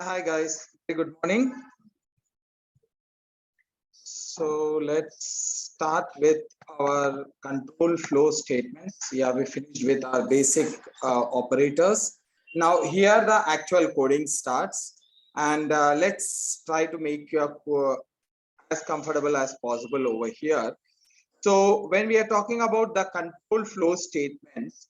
Hi guys, very good morning. So let's start with our control flow statements. Yeah, we finished with our basic operators. Now here the actual coding starts, and let's try to make you as comfortable as possible over here. So when we are talking about the control flow statements,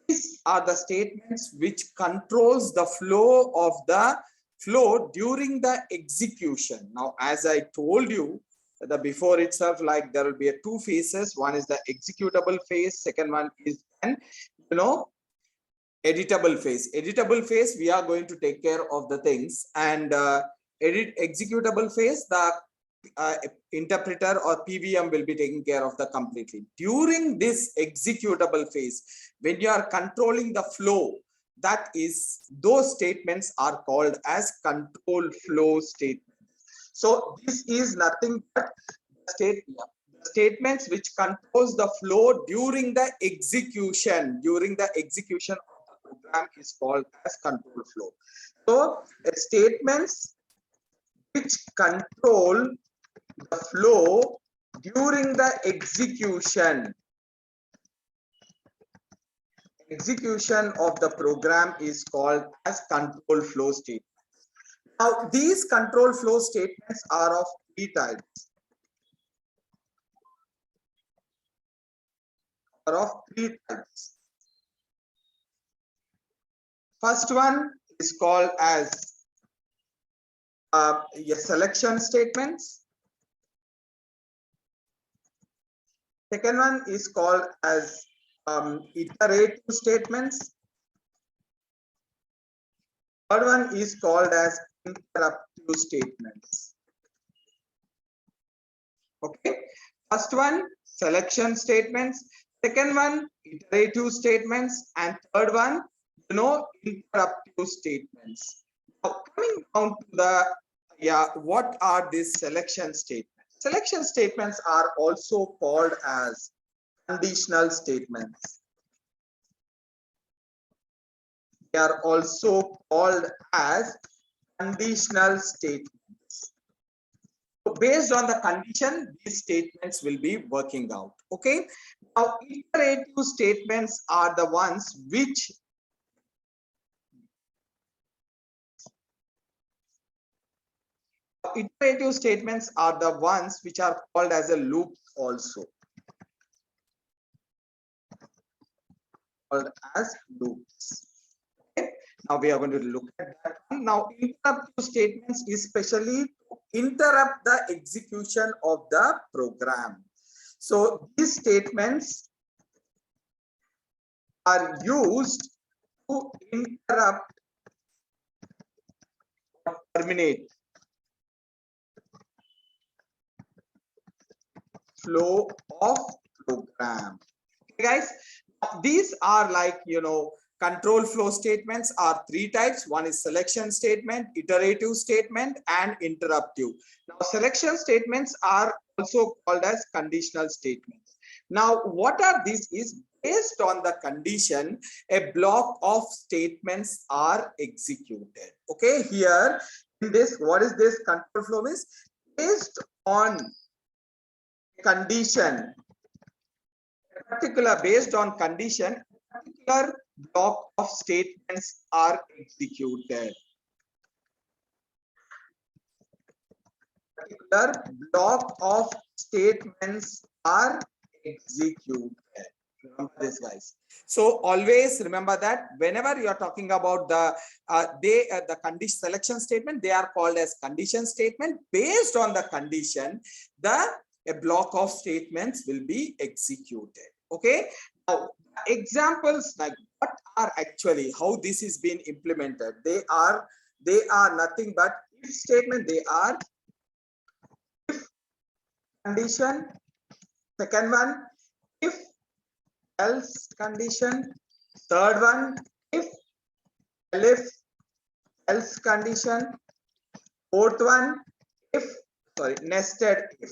these are the statements which controls the flow of the flow during the execution. Now, as I told you, the before itself, like there will be a two phases. One is the executable phase. Second one is an editable phase. Editable phase, we are going to take care of the things, and executable phase, the interpreter or PVM will be taking care of the completely. During this executable phase, when you are controlling the flow, that is, those statements are called as control flow statements. So this is nothing but statements which controls the flow during the execution. During the execution of the program is called as control flow. So statements which control the flow during the execution of the program is called as control flow statements. Now these control flow statements are of three types. First one is called as selection statements. Second one is called as iterative statements. Third one is called as interruptive statements. Okay, first one selection statements, second one iterative statements, and third one interruptive statements. Now coming down to the what are these selection statements? Selection statements are also called as conditional statements. They are also called as conditional statements. So based on the condition, these statements will be working out. Okay. Now, iterative statements are the ones which are called as a loops also. Called as loops. Okay. Now we are going to look at that. Now, interruptive statements especially interrupt the execution of the program. So these statements are used to interrupt or terminate flow of program. Okay, guys, these are like control flow statements are three types. One is selection statement, iterative statement, and interruptive. Now selection statements are also called as conditional statements. Now what are these is based on the condition a block of statements are executed. Okay, here in this, what is this control flow is based on condition, based on condition, a particular block of statements are executed. Particular block of statements are executed. Remember this, guys. So always remember that whenever you are talking about the condition selection statement, they are called as condition statement. Based on the condition, a block of statements will be executed. Okay. Now examples like what are actually how this is being implemented. They are nothing but if statement. They are if condition. Second one if else condition. Third one if else condition. Fourth one nested if.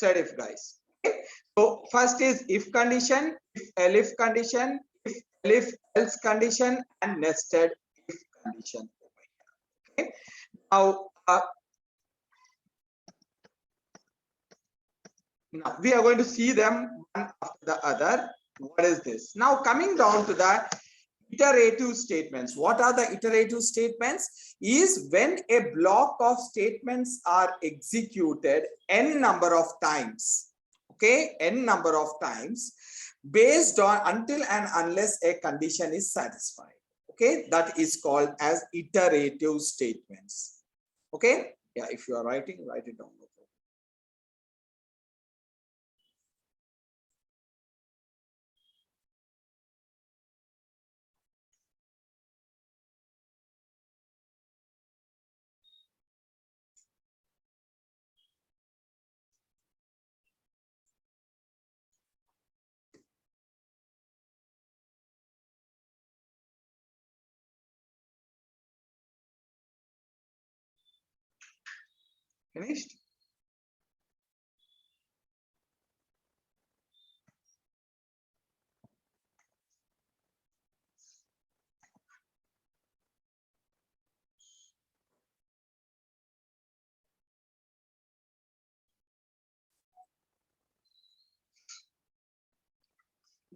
If, guys. Okay. So first is if condition, if elif condition, if if else condition and nested if condition over here. Okay. Now, now we are going to see them one after the other. What is this? Now coming down to the iterative statements. What are the iterative statements? Is when a block of statements are executed n number of times. Okay, n number of times based on until and unless a condition is satisfied. Okay, that is called as iterative statements. Okay, yeah, if you are writing, write it down. Finished?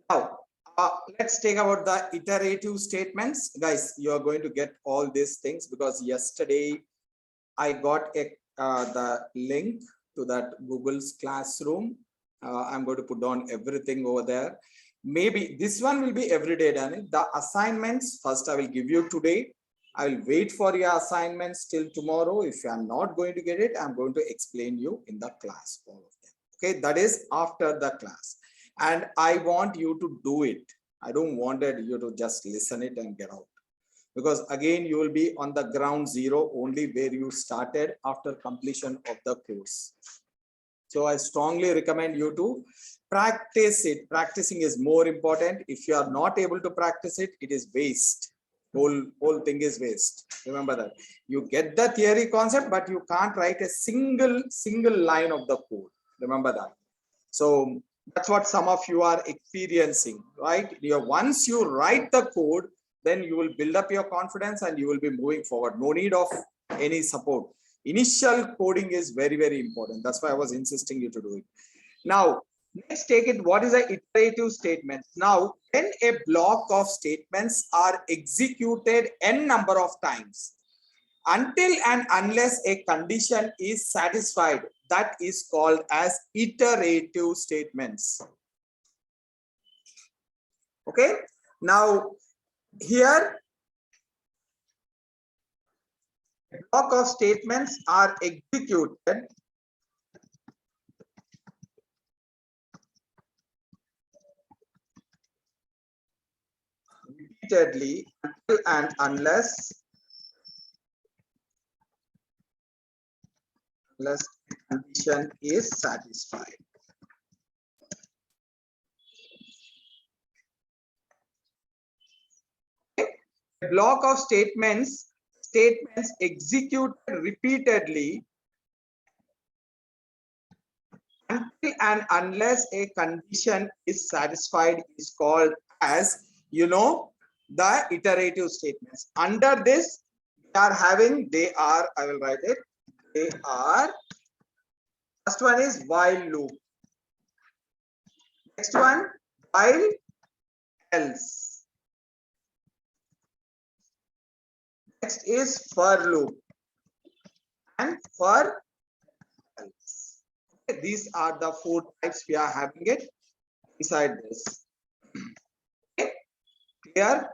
Now, let's take about the iterative statements. Guys, you are going to get all these things because yesterday I got the link to that Google's Classroom. I'm going to put down everything over there. Maybe this one will be every day, Danny. The assignments, first I will give you today. I will wait for your assignments till tomorrow. If you are not going to get it, I'm going to explain you in the class, all of them. Okay, that is after the class. And I want you to do it. I don't want you to just listen it and get out. Because again, you will be on the ground zero only where you started after completion of the course. So I strongly recommend you to practice it. Practicing is more important. If you are not able to practice it, it is waste. Whole thing is waste. Remember that. You get the theory concept, but you can't write a single line of the code. Remember that. So that's what some of you are experiencing, right? Once you write the code, then you will build up your confidence and you will be moving forward. No need of any support. Initial coding is very, very important. That's why I was insisting you to do it. Now, let's take it. What is an iterative statement? Now, when a block of statements are executed n number of times, until and unless a condition is satisfied, that is called as iterative statements. Okay. Now, here, a block of statements are executed repeatedly until and unless the condition is satisfied. Okay. A block of statements executed repeatedly until and unless a condition is satisfied is called as, the iterative statements. Under this, I will write it. They are, first one is while loop. Next one, while else. Next is for loop and for else. Okay, these are the four types we are having it inside this. Okay, clear?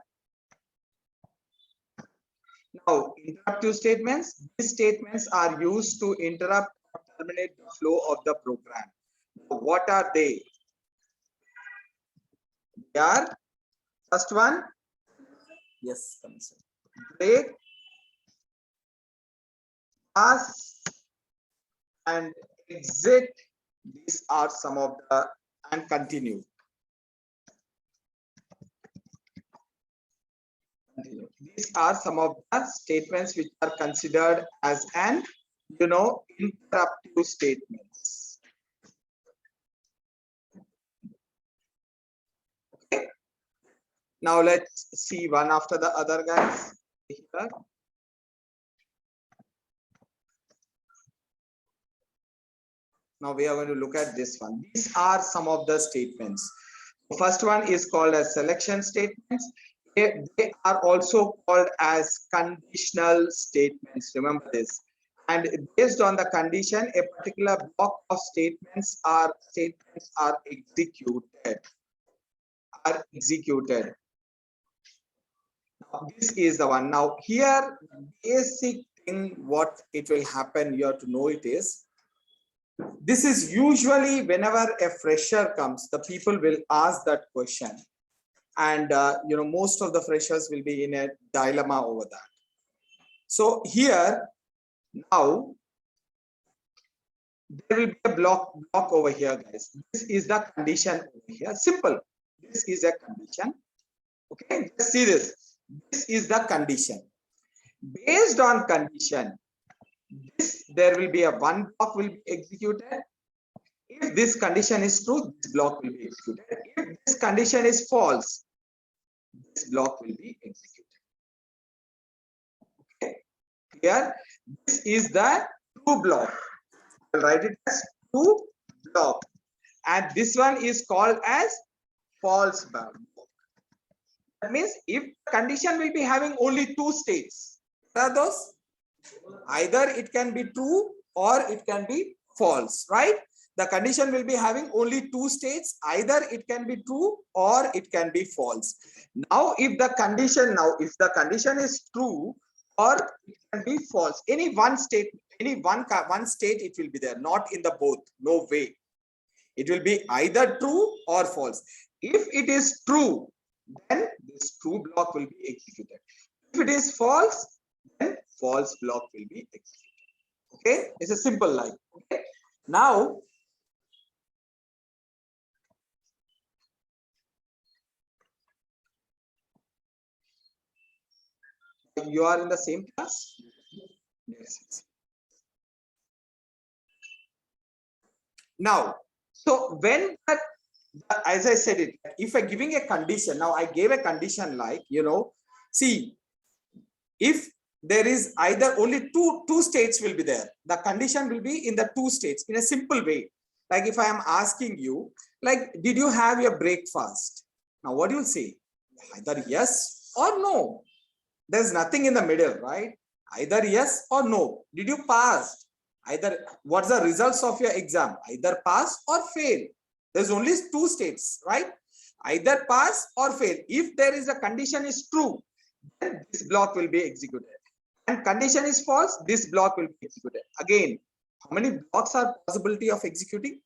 Now, interruptive statements. These statements are used to interrupt or terminate the flow of the program. Now, what are they? They are, first one, yes, break, pass, and exit. These are some of the, and continue. These are some of the statements which are considered as an, interruptive statements. Okay. Now let's see one after the other, guys. Here. Now we are going to look at this one. These are some of the statements. The first one is called as selection statements. They are also called as conditional statements. Remember this. And based on the condition, a particular block of statements are executed. Now, this is the one. Now here, basic thing what it will happen, you have to know it is, this is usually whenever a fresher comes, the people will ask that question, and most of the freshers will be in a dilemma over that. So here now there will be a block over here, guys. This is the condition over here. Simple. This is a condition. Okay, just see this. This is the condition. Based on condition, there will be a one block will be executed. If this condition is true, this block will be executed. If this condition is false, this block will be executed. Okay. Here, this is the true block. I'll write it as true block. And this one is called as false block. That means if the condition will be having only two states, what are those? Either it can be true or it can be false, right? The condition will be having only two states. Either it can be true or it can be false. Now, if the condition is true or it can be false, any one state, it will be there, not in the both. No way. It will be either true or false. If it is true, then this true block will be executed. If it is false, then false block will be executed. Okay, it's a simple line. Okay, now you are in the same class. Yes. Now, so when that, as I said it, if I'm giving a condition, now I gave a condition like, see, if there is either only two states will be there, the condition will be in the two states in a simple way. Like if I am asking you, like, did you have your breakfast? Now, what do you say? Either yes or no. There's nothing in the middle, right? Either yes or no. Did you pass? Either, what's the results of your exam? Either pass or fail. There's only two states, right? Either pass or fail. If there is a condition is true, then this block will be executed. And condition is false, this block will be executed. Again, how many blocks are possibility of executing?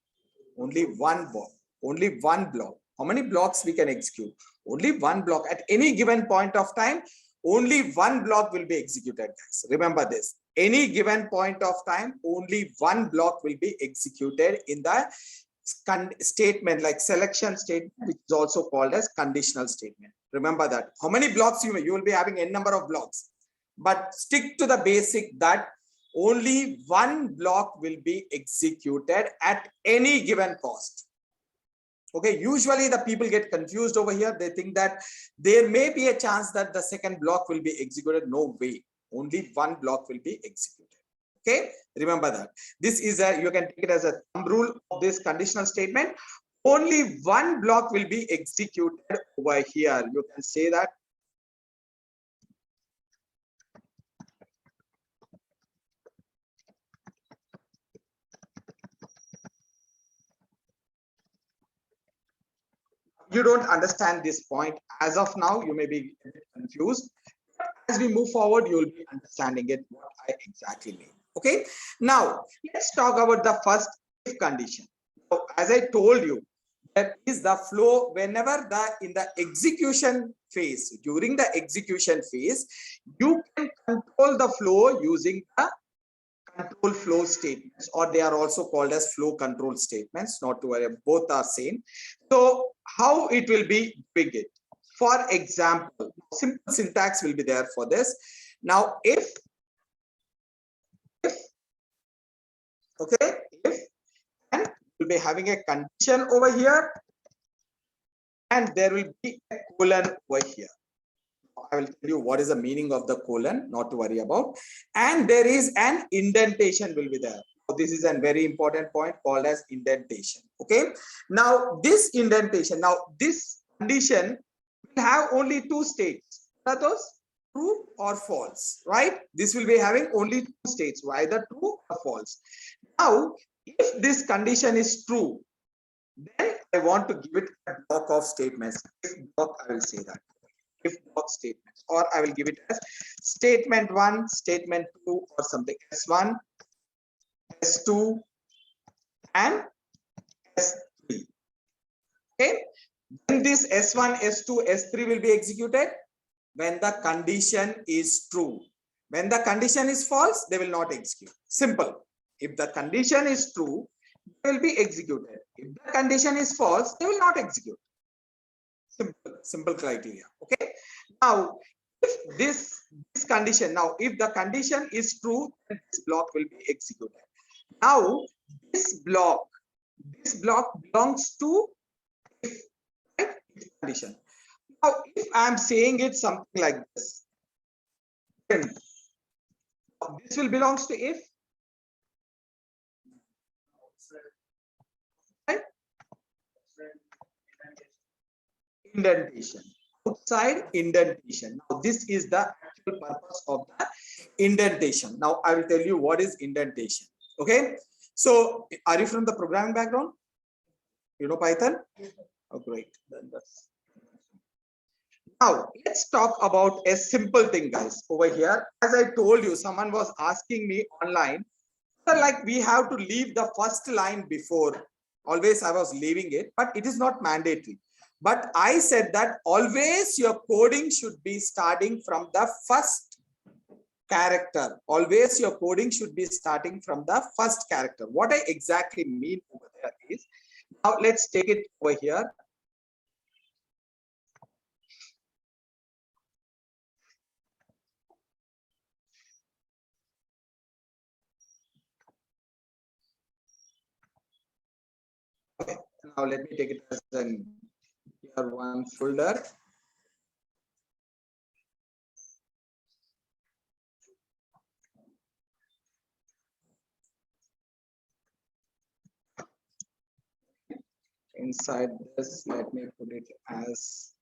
Only one block. Only one block. How many blocks we can execute? Only one block. At any given point of time, only one block will be executed, guys. Remember this. Any given point of time, only one block will be executed in the statement, like selection statement, which is also called as conditional statement. Remember that. How many blocks you will be having n number of blocks, but stick to the basic that only one block will be executed at any given cost. Okay, usually the people get confused over here. They think that there may be a chance that the second block will be executed. No way. Only one block will be executed. Okay, remember that. This is you can take it as a thumb rule of this conditional statement. Only one block will be executed over here. You can say that. You don't understand this point as of now. You may be confused. As we move forward, you will be understanding it, what I exactly mean. Okay, now let's talk about the first if condition. So as I told you, that is the flow whenever in the execution phase, during the execution phase, you can control the flow using the control flow statements, or they are also called as flow control statements. Not to worry, both are same. So how it will be doing it? For example, simple syntax will be there for this. Now, if okay, if, and we'll be having a condition over here. and there will be a colon over here. I will tell you what is the meaning of the colon, not to worry about. And there is an indentation will be there. So this is a very important point called as indentation. Okay. Now this indentation, now this condition will have only two states. What are those? True or false, right? This will be having only two states, either true or false. Now, if this condition is true, then I want to give it a block of statements. If block, I will say that. If block statements, or I will give it as statement 1, statement 2, or something. S1, S2, and S3. Okay. When this S1, S2, S3 will be executed when the condition is true. When the condition is false, they will not execute. Simple. If the condition is true, they will be executed. If the condition is false, they will not execute. Simple criteria. Okay. Now, if this condition, now if the condition is true, then this block will be executed. Now, this block belongs to if, right? If condition. Now, if I am saying it something like this, then this will belongs to if. Right? Indentation. Outside indentation. Now, this is the actual purpose of the indentation. Now, I will tell you what is indentation. Okay. So, are you from the programming background? You know Python? Oh, great. Then that's... Now, let's talk about a simple thing, guys, over here. As I told you, someone was asking me online, like we have to leave the first line before. Always I was leaving it, but it is not mandatory. But I said that always your coding should be starting from the first character. Always your coding should be starting from the first character. What I exactly mean over there is, now let's take it over here. Okay, now let me take it as an here one folder. Inside this, let me put it as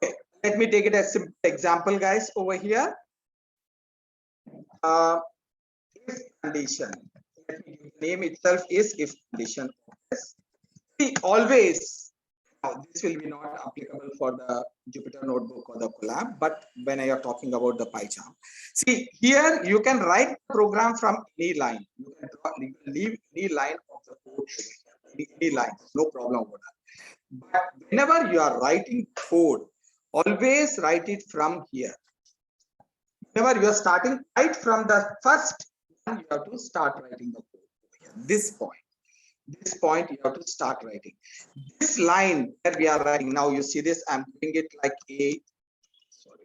okay. Let me take it as simple example, guys, over here. If condition, let me give the name itself is if condition. See, always, now this will be not applicable for the Jupyter Notebook or the Colab, but when I are talking about the PyCharm, see here you can write the program from any line. You can leave any line of the code, any line, no problem with that. But whenever you are writing code, always write it from here. Whenever you are starting right from the first one, you have to start writing the code. This point you have to start writing. This line that we are writing now, you see this, I'm doing it like a, sorry.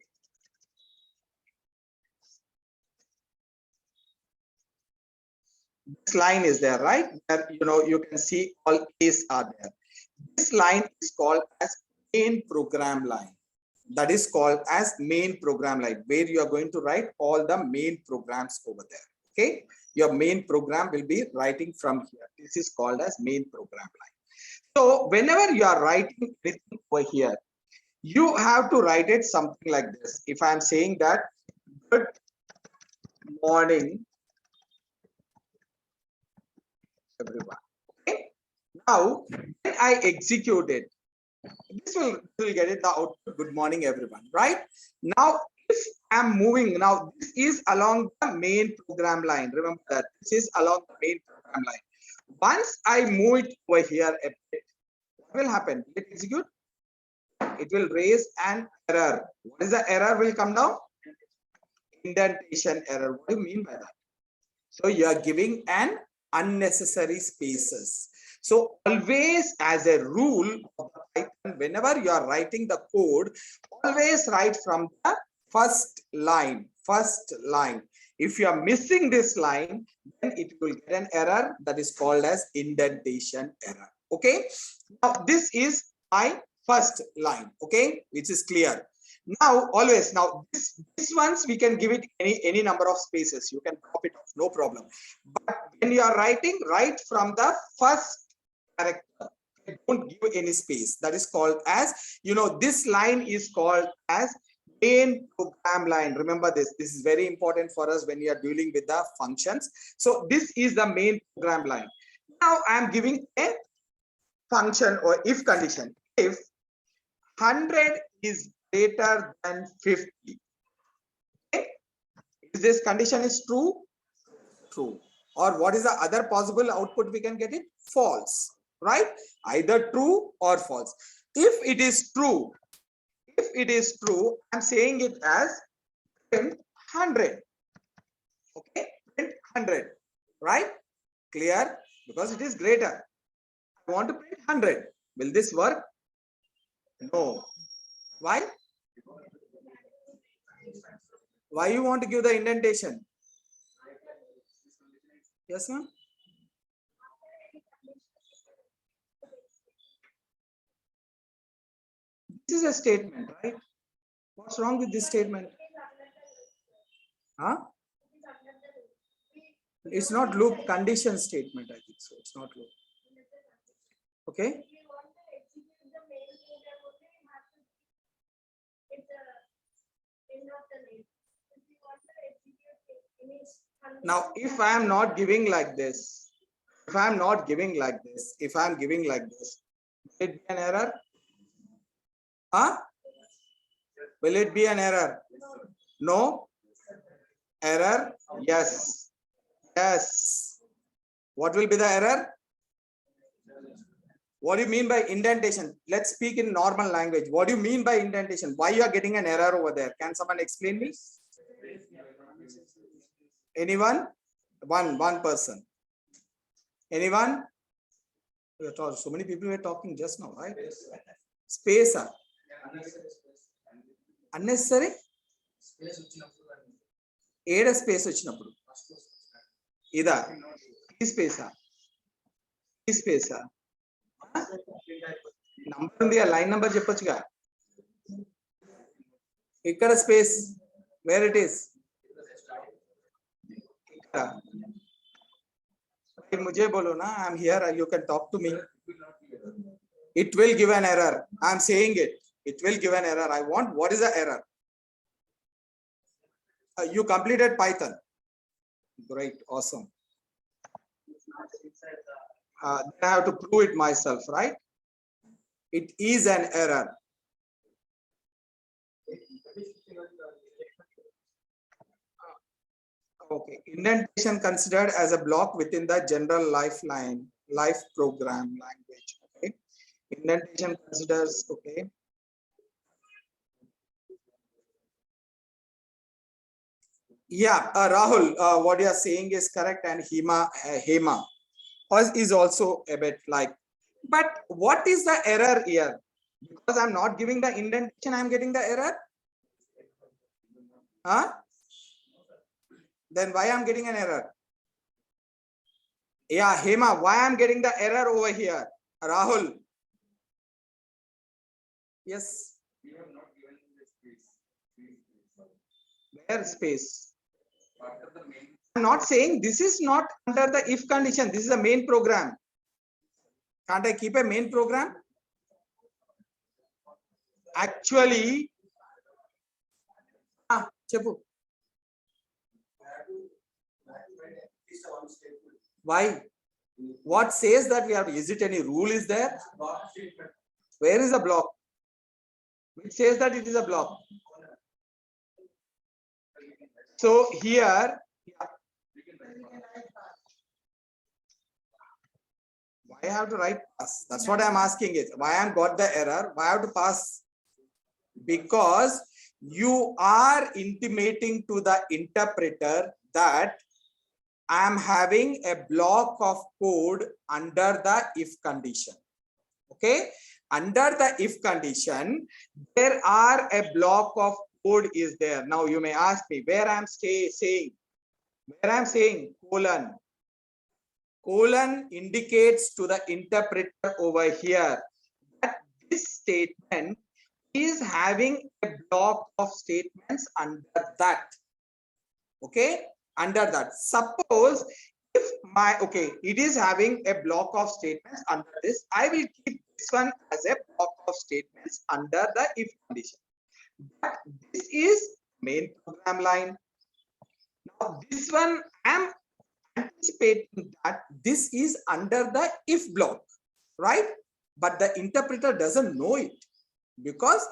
This line is there, right? There, you know, you can see all A's are there. This line is called as main program line. That is called as main program line, where you are going to write all the main programs over there. Okay, your main program will be writing from here. This is called as main program line. So whenever you are writing anything over here, you have to write it something like this. If I am saying that good morning everyone, okay, now when I execute it, this will get it the output good morning everyone, right? Now if I'm moving, now this is along the main program line. Remember that this is along the main program line. Once I move it over here a bit, what will happen? Will it execute? It will raise an error. What is the error will come down? Indentation error. What do you mean by that? So you are giving an unnecessary spaces. So always, as a rule of Python, whenever you are writing the code, always write from the first line. If you are missing this line, then it will get an error that is called as indentation error. Okay. Now this is my first line. Okay, which is clear. Now always, now this ones we can give it any number of spaces. You can drop it off, no problem. But when you are writing, write from the first character. Don't give any space. That is called as, this line is called as main program line. Remember this. This is very important for us when we are dealing with the functions. So this is the main program line. Now I am giving a function or if condition. If 100 is greater than 50. Okay? If this condition is true, true. Or what is the other possible output we can get it? False. Right? Either true or false. If it is true, I'm saying it as print 100. Okay, print 100. Right? Clear? Because it is greater. I want to print 100. Will this work? No. Why? Why you want to give the indentation? Yes, ma'am. This is a statement, right? What's wrong with this statement? Huh? It's not loop, condition statement, I think so. It's not loop. Okay. Now, if I am not giving like this, will it be an error? Huh? Will it be an error? No? Error? Yes. Yes. What will be the error? What do you mean by indentation? Let's speak in normal language. What do you mean by indentation? Why you are getting an error over there? Can someone explain me? Anyone? One person. Anyone? So many people were talking just now, right? Space. Unnecessary? Eda space vachinappudu. Ida. Ee space. Ee space. Number undi, line number cheppochuga. Ikkada space. Where it is? Mujhe bolo na, I'm here, you can talk to me. It will give an error. I'm saying it. It will give an error. I want, what is the error? You completed Python. Great, awesome. Then I have to prove it myself, right? It is an error. Okay, indentation considered as a block within the general life program language. Okay, indentation considers, okay. Yeah, Rahul, what you are saying is correct, and Hema is also a bit like. But what is the error here? Because I'm not giving the indentation, I'm getting the error. Huh? Then why I'm getting an error? Yeah, Hema, why I'm getting the error over here? Rahul. Yes. Where space? I'm not saying this is not under the if condition. This is a main program. Can't I keep a main program? Actually, Chepu. Why? What says that we have? Is it any rule? Is there? Where is the block? Which says that it is a block? So here, why I have to write pass? That's what I'm asking is why I got the error. Why I have to pass? Because you are intimating to the interpreter that I am having a block of code under the if condition. Okay, under the if condition, there are a block of code is there. Now you may ask me where I'm saying colon. Colon indicates to the interpreter over here that this statement is having a block of statements under that. Okay, under that. Suppose if it is having a block of statements under this, I will keep this one as a block of statements under the if condition. But this is main program line. Now this one I'm anticipating that this is under the if block, right? But the interpreter doesn't know it, because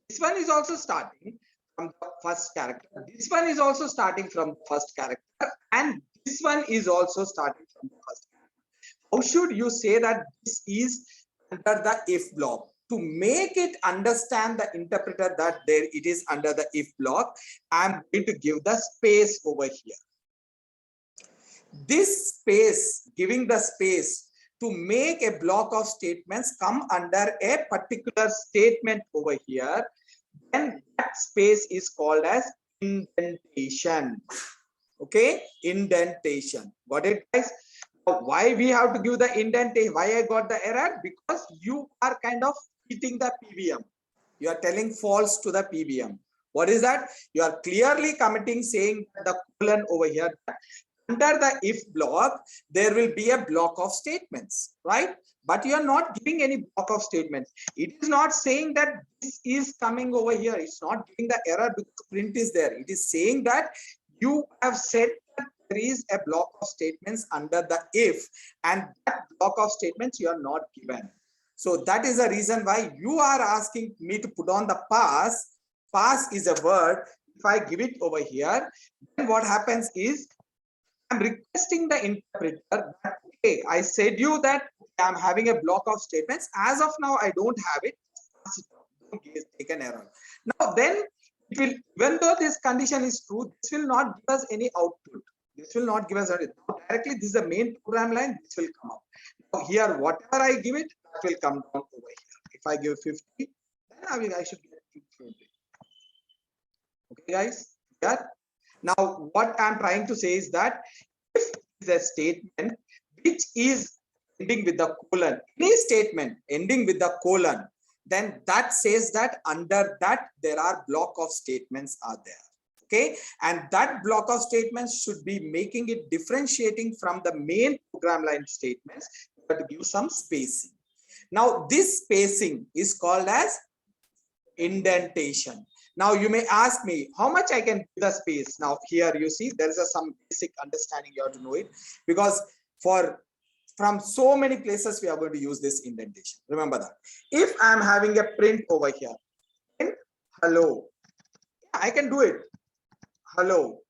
this one is also starting from the first character, this one is also starting from the first character, and this one is also starting from the first character. How should you say that this is under the if block? To make it understand the interpreter that there it is under the if block, I'm going to give the space over here. This space, giving the space to make a block of statements come under a particular statement over here, then that space is called as indentation. Okay, indentation. Got it, guys? Now, why we have to give the indentation? Why I got the error? Because you are kind of hitting the PBM. You are telling false to the PBM. What is that? You are clearly committing, saying the colon over here. Under the if block, there will be a block of statements, right? But you are not giving any block of statements. It is not saying that this is coming over here. It's not giving the error because print is there. It is saying that you have said that there is a block of statements under the if, and that block of statements you are not given. So that is the reason why you are asking me to put on the pass. Pass is a word. If I give it over here, then what happens is I'm requesting the interpreter that, okay, I said you that I'm having a block of statements. As of now, I don't have it. Don't take an error. Now then, it will, even though this condition is true, this will not give us any output. This will not give us anything. Directly, this is the main program line. This will come up. Now here, whatever I give it, that will come down over here. If I give 50, then I should get 50. Okay, guys. Yeah. Now, what I'm trying to say is that if is a statement which is ending with the colon, any statement ending with the colon, then that says that under that there are block of statements are there. Okay, and that block of statements should be making it differentiating from the main program line statements, but give some spacing. Now, this spacing is called as indentation. Now you may ask me how much I can give the space. Now here you see there is some basic understanding, you have to know it, because from so many places we are going to use this indentation. Remember that. If I am having a print over here, print hello, I can do it, hello,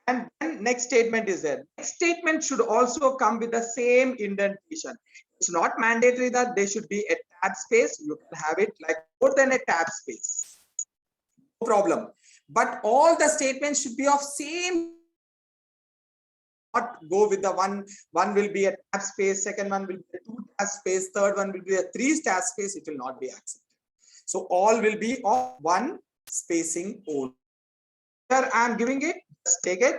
and then next statement is there. Next statement should also come with the same indentation. It's not mandatory that there should be a tab space. You can have it like more than a tab space. No problem. But all the statements should be of same. Not go with the one will be a tab space, second one will be a 2 tab space, third one will be a 3 tab space. It will not be accepted. So all will be of one spacing only. Here I am giving it, just take it,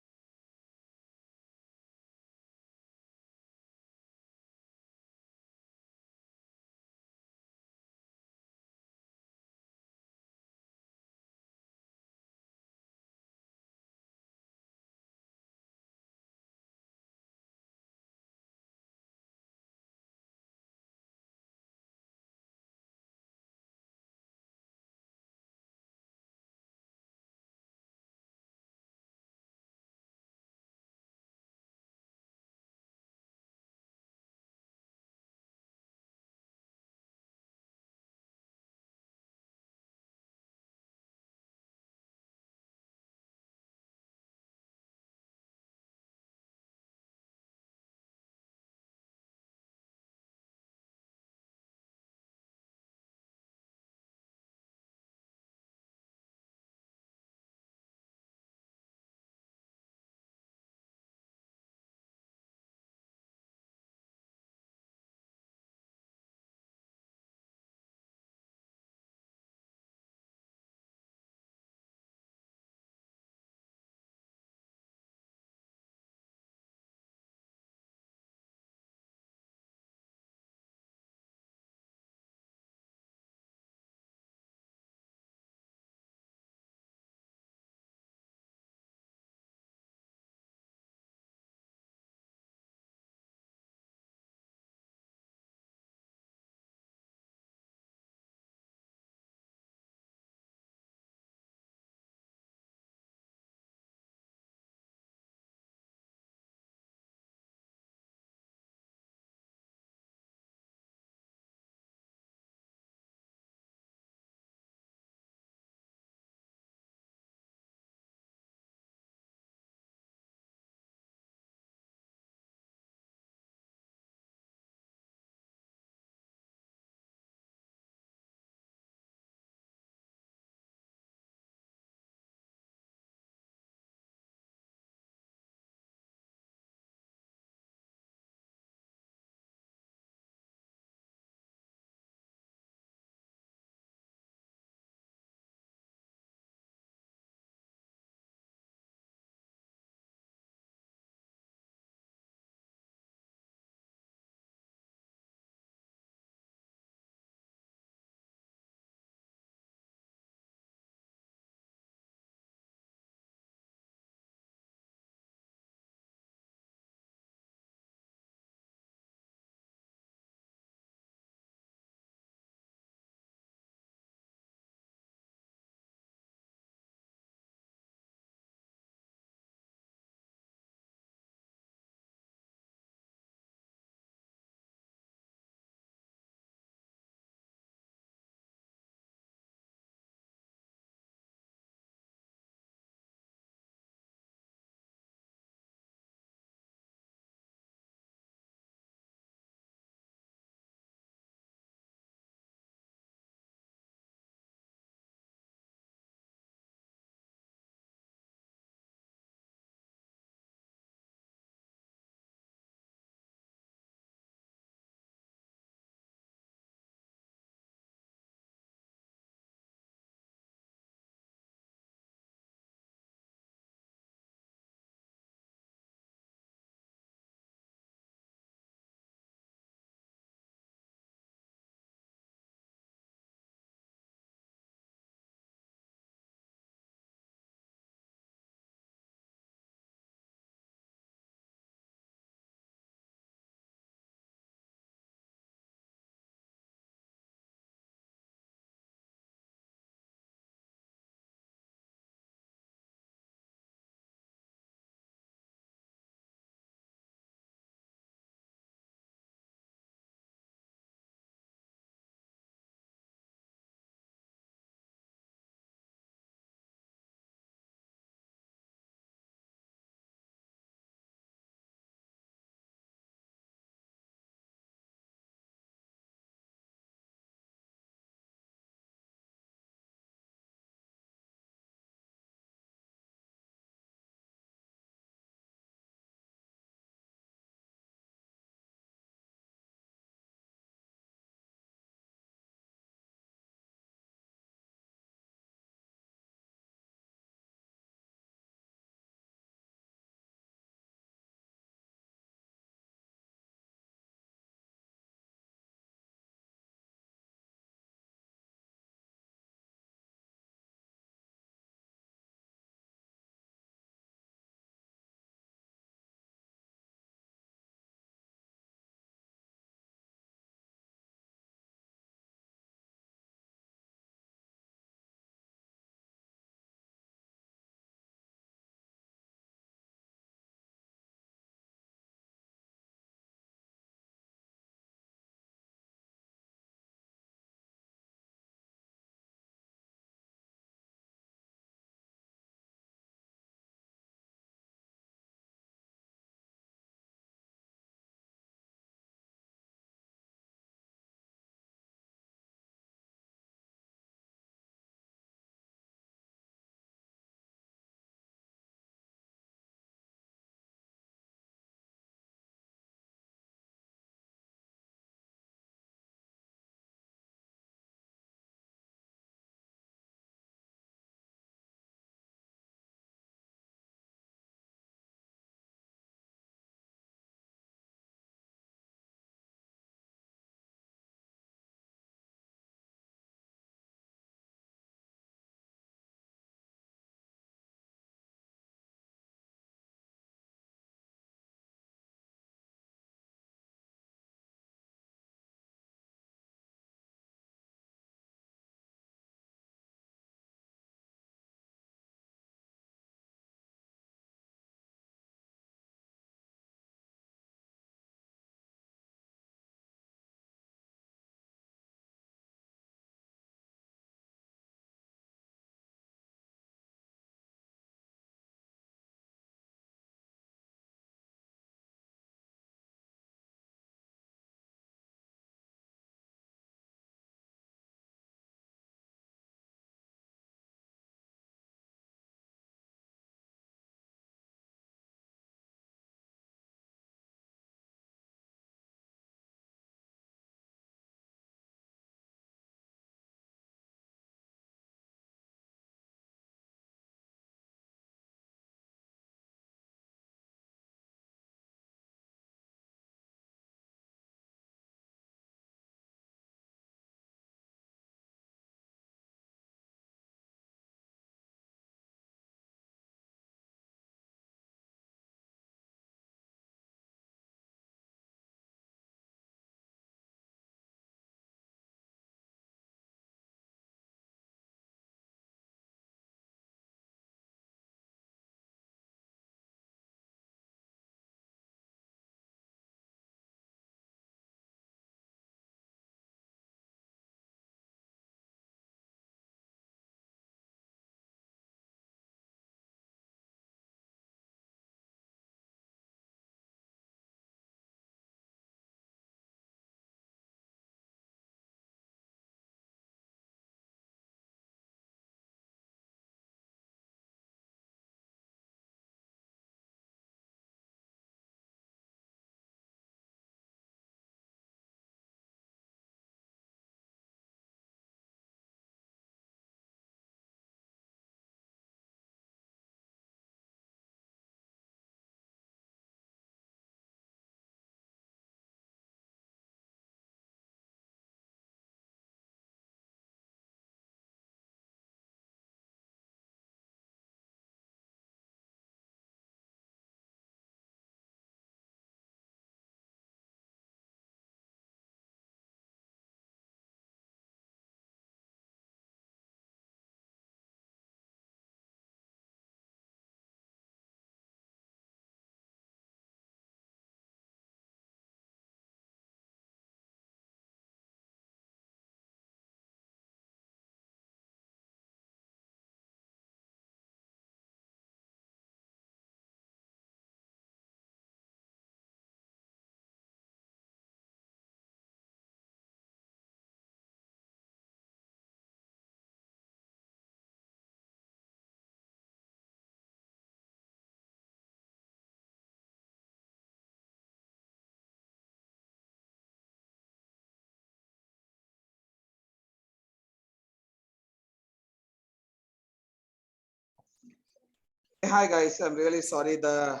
Hi guys, I'm really sorry the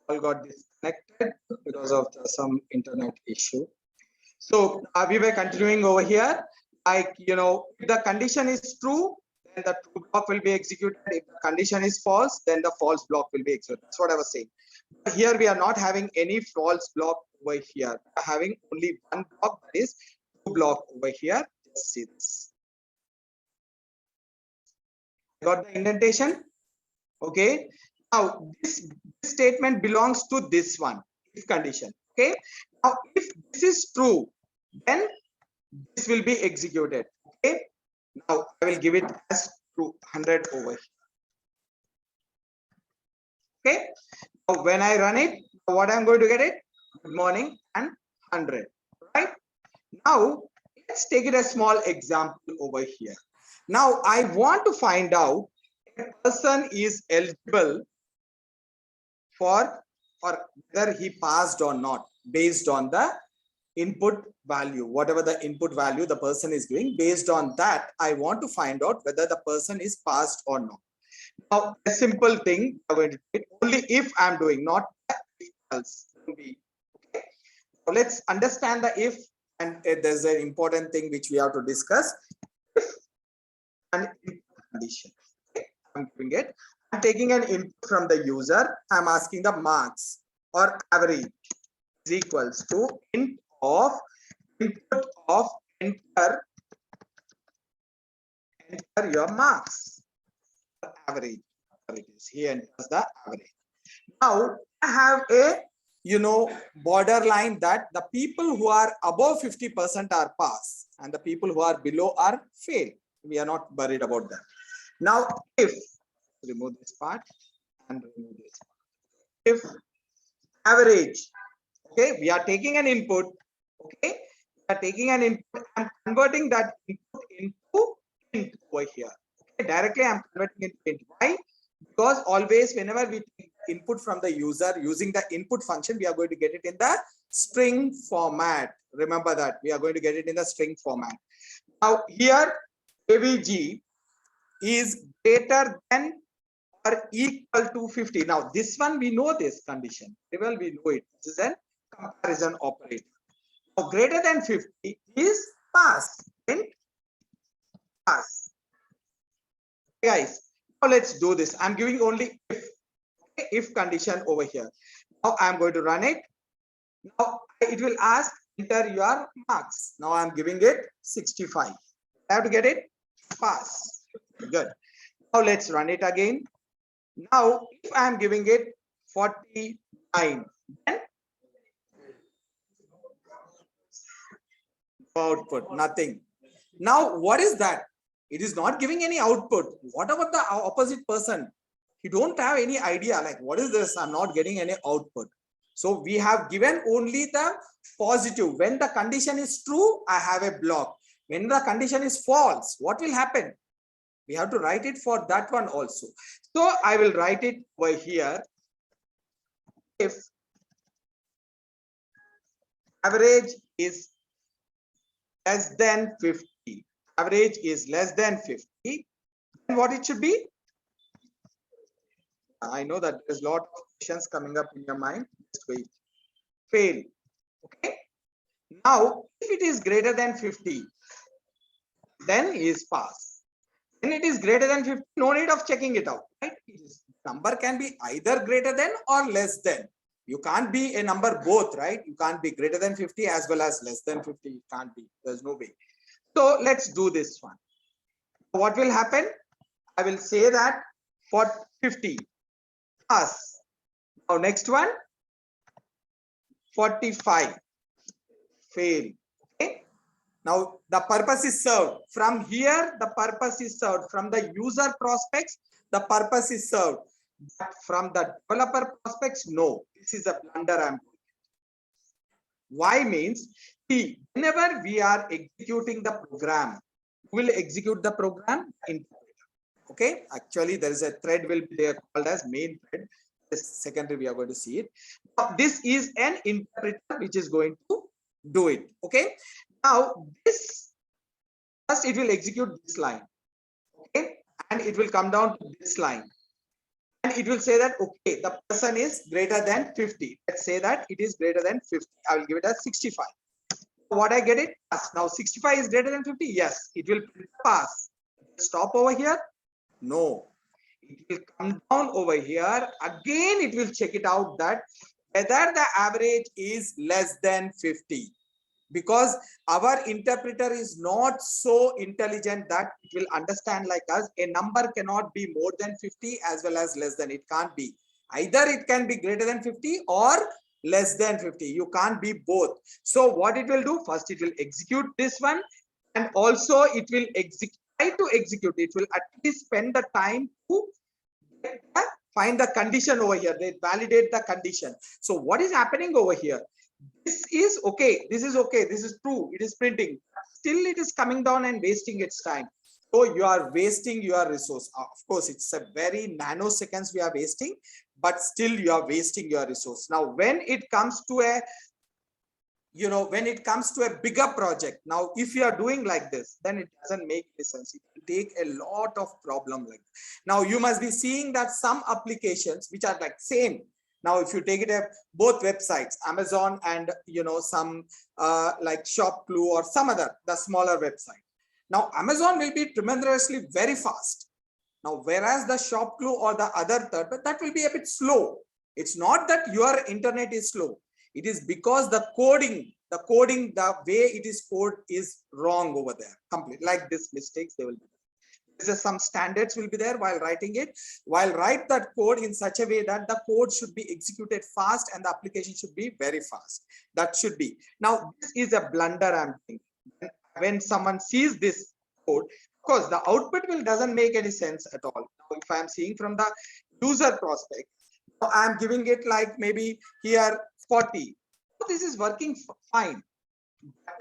call got disconnected because of some internet issue. So we were continuing over here. Like, if the condition is true, then the true block will be executed. If the condition is false, then the false block will be executed. That's what I was saying. But here we are not having any false block over here. We are having only one block, that is true block over here. Just see this. Got the indentation? Okay. Now this statement belongs to this one, if condition. Okay. Now if this is true, then this will be executed. Okay. Now I will give it as true 100 over here. Okay. Now when I run it, what I'm going to get it? Good morning and 100. Right. Now let's take it a small example over here. Now I want to find out if a person is eligible for or whether he passed or not based on the input value, whatever the input value the person is doing. Based on that, I want to find out whether the person is passed or not. Now a simple thing I'm going to do it only if I'm doing, not else. Okay, so let's understand the if, and there's an important thing which we have to discuss. If and condition. Okay, I'm doing it. I'm taking an input from the user. I'm asking the marks or average is equals to input of enter your marks. Average. It is here enters the average. Now I have a borderline that the people who are above 50% are pass and the people who are below are fail. We are not worried about that. Now if remove this part and remove this part. If average, okay, we are taking an input, okay, we are taking an input and converting that input into int over here. Okay, directly I'm converting it into int. Why? Because always whenever we take input from the user using the input function, we are going to get it in the string format. Remember that we are going to get it in the string format. Now here AVG is greater than or equal to 50. Now this one we know this condition. Well, we know it. This is a comparison operator. Now greater than 50 is pass. Int pass. Okay, guys. Now let's do this. I'm giving only if. Okay, if condition over here. Now I'm going to run it. Now it will ask enter your marks. Now I'm giving it 65. I have to get it pass. Good. Now let's run it again. Now if I'm giving it 49, then output nothing. Now what is that? It is not giving any output. What about the opposite person? He don't have any idea like what is this? I'm not getting any output. So we have given only the positive. When the condition is true, I have a block. When the condition is false, what will happen? We have to write it for that one also. So I will write it over here. If average is less than 50, average is less than 50, then what it should be? I know that there's a lot of questions coming up in your mind. Just wait. Fail. Okay. Now, if it is greater than 50, then is pass. When it is greater than 50, no need of checking it out. Right? Number can be either greater than or less than. You can't be a number both, right? You can't be greater than 50 as well as less than 50. It can't be. There's no way. So let's do this one. What will happen? I will say that for 50 pass. Now next one 45 fail. Okay. Now the purpose is served. From here the purpose is served. From the user prospects the purpose is served. But from the developer prospects, no. This is a blunder I'm doing. Why means, see, whenever we are executing the program, we will execute the program interpreter. Okay, actually there is a thread will be there called as main thread. This secondary we are going to see it. Now, this is an interpreter which is going to do it. Okay, now this first it will execute this line. Okay, and it will come down to this line. and it will say that, okay, the person is greater than 50. Let's say that it is greater than 50. I will give it as 65. What I get it? Pass. Now 65 is greater than 50. Yes, it will pass. Stop over here. No, it will come down over here. Again, it will check it out that whether the average is less than 50. Because our interpreter is not so intelligent that it will understand like us. A number cannot be more than 50 as well as less than. It can't be. Either it can be greater than 50 or less than 50. You can't be both. So what it will do? First, it will execute this one, and also it will try to execute. It will at least spend the time to find the condition over here. They validate the condition. So what is happening over here? This is okay. This is okay. This is true. It is printing. Still, it is coming down and wasting its time. So you are wasting your resource. Of course, it's a very nanoseconds we are wasting, but still you are wasting your resource. Now, when it comes to a when it comes to a bigger project, now if you are doing like this, then it doesn't make any sense. It will take a lot of problem like that. Now you must be seeing that some applications which are like same. Now if you take it at both websites, Amazon and some like ShopClue or some other, the smaller website. Now Amazon will be tremendously very fast. Now whereas the ShopClue or the other third, but that will be a bit slow. It's not that your internet is slow. It is because the coding, the way it is coded is wrong over there. Complete like this mistakes they will be. There's some standards will be there while writing it. While write that code in such a way that the code should be executed fast and the application should be very fast. That should be. Now this is a blunder I'm thinking. When someone sees this code, of course the output doesn't make any sense at all. Now, if I'm seeing from the user prospect, I'm giving it like maybe here 40. So this is working fine.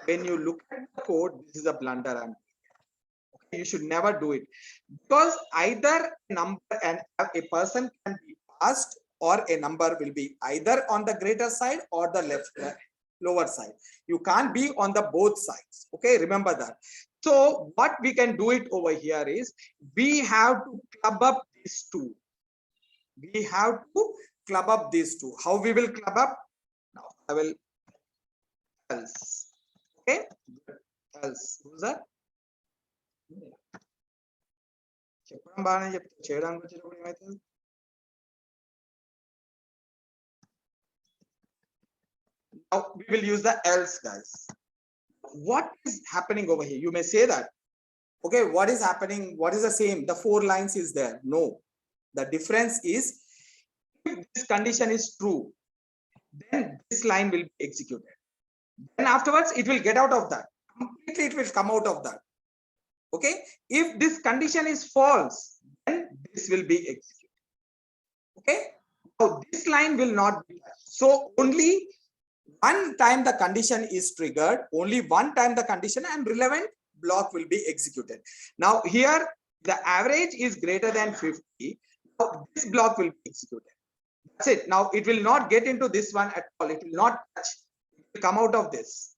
When you look at the code, this is a blunder. Okay, you should never do it, because either a number and a person can be passed, or a number will be either on the greater side or the lower side. You can't be on the both sides. Okay, remember that. So what we can do it over here is we have to club up these two. We have to club up these two. How we will club up? Now I will else. Okay, else. Who's that? Now we will use the else, guys. What is happening over here? You may say that. Okay, what is happening? What is the same? The 4 lines is there. No, the difference is if this condition is true, then this line will be executed. Then afterwards, it will get out of that. Completely, it will come out of that. Okay, if this condition is false, then this will be executed. Okay, now this line will not be touched. So only one time the condition is triggered, only one time the condition and relevant block will be executed. Now here the average is greater than 50. Now this block will be executed. That's it. Now it will not get into this one at all. It will not touch. It will come out of this.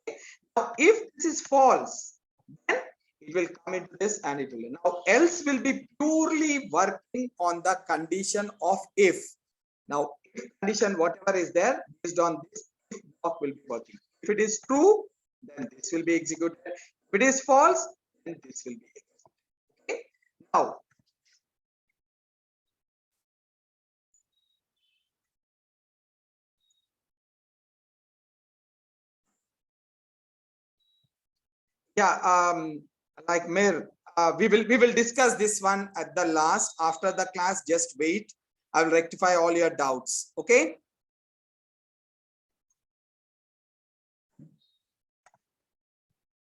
Okay. Now if this is false, then it will come into this and it will. Now else will be purely working on the condition of if. Now if condition whatever is there, based on this, if block will be working. If it is true, then this will be executed. If it is false, then this will be executed. Okay. Now yeah, like Mir, we will discuss this one at the last after the class. Just wait. I will rectify all your doubts. Okay.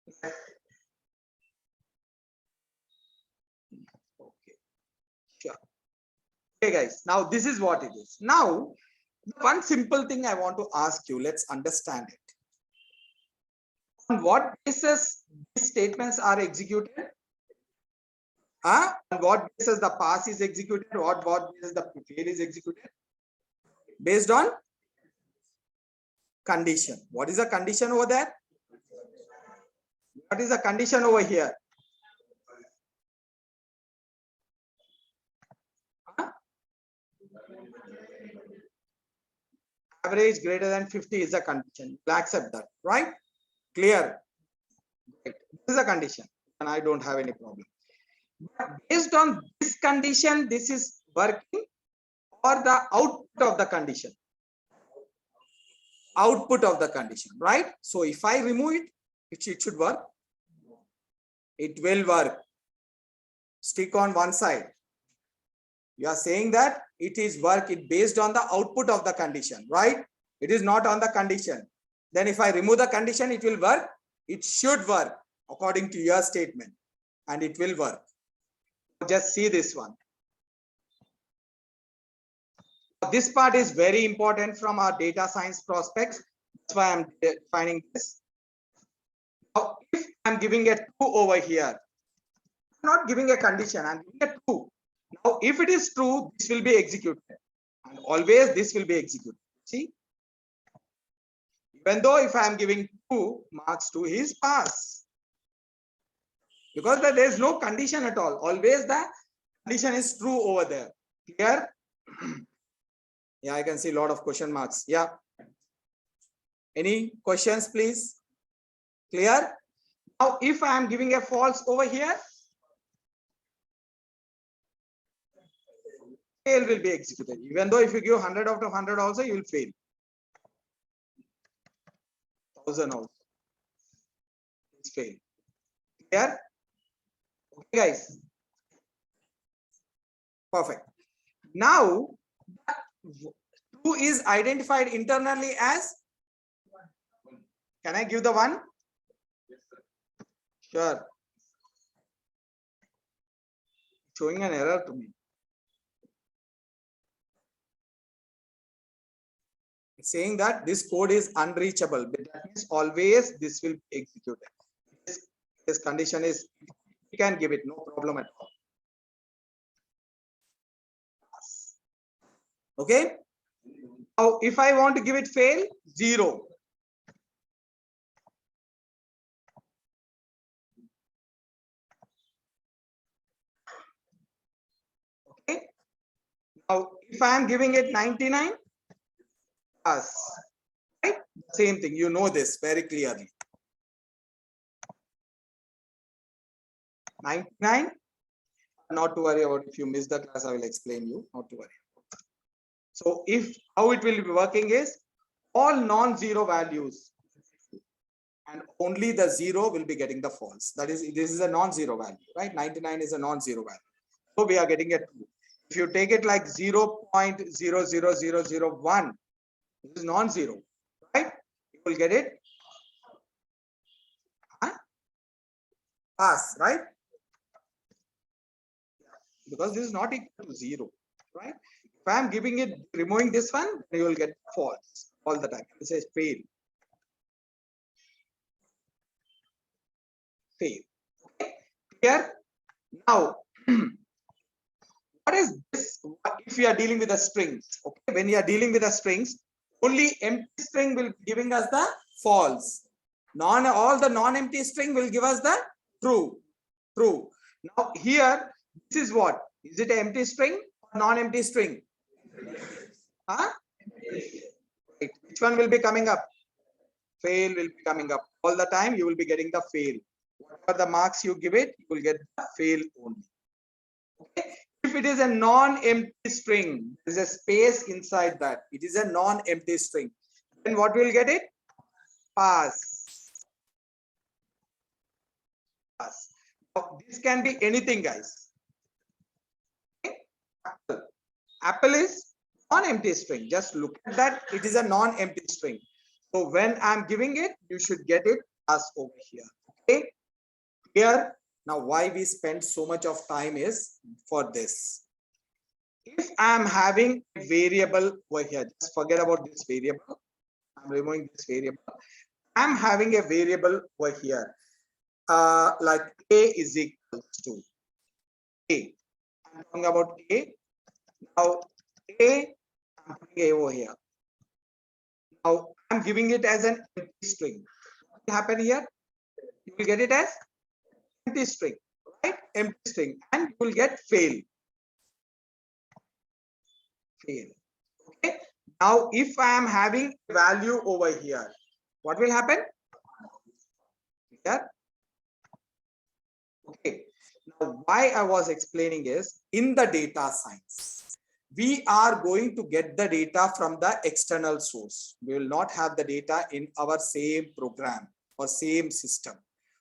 Okay. Sure. Okay, guys. Now this is what it is. Now, one simple thing I want to ask you. Let's understand it. On what basis these statements are executed? On what basis the pass is executed? What basis the fail is executed? Based on condition. What is the condition over there? What is the condition over here? average greater than 50 is a condition. We'll accept that, right? Clear? Right. This is a condition, and I don't have any problem. But based on this condition, this is working, or the output of the condition. Output of the condition, right? So if I remove it, it should work. It will work. Stick on one side. You are saying that it is work, it based on the output of the condition, right? It is not on the condition. Then if I remove the condition, it will work. It should work according to your statement, and it will work. Just see this one. This part is very important from our data science prospects. That's why I'm defining this. Now, if I'm giving a 2 over here, I'm not giving a condition, I'm giving a 2. Now, if it is true, this will be executed. And always this will be executed. See? Even though if I am giving 2 marks to his pass. Because there is no condition at all. Always the condition is true over there. Clear? Yeah, I can see a lot of question marks. Yeah. Any questions, please? Clear? Now, if I am giving a false over here, fail will be executed. Even though if you give 100 out of 100 also, you will fail. 1000 also. It's fail. Clear? Okay, guys. Perfect. Now, true is identified internally as. Can I give the 1? Yes, sir. Sure. Showing an error to me. It's saying that this code is unreachable, but that means always this will be executed. This condition is, you can give it, no problem at all. Okay. Now, if I want to give it fail, 0. Okay. Now, if I am giving it 99, pass. Right? Same thing. You know this very clearly. 99. Not to worry about. If you miss the class, I will explain you. Not to worry. So if how it will be working is all non-zero values and only the 0 will be getting the false. That is, this is a non-zero value, right? 99 is a non-zero value. So we are getting a 2. If you take it like 0.00001, this is non-zero, right? You will get it. Pass, right? Because this is not equal to 0, right? If I am giving it, removing this one, you will get false all the time. It says fail. Fail. Okay. Clear? Now, what is this? If we are dealing with the strings, okay? When you are dealing with the strings, only empty string will be giving us the false. All the non-empty string will give us the true. True. Now here, this is what? Is it an empty string or non-empty string? Huh? Right. Which one will be coming up? Fail will be coming up. All the time you will be getting the fail. Whatever the marks you give it, you will get the fail only. Okay. If it is a non-empty string, there is a space inside that. It is a non-empty string. Then what will get it? Pass. Pass. Now, this can be anything, guys. Okay. Apple is non-empty string. Just look at that. It is a non-empty string. So when I'm giving it, you should get it as over here. Okay. Here. Now, why we spend so much of time is for this. If I'm having a variable over here, just forget about this variable. I'm removing this variable. I'm having a variable over here. Like A is equals to A. I'm talking about A. Now, A, I'm putting A over here. Now, I'm giving it as an empty string. What will happen here? You will get it as empty string, right? Empty string, and you will get fail. Fail. Okay. Now, if I am having a value over here, what will happen? Here. Okay. Now, why I was explaining is in the data science, we are going to get the data from the external source. We will not have the data in our same program or same system.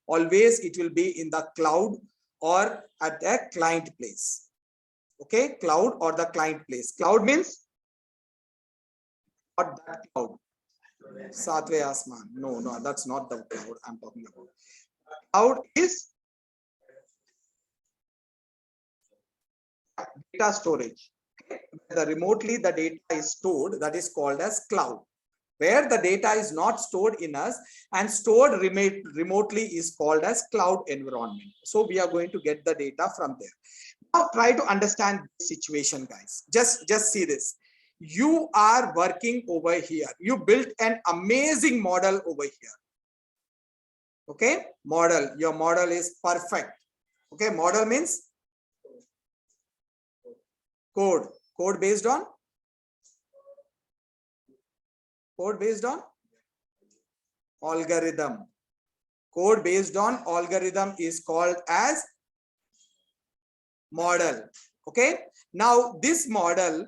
Always it will be in the cloud or at the client place. Okay, cloud or the client place. Cloud means not that cloud. Satve Asman. No, that's not the cloud I'm talking about. Cloud is data storage. Remotely the data is stored, that is called as cloud. Where the data is not stored in us and stored remotely is called as cloud environment. So we are going to get the data from there. Now try to understand the situation, guys. Just see this. You are working over here. You built an amazing model over here. Okay, model. Your model is perfect. Okay, model means code. Code based on algorithm. Code based on algorithm is called as model. Okay, now this model,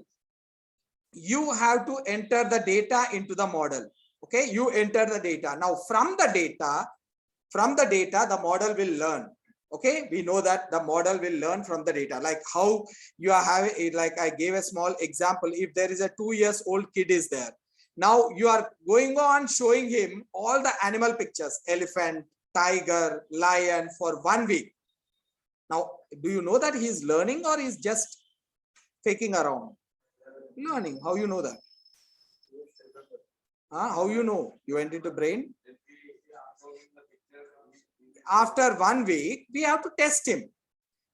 you have to enter the data into the model. Okay, you enter the data. Now from the data the model will learn. Okay, we know that the model will learn from the data, like how you are having, like I gave a small example. If there is a 2-year-old kid is there, now you are going on showing him all the animal pictures, elephant, tiger, lion for 1 week. Now, do you know that he is learning or is just faking around? Learning. How you know that? How you know? You went into brain? After 1 week, we have to test him.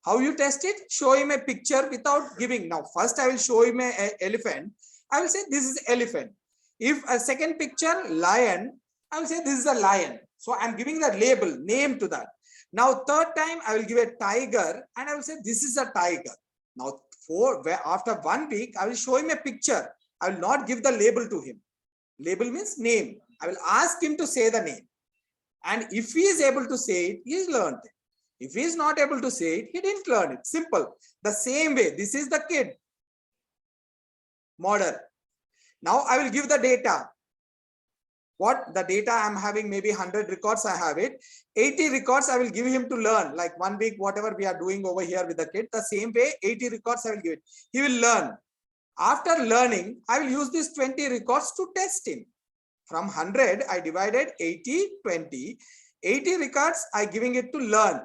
How you test it? Show him a picture without giving. Now, first I will show him an elephant. I will say this is elephant. If a second picture, lion, I will say this is a lion. So I'm giving the label, name to that. Now, third time I will give a tiger and I will say this is a tiger. Now, after 1 week, I will show him a picture. I will not give the label to him. Label means name. I will ask him to say the name. And if he is able to say it, he has learned it. If he is not able to say it, he didn't learn it. Simple. The same way, this is the kid model. Now I will give the data. What the data I'm having, maybe 100 records I have it. 80 records I will give him to learn, like 1 week, whatever we are doing over here with the kid. The same way, 80 records I will give it. He will learn. After learning, I will use these 20 records to test him. From 100, I divided 80, 20. 80 records, I giving it to learn.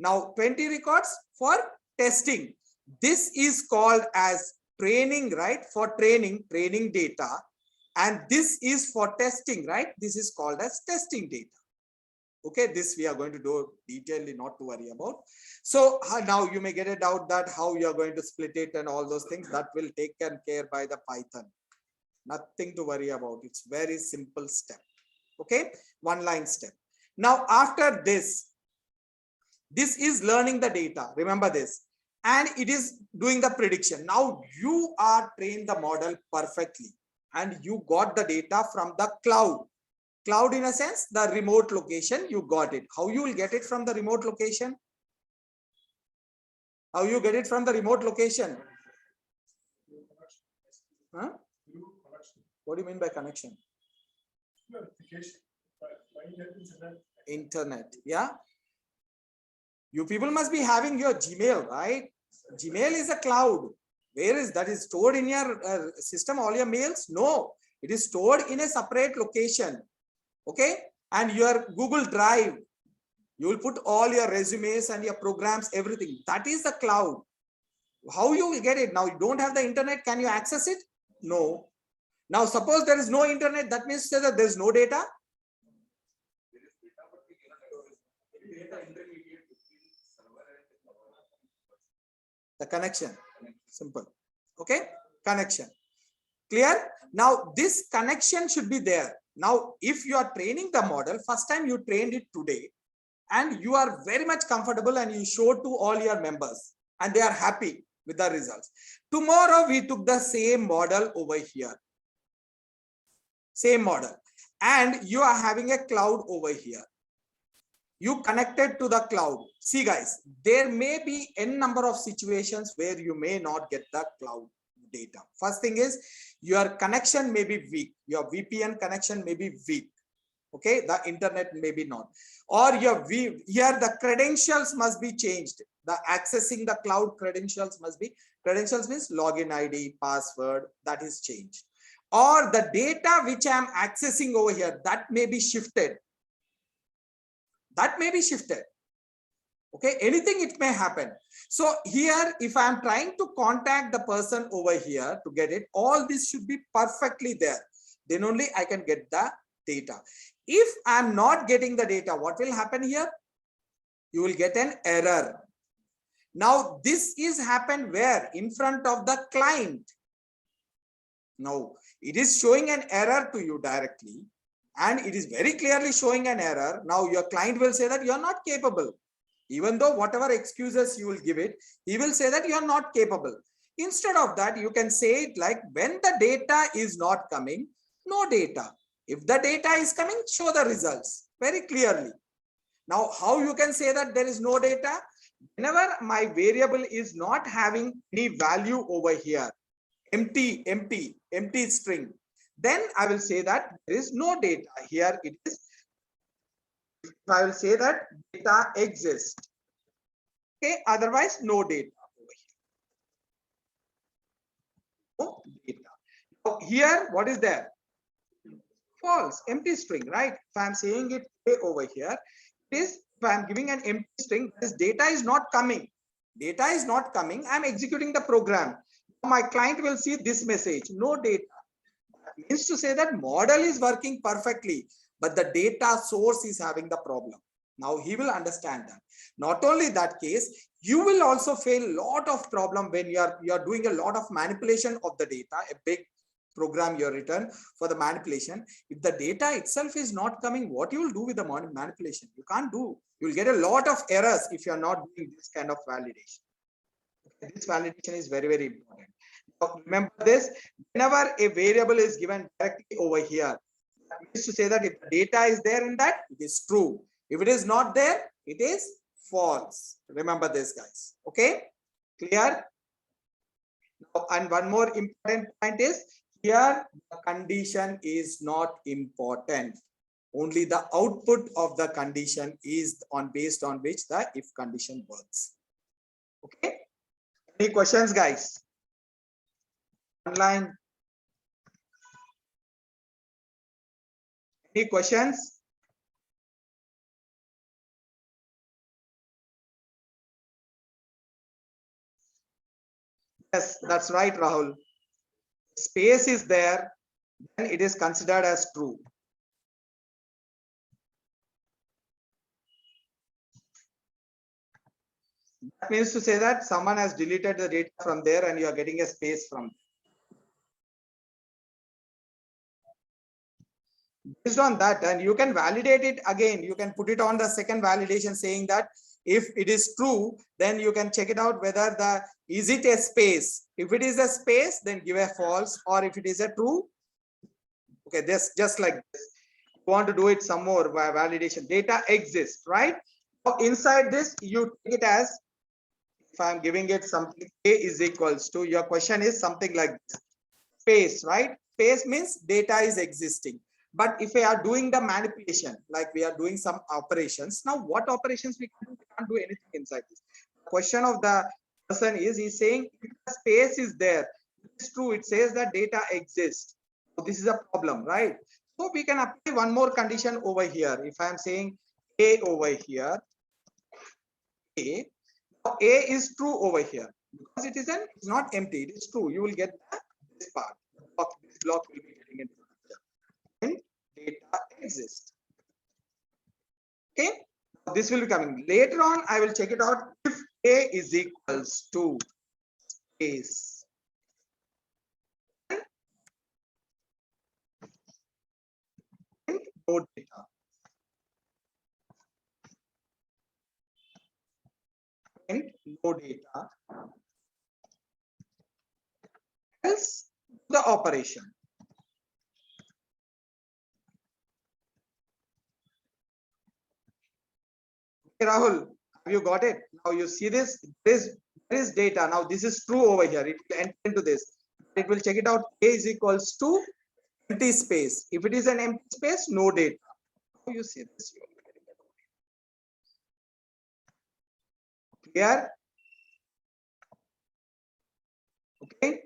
Now 20 records for testing. This is called as training, right? For training data. And this is for testing, right? This is called as testing data. Okay, this we are going to do detailedly, not to worry about. So now you may get a doubt that how you are going to split it and all those things. That will taken care by the Python. Nothing to worry about. It's very simple step. Okay, 1-line step. Now after this is learning the data. Remember this. And it is doing the prediction. Now you are trained the model perfectly and you got the data from the cloud. Cloud in a sense, the remote location, you got it. How you will get it from the remote location? How you get it from the remote location? Huh? What do you mean by connection? Internet. Yeah. You people must be having your Gmail, right? Gmail is a cloud. Where is that? Is stored in your system, all your mails? No, it is stored in a separate location. Okay. And your Google Drive, you will put all your resumes and your programs, everything. That is the cloud. How you will get it? Now you don't have the internet. Can you access it? No. Now suppose there is no internet, that means that there is no data. The connection, simple. Okay, connection. Clear? Now this connection should be there. Now if you are training the model, first time you trained it today and you are very much comfortable and you show to all your members and they are happy with the results. Tomorrow we took the same model over here. same model, and you are having a cloud over here. You connected to the cloud. See guys, there may be n number of situations where you may not get the cloud data. First thing is your connection may be weak. Your VPN connection may be weak. Okay, the internet may be not, or here the credentials must be changed. The accessing the cloud credentials must be, credentials means login ID, password, that is changed, or the data which I am accessing over here, that may be shifted. That may be shifted. Okay, anything it may happen. So here, if I am trying to contact the person over here to get it, all this should be perfectly there. Then only I can get the data. If I'm not getting the data, what will happen here? You will get an error. Now this is happened where? In front of the client. Now it is showing an error to you directly, and it is very clearly showing an error. Now your client will say that you are not capable. Even though whatever excuses you will give it, he will say that you are not capable. Instead of that, you can say it like, when the data is not coming, no data. If the data is coming, show the results very clearly. Now, how you can say that there is no data? Whenever my variable is not having any value over here, empty string, then I will say that there is no data. Here it is. I will say that data exists. Okay, otherwise no data over here. No data. Now here, what is there? False, empty string, right? If I'm saying it over here, it is, if I'm giving an empty string, this data is not coming. Data is not coming. I'm executing the program. My client will see this message, no data. That means to say that model is working perfectly, but the data source is having the problem. Now he will understand that. Not only that case, you will also face a lot of problem when you are doing a lot of manipulation of the data, a big program you written for the manipulation. If the data itself is not coming, what you will do with the manipulation? You can't do. You will get a lot of errors if you are not doing this kind of validation. This validation is very, very important. Now, remember this, whenever a variable is given directly over here, that means to say that if the data is there in that, it is true. If it is not there, it is false. Remember this, guys. Okay, clear? Now, and one more important point is, here the condition is not important. Only the output of the condition is based on which the if condition works. Okay, any questions, guys? Online, any questions? Yes, that's right, Rahul. Space is there, then it is considered as true. That means to say that someone has deleted the data from there and you are getting a space from there. Based on that, and you can validate it again. You can put it on the second validation saying that if it is true, then you can check it out whether is it a space. If it is a space, then give a false, or if it is a true, okay, this just like this. You want to do it some more by validation. Data exists, right? Now inside this, you take it as, if I'm giving it something, A is equals to, your question is something like this. Space, right? Space means data is existing. But if we are doing the manipulation, like we are doing some operations, now what operations we can do? We can't do anything inside this. The question of the person is, he's saying if the space is there, it's true, it says that data exists. So this is a problem, right? So we can apply one more condition over here. If I'm saying A over here, A, now A is true over here because it's not empty, it is true. You will get this part. This block will be getting into and data exists. Okay, this will be coming later on. I will check it out. If A is equals to space, and no data. And no data, else the operation. Okay, Rahul, have you got it? Now you see this, there is data. Now this is true over here. It will enter into this. It will check it out. A is equals to empty space. If it is an empty space, no data. Now you see this. Clear? Okay,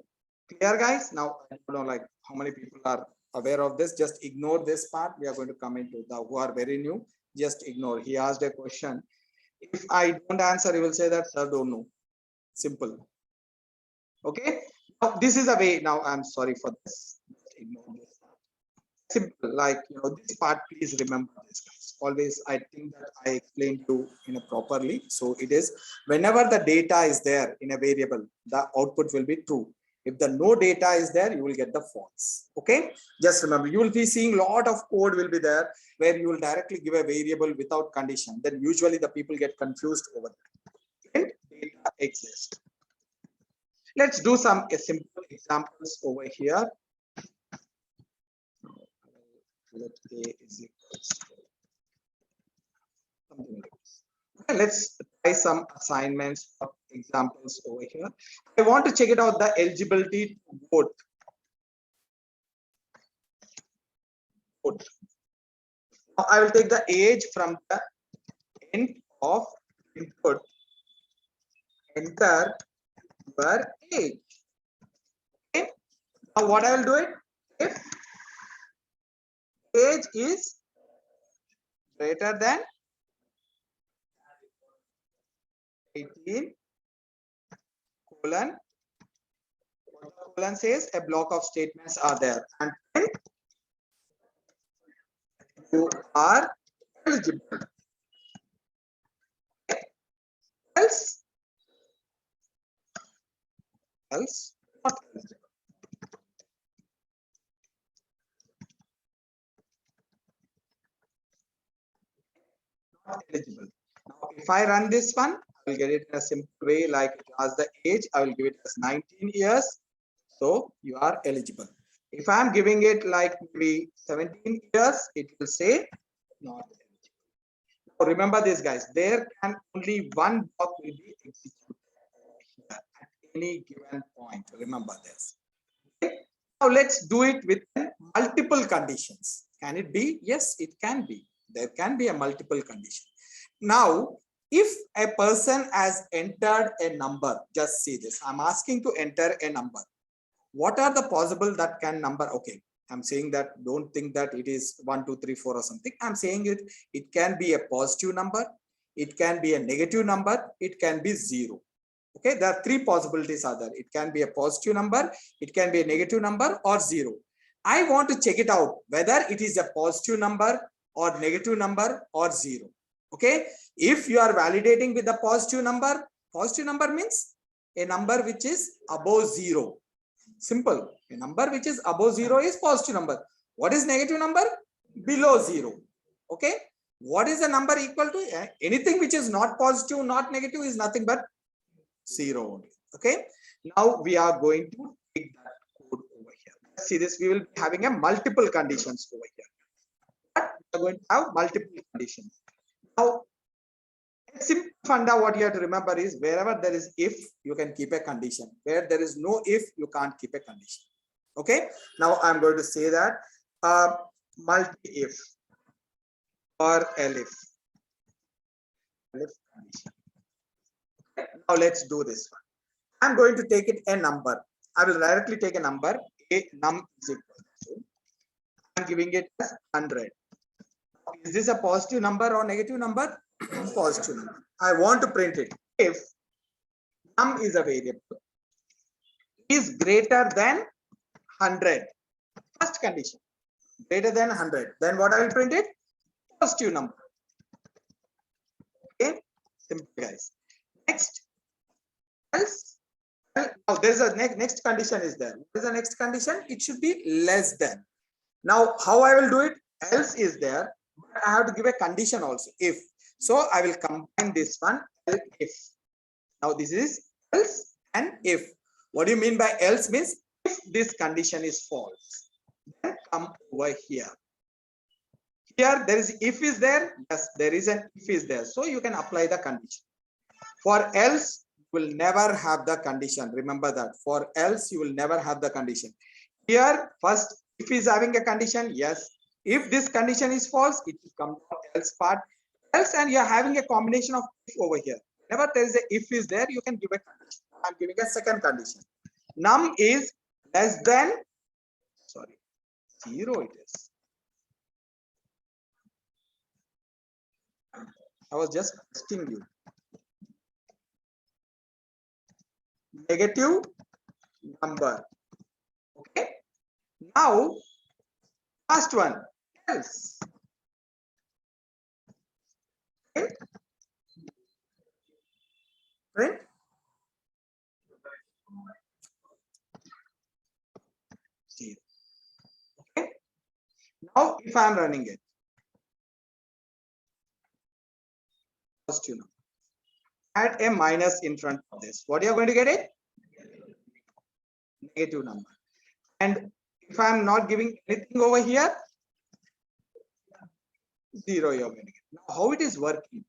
clear, guys? Now I don't know like how many people are aware of this. Just ignore this part. We are going to come into the who are very new. Just ignore. He asked a question. If I don't answer, he will say that sir don't know. Simple. Okay. Now this is a way. Now I'm sorry for this. Ignore this. Simple, like this part. Please remember this, guys. Always, I think that I explained you properly. So it is whenever the data is there in a variable, the output will be true. If the no data is there, you will get the false. Okay, just remember, you will be seeing a lot of code will be there where you will directly give a variable without condition. Then usually the people get confused over that. And data exists. Let's do some simple examples over here. Let A is equals to something like this. Okay, let's try some assignments or examples over here. I want to check it out, the eligibility to vote. Now I will take the age from the end of input. Enter your age. Okay. Now what I will do it, if age is greater than 18 colon, what the colon says, a block of statements are there, and then you are eligible. Else not eligible. Not eligible. Now, if I run this one, I will get it in a simple way, like as the age, I will give it as 19 years. So you are eligible. If I am giving it like maybe 17 years, it will say not eligible. Now remember this, guys, there can only one block will be executed here at any given point. Remember this. Okay? Now let's do it with multiple conditions. Can it be? Yes, it can be. There can be a multiple condition. Now, if a person has entered a number, just see this. I'm asking to enter a number. What are the possible that can number? Okay, I'm saying that don't think that it is 1, 2, 3, 4 or something. I'm saying it can be a positive number. It can be a negative number. It can be 0. Okay, there are 3 possibilities are there. It can be a positive number. It can be a negative number or 0. I want to check it out whether it is a positive number or negative number or 0. Okay, if you are validating with the positive number means a number which is above 0. Simple. A number which is above 0 is positive number. What is negative number? Below 0. Okay, what is the number equal to? Anything which is not positive, not negative is nothing but 0 only. Okay, now we are going to take that code over here. Let's see this. We will be having a multiple conditions over here. But we are going to have multiple conditions. Now, a simple funda, what you have to remember is wherever there is if, you can keep a condition. Where there is no if, you can't keep a condition. Okay. Now I'm going to say that multi-if or elif. Condition. Okay. Now let's do this one. I'm going to take it a number. I will directly take a number. A num is equal to. I'm giving it as 100. Is this a positive number or negative number? Positive number. I want to print it. If num is a variable is greater than 100. First condition. Greater than 100. Then what I will print it? Positive number. Okay. Simple, guys. Next. Else. Now there is a next condition is there. What is the next condition? It should be less than. Now how I will do it? Else is there. But I have to give a condition also. If. So I will combine this one. If. Now this is else and if. What do you mean by else? Means if this condition is false, then come over here. Here there is if is there. Yes, there is an if is there. So you can apply the condition. For else, you will never have the condition. Remember that. For else, you will never have the condition. Here, first, if is having a condition, yes. If this condition is false, it will come to else part. Else, and you are having a combination of if over here. Whenever there is a if is there, you can give a condition. I'm giving a second condition. Num is less than, sorry, 0 it is. I was just testing you. Negative number. Okay. Now, last one, else. Okay. Right? Zero. Okay. Now, if I am running it, first you know, add a minus in front of this. What you are going to get it? Negative number. And if I am not giving anything over here, 0 you are going to get. Now, how it is working?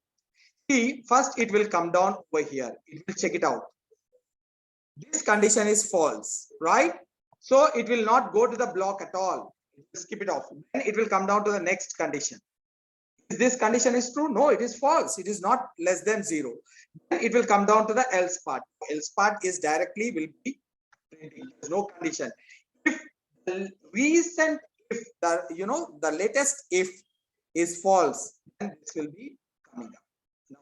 See, first it will come down over here. It will check it out. This condition is false, right? So it will not go to the block at all. It will skip it off. Then it will come down to the next condition. Is this condition is true? No, it is false. It is not less than 0. Then it will come down to the else part. Else part is directly will be printing. There is no condition. If the recent, if the the latest if is false, then this will be coming up.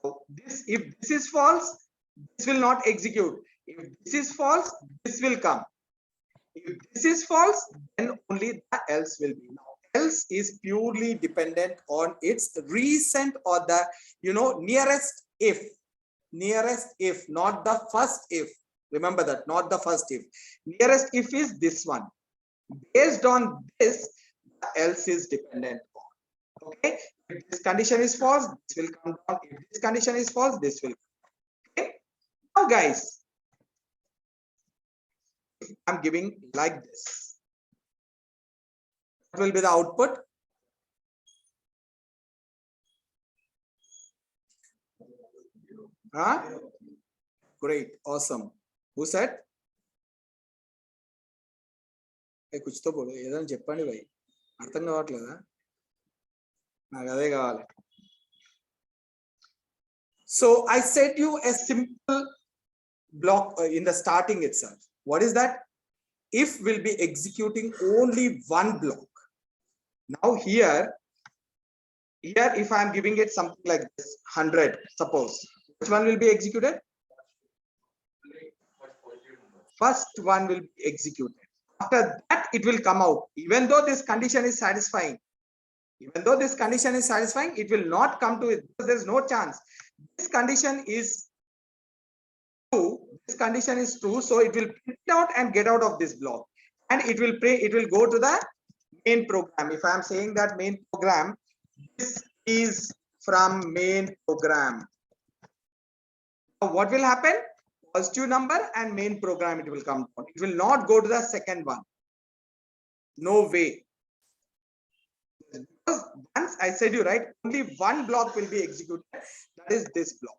Now this, if this is false, this will not execute. If this is false, this will come. If this is false, then only the else will be. Now else is purely dependent on its recent or the nearest if. Nearest if, not the first if. Remember that, not the first if. Nearest if is this one. Based on this, the else is dependent on. Okay. If this condition is false, this will come down. If this condition is false, this will come. Okay. Now guys, I'm giving like this. What will be the output? Huh? Great, awesome. Who said? कुछ तो बोलो ఏదైనా చెప్పండి భయ్ అర్థం కావట్లేదా నాకు అదే కావాలి So I said you a simple block in the starting itself. What is that? If will be executing only one block. Now here if I am giving it something like this 100, suppose, which one will be executed? First one will be executed. After that, it will come out. Even though this condition is satisfying, it will not come to it because there is no chance. This condition is true. This condition is true, so it will print out and get out of this block, and it will go to the main program. If I am saying that main program, this is from main program. Now what will happen? Positive number and main program, it will come down. It will not go to the second one. No way. Because once I said you right, only one block will be executed. That is this block.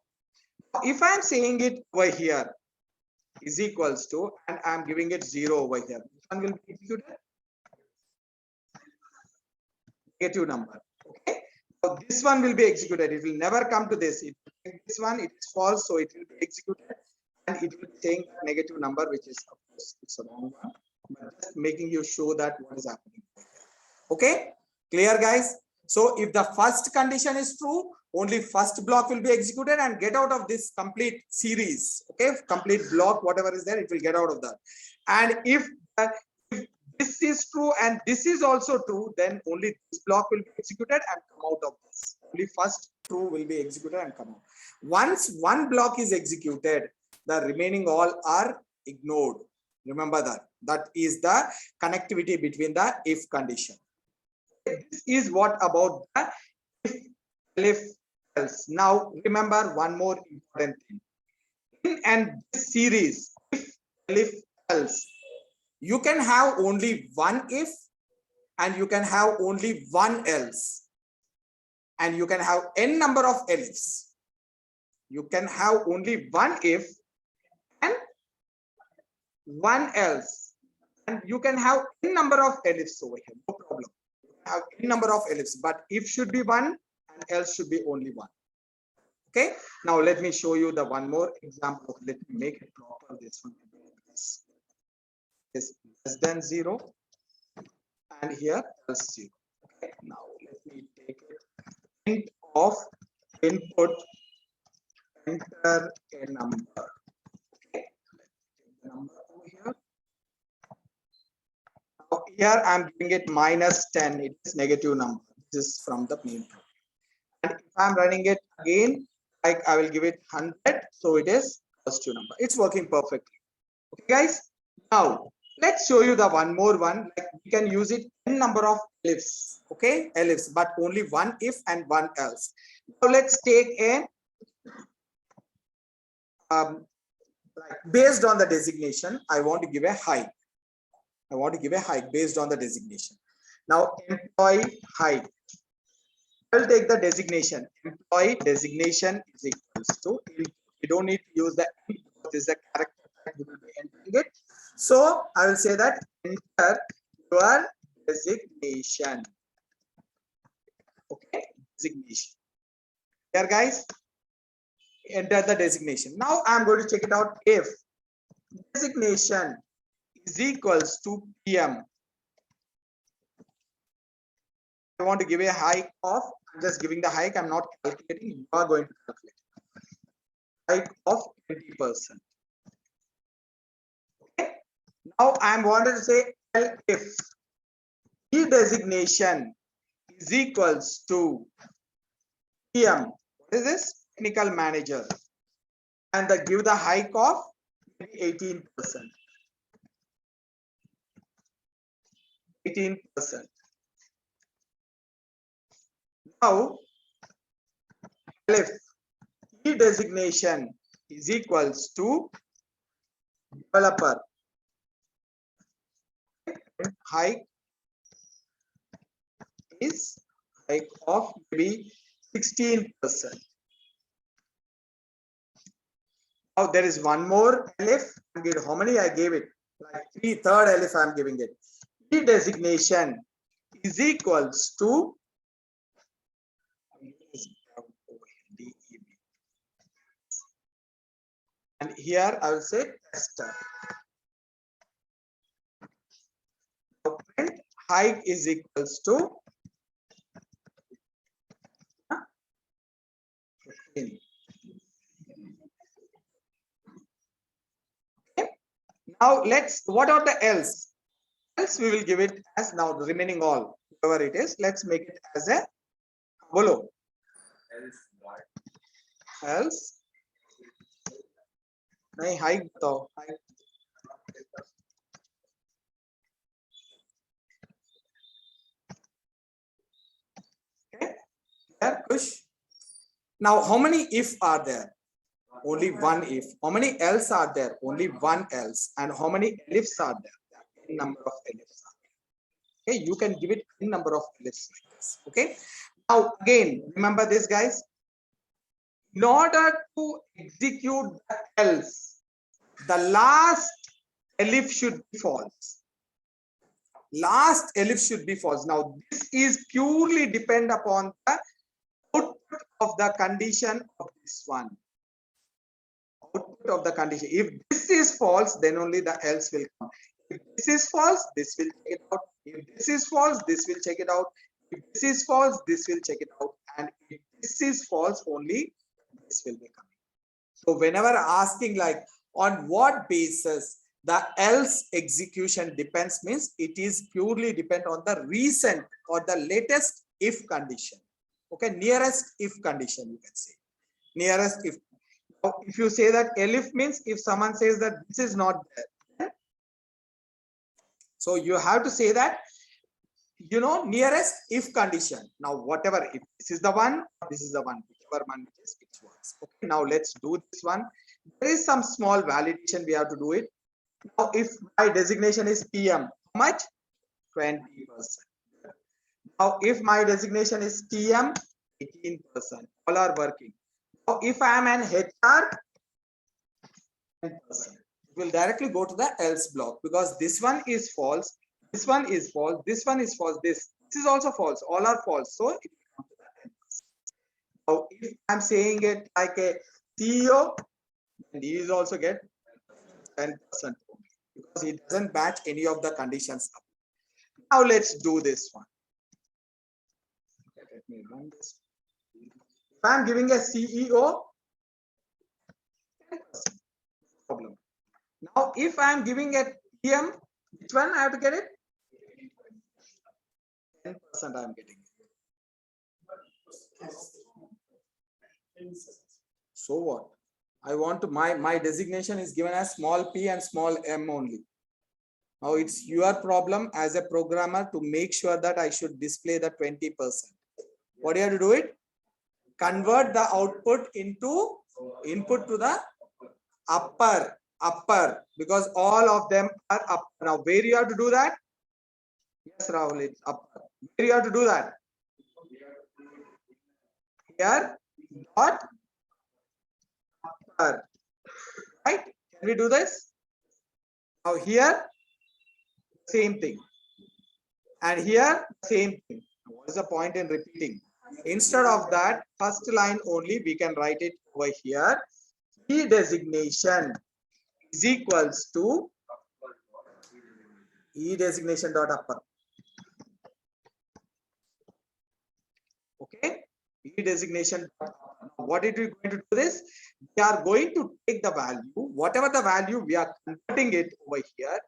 If I am saying it over here is equals to, and I am giving it 0 over here, which one will be executed? Negative number. Okay. So this one will be executed. It will never come to this. This one, it is false, so it will be executed. And it will be saying negative number, which is, of course, it's a wrong one, but just making you show that what is happening. Okay, clear guys? So if the first condition is true, only first block will be executed and get out of this complete series. Okay, complete block, whatever is there, it will get out of that. And if this is true and this is also true, then only this block will be executed and come out of this. Only first true will be executed and come out. Once one block is executed, the remaining all are ignored. Remember that. That is the connectivity between the if condition. This is what about the if else. Now remember one more important thing. In this series, if else, you can have only one if and you can have only one else. and you can have n number of elifs. You can have only one if and one else, and you can have n number of elifs over here, no problem. You can have n number of elifs, but if should be one and else should be only one. Okay, now let me show you the one more example. Let me make it proper. This one is less than 0 and here else 0. Okay, now let me take it. Int of input, enter a number. Okay, the number over here. Now here I'm giving it -10. It is negative number. This is from the main program. And if I'm running it again, like I will give it 100, so it is positive number. It's working perfectly. Okay, guys. Now let's show you the one more one. Like we can use it n number of elifs. Okay, elifs, but only one if and one else. Now let's take a like based on the designation, I want to give a hike. I want to give a hike based on the designation. Now employee hike. I'll take the designation. Employee designation is equals to, you don't need to use the because this is a character that you will be entering it. So I will say that enter your designation. Okay, designation. Here guys, enter the designation. Now I'm going to check it out. If designation is equals to PM, I want to give a hike of, I'm just giving the hike, I'm not calculating, you are going to calculate. Hike of 20%. Okay. Now I'm wanted to say if the designation is equals to PM, what is this? Technical manager, and give the hike of 18%. 18%. Now, if the designation is equals to developer, hike is hike of maybe 16%. Now there is one more elif. How many I gave it? Like third elif I am giving it. The designation is equals to and here I will say tester. Print hike is equals to 15. Okay. Now let's, what are the else? Else we will give it as now the remaining all, whatever it is, let's make it as a bolo. Else. नहीं hike बताओ hike okay there push. Now how many if are there? Only one if. How many else are there? Only one else. And how many elifs are there? N number of elifs are there. Okay, you can give it n number of elifs like this. Okay, now again remember this guys. In order to execute the else, the last elif should be false. Last elif should be false. Now this is purely depend upon the output of the condition of this one. Output of the condition. If this is false, then only the else will come. If this is false, this will check it out. If this is false, this will check it out. If this is false, this will check it out. And if this is false, only this will be coming. So whenever asking like on what basis the else execution depends, means it is purely depend on the recent or the latest if condition. Okay, nearest if condition you can say. Nearest if. Now, if you say that elif means if someone says that this is not there. So you have to say that, you know, nearest if condition. Now whatever, if this is the one, this is the one, whichever one it is, it works. Okay, now let's do this one. There is some small validation we have to do it. Now if my designation is PM, how much? 20%. Now if my designation is TM, 18%. All are working. Now, if I am an HR, 10%. It will directly go to the else block because this one is false, this one is false, this one is false, this is also false. All are false. So it will come to the 10%. Now, if I'm saying it like a CEO, then he is also get 10% because he doesn't match any of the conditions. Now let's do this one. Let me run this. If I'm giving a CEO, 10%. Problem. Now, if I'm giving a PM, which one I have to get it? 10% I'm getting. So what? I want to my designation is given as small p and small m only. Now it's your problem as a programmer to make sure that I should display the 20%. What do you have to do it? Convert the output into input to the upper because all of them are up. Now where you have to do that? Yes, Rahul, it's upper. Where you have to do that? Here dot upper. Right? Can we do this? Now here same thing. And here same thing. What is the point in repeating? Instead of that, first line only we can write it over here. Key designation is equals to E designation dot upper. Okay, E designation. What are we going to do this? We are going to take the value, whatever the value, we are converting it over here,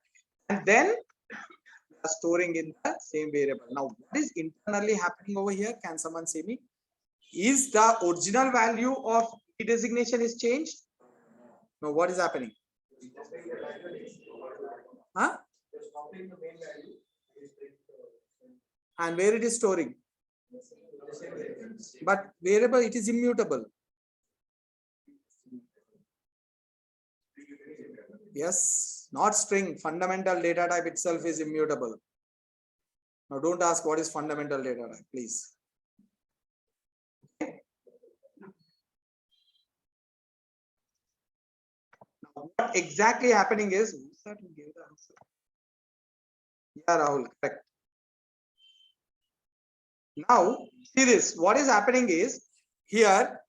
and then we are storing in the same variable. Now, what is internally happening over here? Can someone say me? Is the original value of E designation is changed? No, what is happening? Huh? And where it is storing? But variable, it is immutable. Yes, not string. Fundamental data type itself is immutable. Now don't ask what is fundamental data type, please. Okay. Now what exactly happening is, who's that who gave the answer? Yeah, Rahul, correct. Now see this, what is happening is here,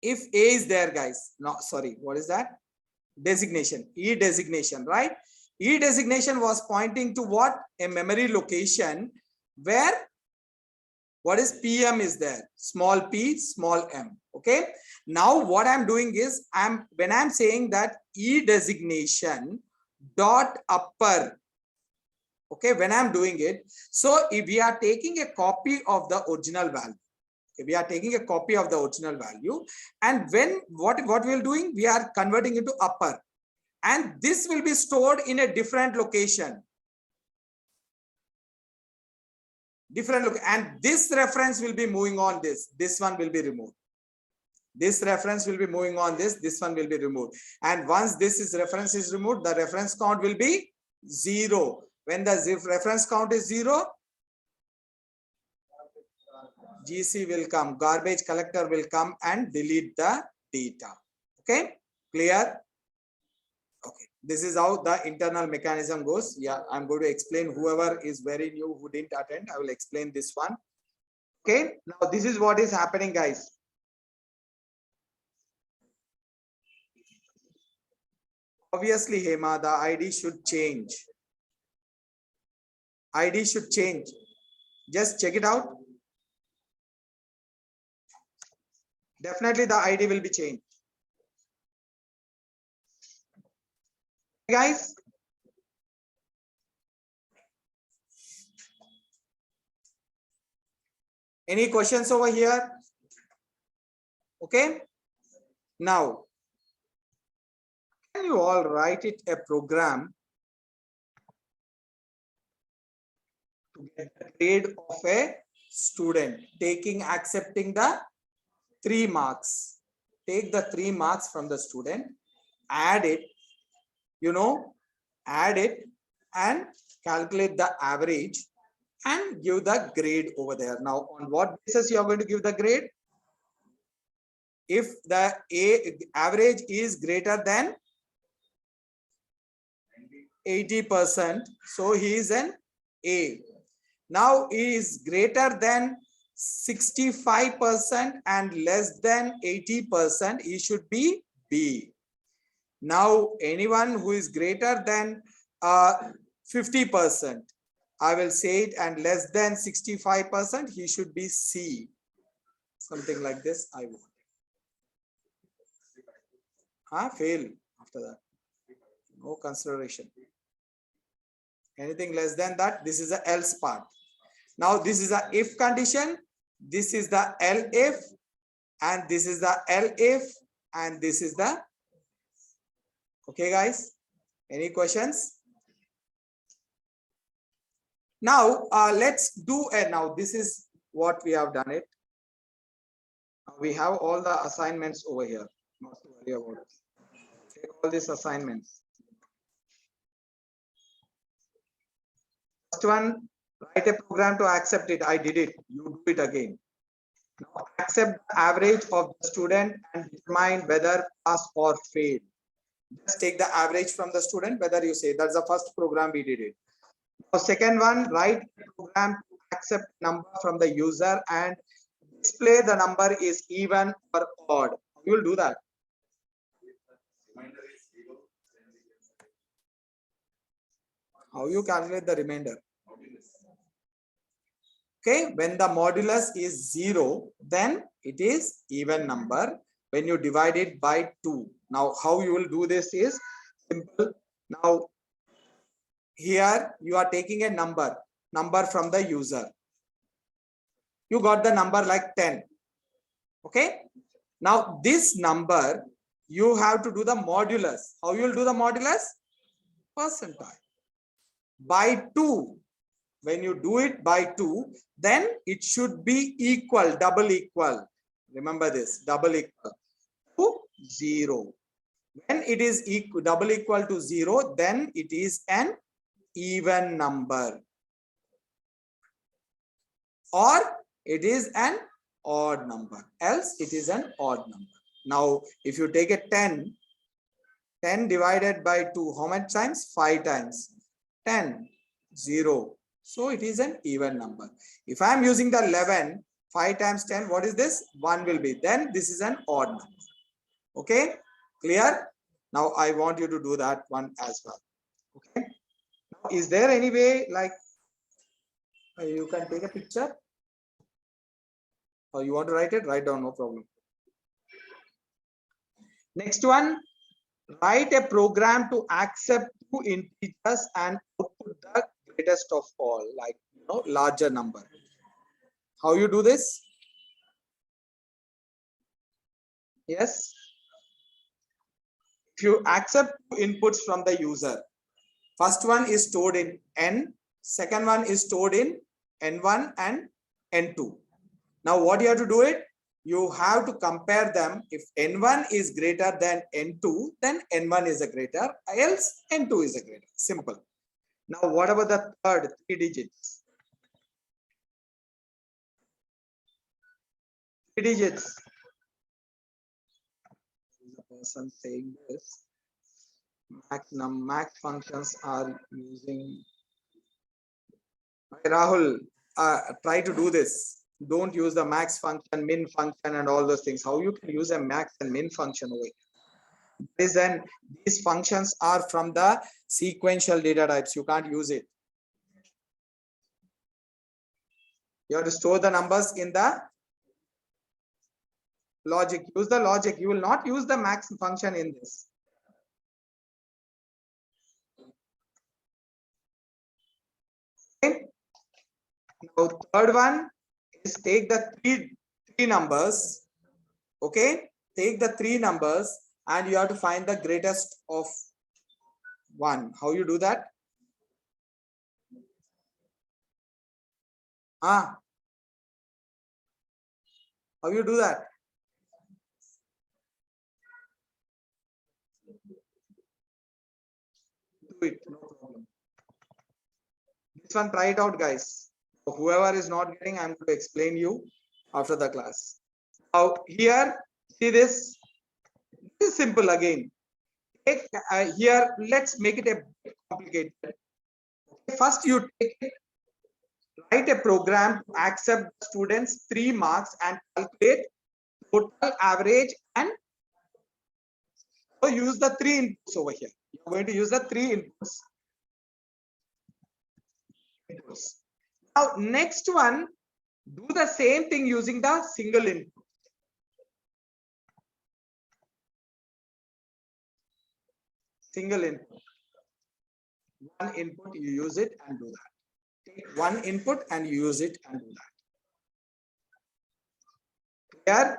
if A is there, guys, no, sorry, what is that? Designation, E designation, right? E designation was pointing to what? A memory location where what is PM is there, small p, small m. Okay. Now what I'm doing is when I'm saying that E designation dot upper. Okay, when I'm doing it, so if we are taking a copy of the original value. We are taking a copy of the original value, and when what we are doing, we are converting into upper, and this will be stored in a different location. And this reference will be moving on this one will be removed. This reference will be moving on this one will be removed. And once this reference is removed, the reference count will be 0. When the reference count is 0, GC will come, garbage collector will come and delete the data. Okay, clear? Okay, this is how the internal mechanism goes. Yeah, I'm going to explain. Whoever is very new who didn't attend, I will explain this one. Okay, now this is what is happening, guys. Obviously, Hema, the ID should change. ID should change. Just check it out. Definitely the ID will be changed. Guys, any questions over here? Okay, now can you all write it a program to get the grade of a student, accepting the 3 marks? Take the 3 marks from the student, add it, add it and calculate the average and give the grade over there. Now, on what basis you are going to give the grade? If the average is greater than 80%, so he is an A. Now he is greater than 65% and less than 80%, he should be B. Now anyone who is greater than 50%, I will say it, and less than 65%, he should be C. Something like this I want. Fail after that. No consideration. Anything less than that, this is the else part. Now this is the if condition, this is the elif, and this is the elif, and this is the, okay guys, any questions? Now let's do now this is what we have done it. We have all the assignments over here, not to worry about it. Take all these assignments. First one, write a program to accept it. I did it. You do it again. Now accept the average of the student and determine whether pass or fail. Just take the average from the student, whether you say that's the first program we did it. Now second one, write a program to accept number from the user and display the number is even or odd. You will do that. How you calculate the remainder? Okay, when the modulus is 0, then it is even number when you divide it by 2. Now how you will do this is simple. Now here you are taking a number from the user. You got the number like 10. Okay, now this number you have to do the modulus. How you will do the modulus? Percentile by 2. When you do it by 2, then it should be equal, double equal. Remember this, double equal to 0. When it is equal, double equal to 0, then it is an even number, or it is an odd number, else it is an odd number. Now if you take a 10 divided by 2, how much times? 5 times. 10, 0. So it is an even number. If I am using the 11, 5 times 10, what is this? 1 will be. Then this is an odd number. Okay, clear? Now I want you to do that one as well. Okay. Now, is there any way like you can take a picture? Or you want to write it? Write down, no problem. Next one, write a program to accept 2 integers and output the greatest of all, like larger number. How you do this? Yes. If you accept 2 inputs from the user, first one is stored in n, second one is stored in n1 and n2. Now what you have to do it? You have to compare them. If n1 is greater than n2, then n1 is a greater, else n2 is a greater. Simple. Now what about the third 3 digits? 3 digits. The person saying this. Max functions are using. Rahul, try to do this. Don't use the max function, min function, and all those things. How you can use a max and min function over here? Then these functions are from the sequential data types. You can't use it. You have to store the numbers in the logic. Use the logic. You will not use the max function in this. Okay. Now third one is take the three numbers. Okay, take the 3 numbers and you have to find the greatest of 1. How you do that? How you do that? Do it, no problem. This one, try it out, guys. Whoever is not getting, I'm going to explain you after the class. Now here, see this. This is simple again. Here, let's make it a bit complicated. First, you take it, write a program to accept students 3 marks and calculate total average, and so use the 3 inputs over here. You're going to use the 3 inputs. Now, next one, do the same thing using the single input. Single input. One input, you use it and do that. Take one input and you use it and do that. Here,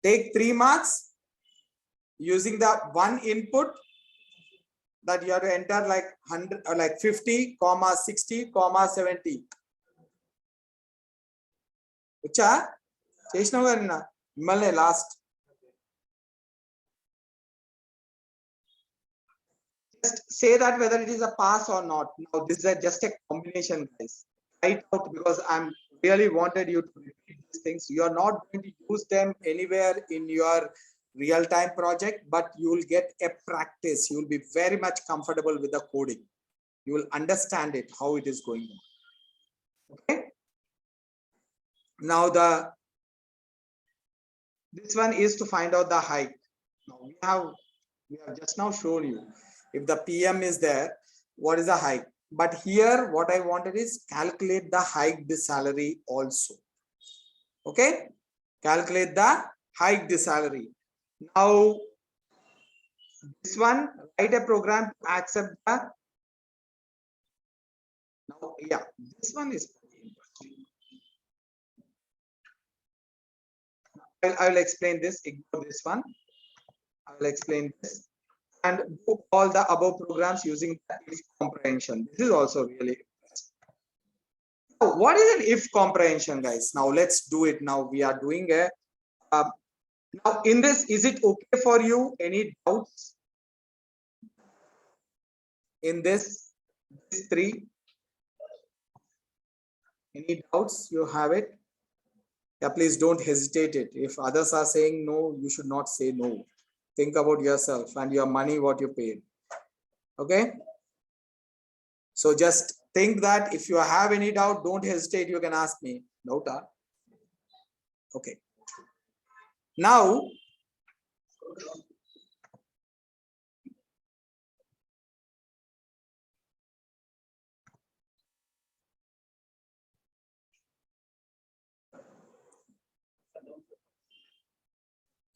take 3 marks using the one input that you have to enter like 100 or like 50, 60, 70. Ucha, last. Just say that whether it is a pass or not. Now this is just a combination, guys. Write out, because I'm really wanted you to repeat these things. You are not going to use them anywhere in your real-time project, but you will get a practice. You will be very much comfortable with the coding. You will understand it, how it is going on. Okay. Now this one is to find out the hike. Now we have just now shown you. If the PM is there, what is the hike? But here, what I wanted is calculate the hiked salary also. Okay, calculate the hiked salary. Now, this one, write a program to accept the. Now, yeah, this one is pretty interesting. I will explain this. Ignore this one. I will explain this. And do all the above programs using the if comprehension. This is also really interesting. So what is an if comprehension, guys? Now let's do it. Now we are doing a. Now in this, is it okay for you? Any doubts in this 3? Any doubts? You have it? Yeah, please don't hesitate it. If others are saying no, you should not say no. Think about yourself and your money, what you paid. Okay. So just think that if you have any doubt, don't hesitate. You can ask me. No doubt. Okay. Now,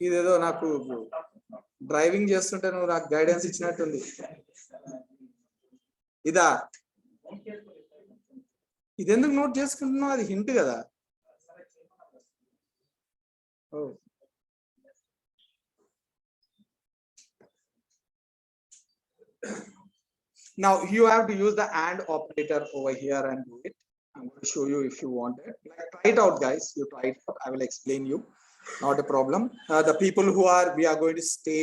ఇదేదో నాకు driving చేస్తుంటే నువ్వు నాకు guidance ఇచ్చినట్టుంది. ఇదా ఇదెందుకు note చేసుకుంటున్నావు? అది hint కదా. Now you have to use the AND operator over here and do it. I'm going to show you if you want it. Like, try it out, guys. You try it out. I will explain you. Not a problem. The people who we are going to stay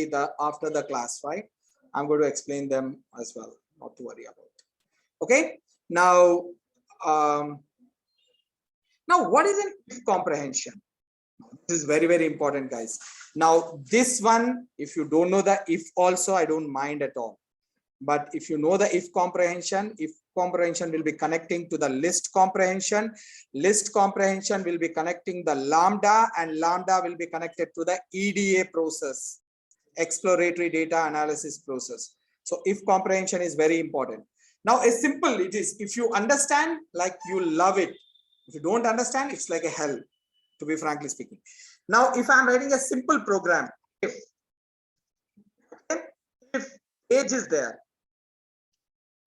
after the class, right? I'm going to explain them as well. Not to worry about. Okay. Now, now what is an if comprehension? This is very, very important, guys. Now, this one, if you don't know the if also, I don't mind at all. But if you know the if comprehension will be connecting to the list comprehension. List comprehension will be connecting the lambda, and lambda will be connected to the EDA process, exploratory data analysis process. So if comprehension is very important. Now, a simple it is. If you understand, like, you love it. If you don't understand, it's like a hell, to be frankly speaking. Now, if I'm writing a simple program, if age is there,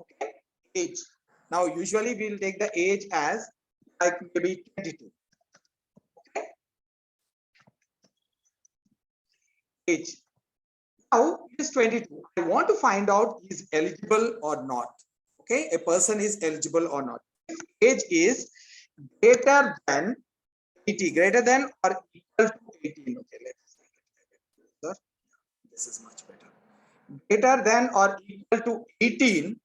okay, age. Now, usually we'll take the age as like maybe 22. Okay, age. Now it is 22. I want to find out is eligible or not. Okay, a person is eligible or not. If age is greater than 80, greater than or equal to 18. Okay, let's see. This is much better. Greater than or equal to 18.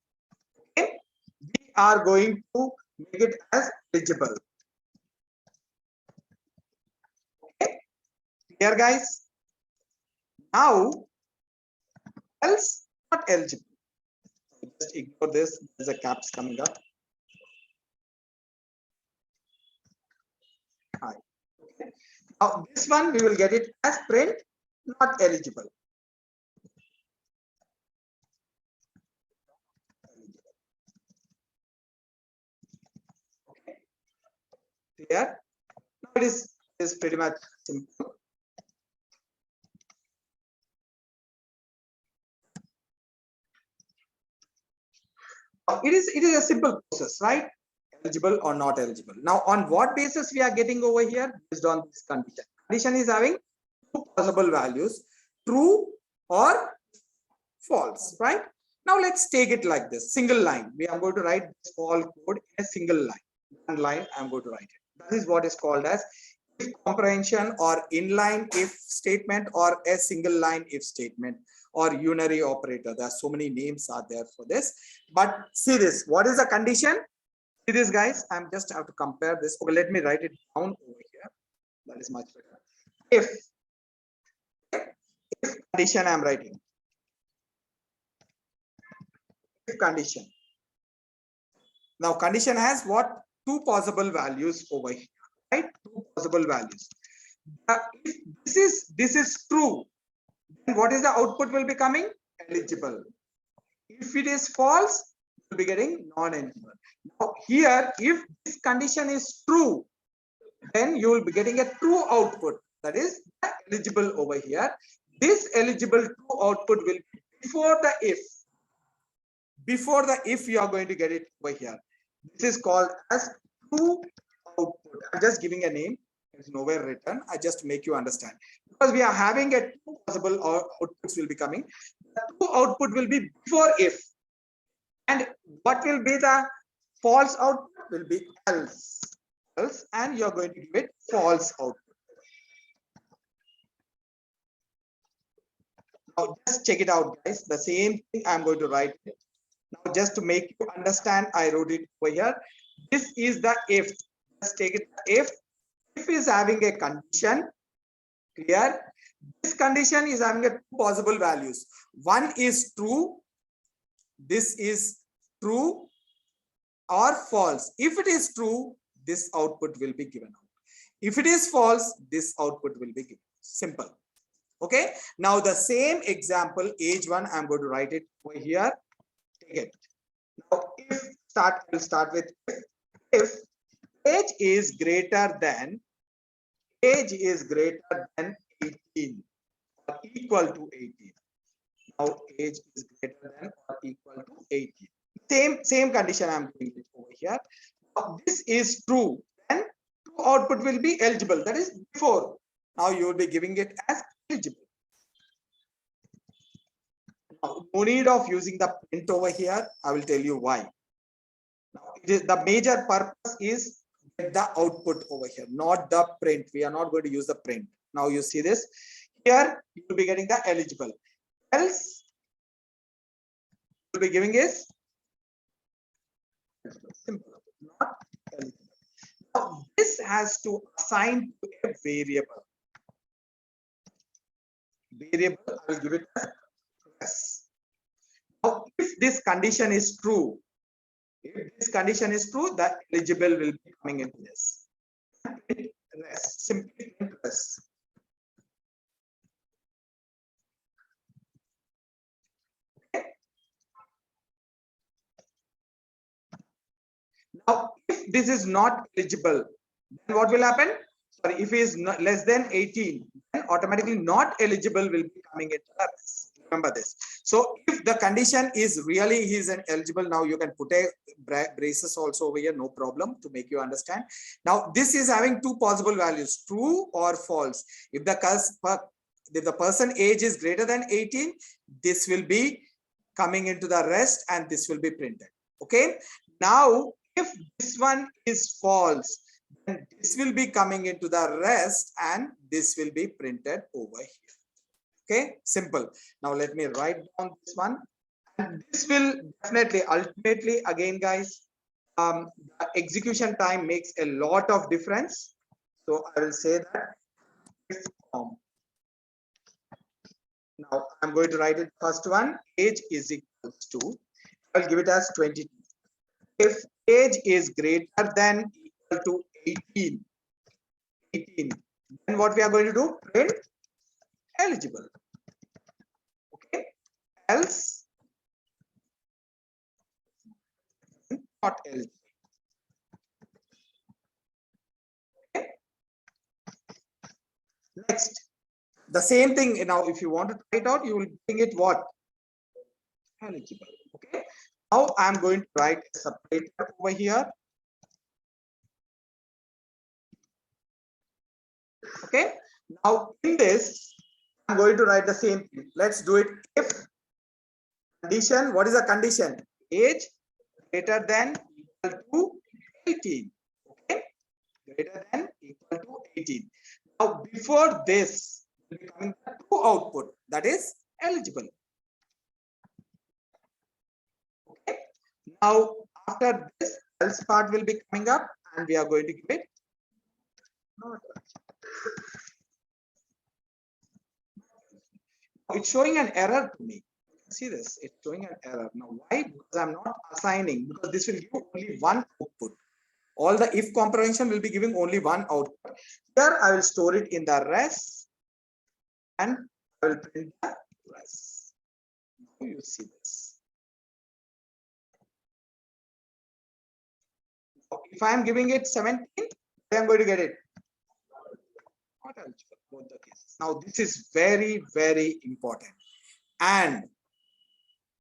Okay, we are going to make it as eligible. Okay, here guys. Now, else not eligible. Just ignore this. There's a caps coming up. Hi. Okay. Now, this one we will get it as print not eligible. Okay. Clear? Now it is pretty much simple. It is a simple process, right? Eligible or not eligible. Now, on what basis we are getting over here? Based on this condition. Condition is having two possible values, true or false, right? Now let's take it like this, single line. We are going to write this all code in a single line. One line I'm going to write it. That is what is called as if comprehension or inline if statement or a single line if statement or unary operator. There are so many names are there for this. But see this, what is the condition? See this guys, I'm just have to compare this. Okay, let me write it down over here. That is much better. If condition I'm writing. If condition. Now condition has what? Two possible values over here, right? Two possible values. If this is true, then what is the output will be coming? Eligible. If it is false, you'll be getting non-eligible. Now here, if this condition is true, then you will be getting a true output. That is eligible over here. This eligible true output will be before the if. Before the if, you are going to get it over here. This is called as true output. I'm just giving a name. It's nowhere written. I just make you understand. Because we are having a two possible outputs will be coming. The true output will be before if. And what will be the false output? Will be else. Else, and you're going to give it false output. Now just check it out, guys. The same thing I'm going to write it. Now, just to make you understand, I wrote it over here. This is the if. Let's take it. If is having a condition, clear? This condition is having a two possible values. One is true. This is true or false. If it is true, this output will be given out. If it is false, this output will be given. Simple. Okay. Now the same example, age one, I'm going to write it over here. Take it. Now, we'll start with if age is greater than 18 or equal to 18. Now age is greater than or equal to 18. Same condition I'm doing it over here. Now, this is true, then true output will be eligible. That is before. Now you will be giving it as eligible. Now, no need of using the print over here. I will tell you why. Now, the major purpose is get the output over here, not the print. We are not going to use the print. Now you see this. Here you will be getting the eligible. Else you will be giving is simple, not eligible. Now this has to assign to a variable. Variable, I will give it as yes. Now, if this condition is true, the eligible will be coming into this. Rest, simply rest. Okay. Now, if this is not eligible, then what will happen? Sorry, if it is not less than 18, then automatically not eligible will be coming into us. Remember this. So if the condition is really he is an eligible, now you can put a braces also over here, no problem, to make you understand. Now this is having two possible values, true or false. If the person age is greater than 18, this will be coming into the rest and this will be printed. Okay. Now if this one is false, then this will be coming into the rest and this will be printed over here. Okay, simple. Now let me write down this one. And this will definitely, ultimately, again, guys, the execution time makes a lot of difference. So I will say that if now I'm going to write it first one, age is equals to, I'll give it as 22. If age is greater than equal to 18, then what we are going to do? Print eligible. Okay, else not eligible. Okay. Next, the same thing. Now if you want to try it out, you will bring it what? Eligible. Okay, now I'm going to write a separator over here. Okay, now in this I'm going to write the same thing. Let's do it. If condition, what is the condition? Age greater than equal to 18. Okay, greater than equal to 18. Now before this will be coming the true output, that is eligible. Okay, now after this else part will be coming up and we are going to give it not. It's showing an error to me. See this, it's showing an error. Now why? Because I'm not assigning, because this will give only one output. All the if comprehension will be giving only one output. Here I will store it in the res and I will print the res. Now you see this. If I am giving it 17, I am going to get it. Not eligible, both the cases. Now this is very, very important. And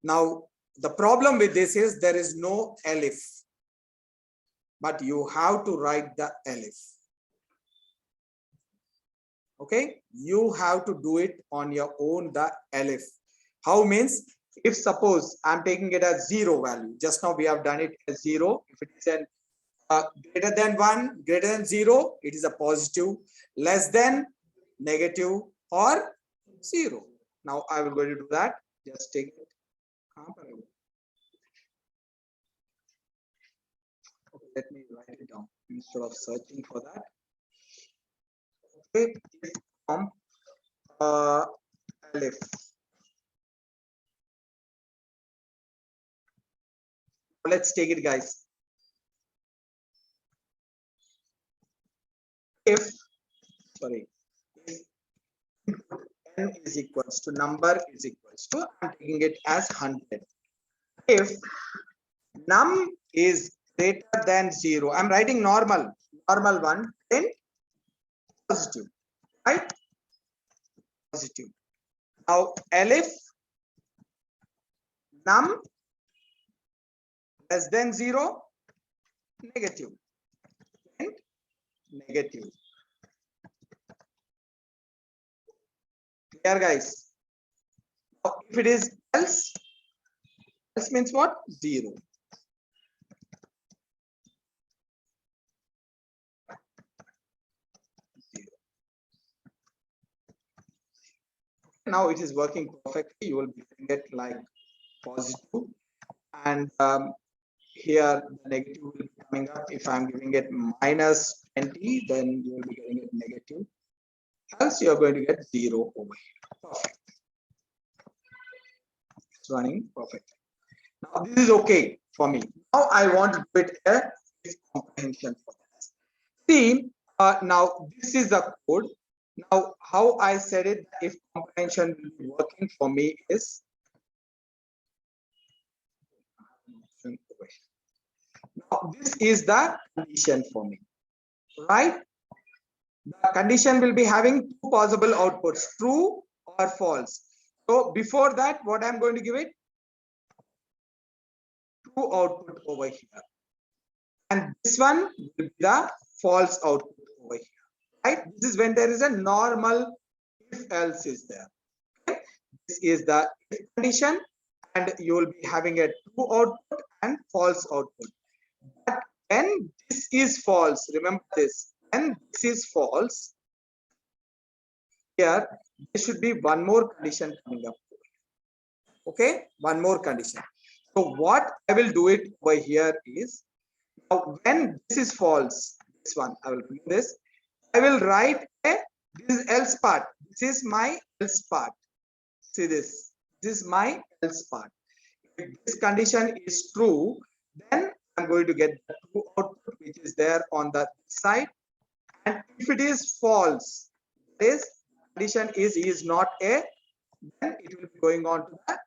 now the problem with this is there is no elif, but you have to write the elif. Okay, you have to do it on your own, the elif. How means, if suppose I'm taking it as 0 value, just now we have done it as 0. If it is an greater than 1, greater than 0, it is a positive, less than negative or 0. Now I will go to do that. Just take it. Okay, let me write it down instead of searching for that. Okay, from elif. Let's take it, guys. If n is equals to number is equals to, I'm taking it as 100. If num is greater than 0, I'm writing normal one, then positive, right? Positive. Now elif num less than 0, negative, and negative. Clear, guys? Now, if it is else means what? 0. Now it is working perfectly. You will be getting it like positive, and here the negative will be coming up. If I'm giving it minus 20, then you will be getting it negative. Else you are going to get 0 over here. Perfect. It's running perfect. Now this is okay for me. Now I want to do it a if comprehension for this. See, now this is the code. Now how I said it, if comprehension will be working for me is now this is the condition for me, right? The condition will be having two possible outputs, true or false. So before that, what I'm going to give it? True output over here. And this one will be the false output over here, right? This is when there is a normal if else is there. Okay? This is the if condition, and you will be having a true output and false output. But when this is false, remember this, when this is false, here there should be one more condition coming up. Okay, one more condition. So what I will do it over here is, Now, when this is false, this one, I will bring this. I will write a, this is else part. This is my else part. See this. This is my else part. If this condition is true, then I'm going to get the true output which is there on the side. And if it is false, this condition is not a, then it will be going on to the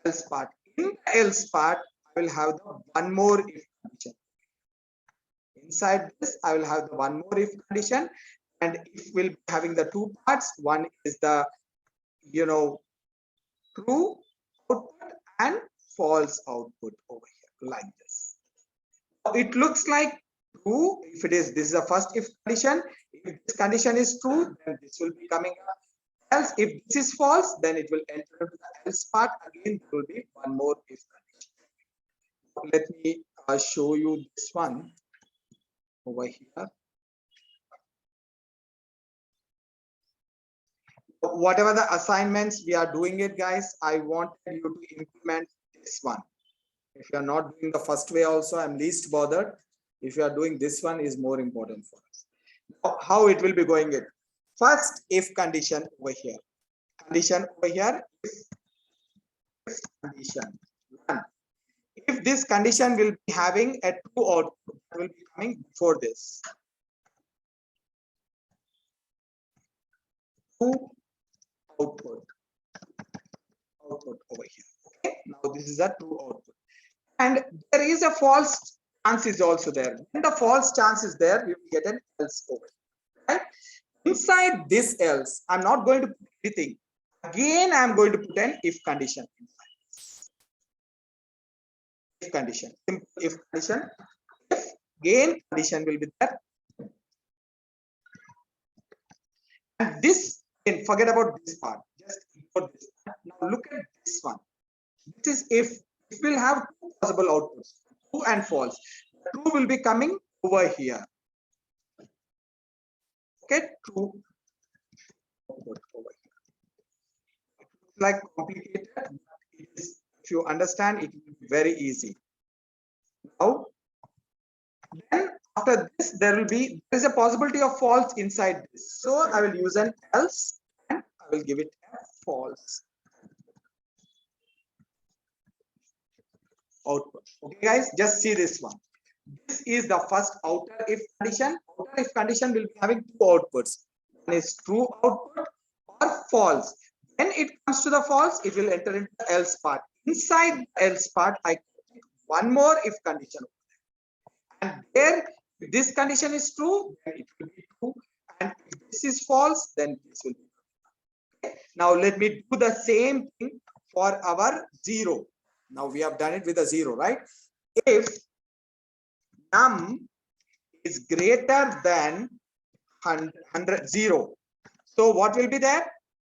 else part. In the else part, I will have the one more if condition. Inside this, I will have the one more if condition, and if we'll be having the two parts, one is the true output and false output over here, like this. Now, it looks like true if it is, this is the first if condition. If this condition is true, then this will be coming up. Else, if this is false, then it will enter into the else part. Again, there will be one more if condition. Let me show you this one over here. Whatever the assignments we are doing it, guys, I want you to implement this one. If you are not doing the first way also, I'm least bothered. If you are doing this one, is more important for us. Now, how it will be going it? First, if condition over here. Condition over here, if condition 1. If this condition will be having a true output, that will be coming before this. True output over here. Okay, now this is a true output. And there is a false chance is also there. When the false chance is there, we will get an else over here. Right? Inside this else, I'm not going to put anything. Again, I'm going to put an if condition. If condition. Simple if condition. If again condition will be there. And this, forget about this part. Just ignore this part. Now look at this one. This is if we'll have two possible outputs, true and false. True will be coming over here. Okay, true output over here. It looks like complicated. It is, if you understand, it will be very easy. Now, then after this, there is a possibility of false inside this. So I will use an else and I will give it a false output. Okay, guys, just see this one. This is the first outer if condition. Outer if condition will be having two outputs. One is true output or false. When it comes to the false, it will enter into the else part. Inside the else part, I put one more if condition. And there, if this condition is true, then it will be true. And if this is false, then this will be true. Okay. Now let me do the same thing for our 0. Now we have done it with a 0, right? If num is greater than 100, 0. So what will be there?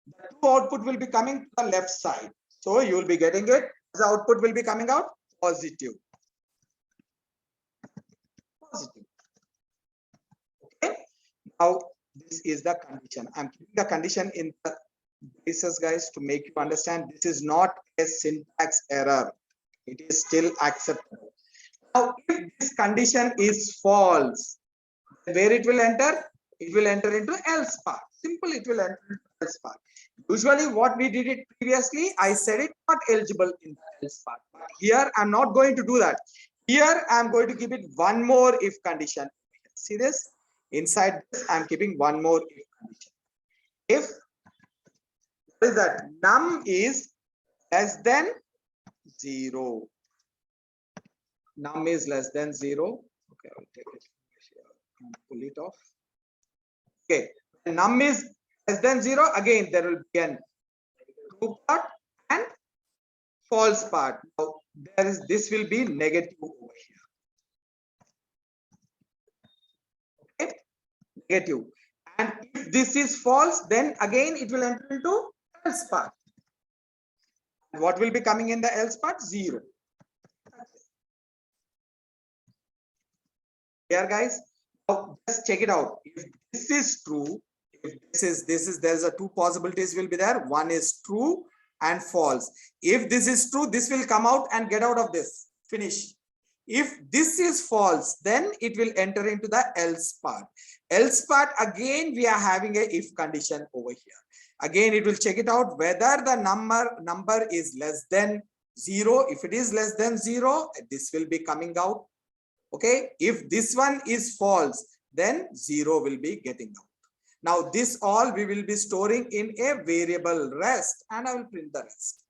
The true output will be coming to the left side. So you will be getting it. The output will be coming out positive. Positive. Okay. Now this is the condition. I'm keeping the condition in the braces, guys, to make you understand this is not a syntax error. It is still acceptable. Now, if this condition is false, where it will enter? It will enter into else part. Simple, it will enter into else part. Usually, what we did it previously, I said it not eligible in the else part. But here, I'm not going to do that. Here, I'm going to give it one more if condition. See this? Inside this, I'm keeping one more if condition. If what is that? Num is less than 0. Num is less than 0. Okay, I'll take it and pull it off. Okay, when num is less than 0, again there will be an true part and false part. Now this will be negative over here. Okay, negative. And if this is false, then again it will enter into else part. And what will be coming in the else part? 0. Here, guys, now just check it out. If this is true, if this is there's a two possibilities will be there. One is true and false. If this is true, this will come out and get out of this. Finish. If this is false, then it will enter into the else part. Else part, again, we are having a if condition over here. Again, it will check it out whether the number is less than 0. If it is less than 0, this will be coming out. Okay. If this one is false, then 0 will be getting out. Now, this all we will be storing in a variable rest, and I will print the rest.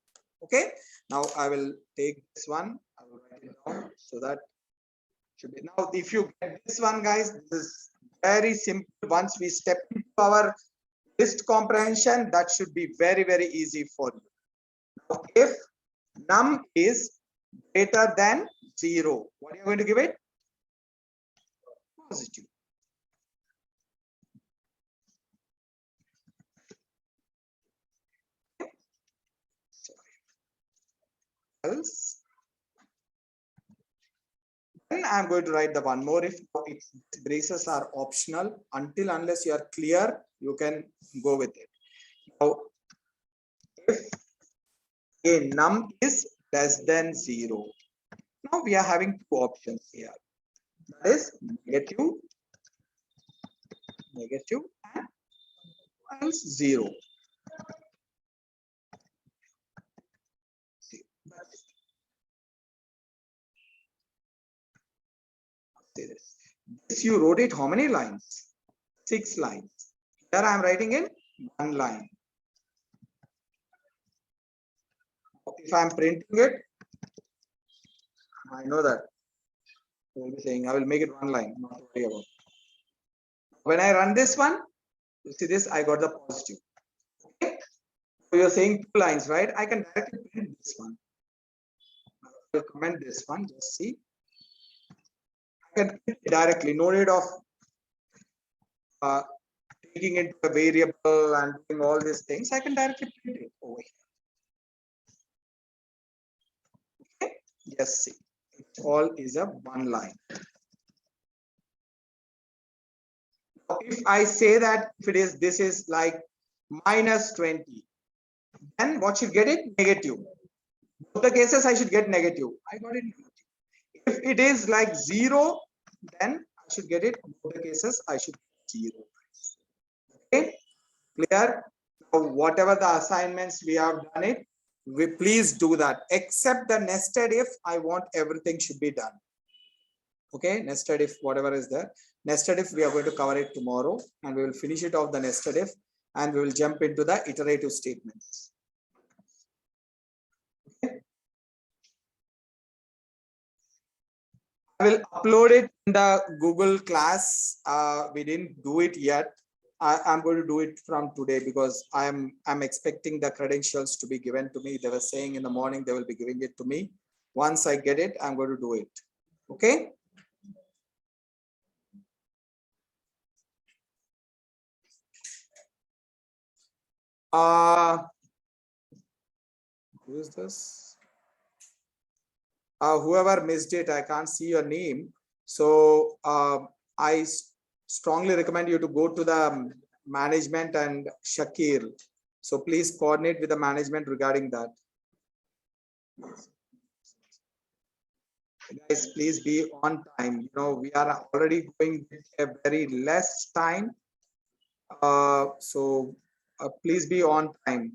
Okay. Now, I will take this one. I will write it down so that should be. Now, if you get this one, guys, this is very simple. Once we step into our list comprehension, that should be very, very easy for you. Now, if num is greater than 0, what are you going to give it? Positive. Else, then I'm going to write the one more if braces are optional. Unless you are clear, you can go with it. Now, if a num is less than 0, now we are having two options here. That is negative, and else 0. This you wrote it how many lines? 6 lines. Here I am writing in 1 line. If I am printing it, I know that I will be saying I will make it 1 line, not worry about. When I run this one, you see this, I got the positive. Okay. So you're saying 2 lines, right? I can directly print this one. I will comment this one, just see. I can print it directly, no need of taking into a variable and doing all these things. I can directly print it over here. Okay. Yes, see. It all is a 1 line. If I say that if it is, this is like minus 20, then what should get it? Negative. Both the cases I should get negative. I got it negative. If it is like 0, then I should get it. Both the cases I should get 0. Okay, clear? Now, whatever the assignments we have done it, we please do that. Except the nested if, I want everything should be done. Okay, nested if, whatever is there. Nested if we are going to cover it tomorrow, and we will finish it off the nested if, and we will jump into the iterative statements. Okay. I will upload it in the Google class. We didn't do it yet. I'm going to do it from today because I'm expecting the credentials to be given to me. They were saying in the morning they will be giving it to me. Once I get it, I'm going to do it. Okay. Who is this? Whoever missed it, I can't see your name. So I strongly recommend you to go to the management and Shakir. So please coordinate with the management regarding that. Guys, please be on time. You know, we are already going a very less time. So please be on time.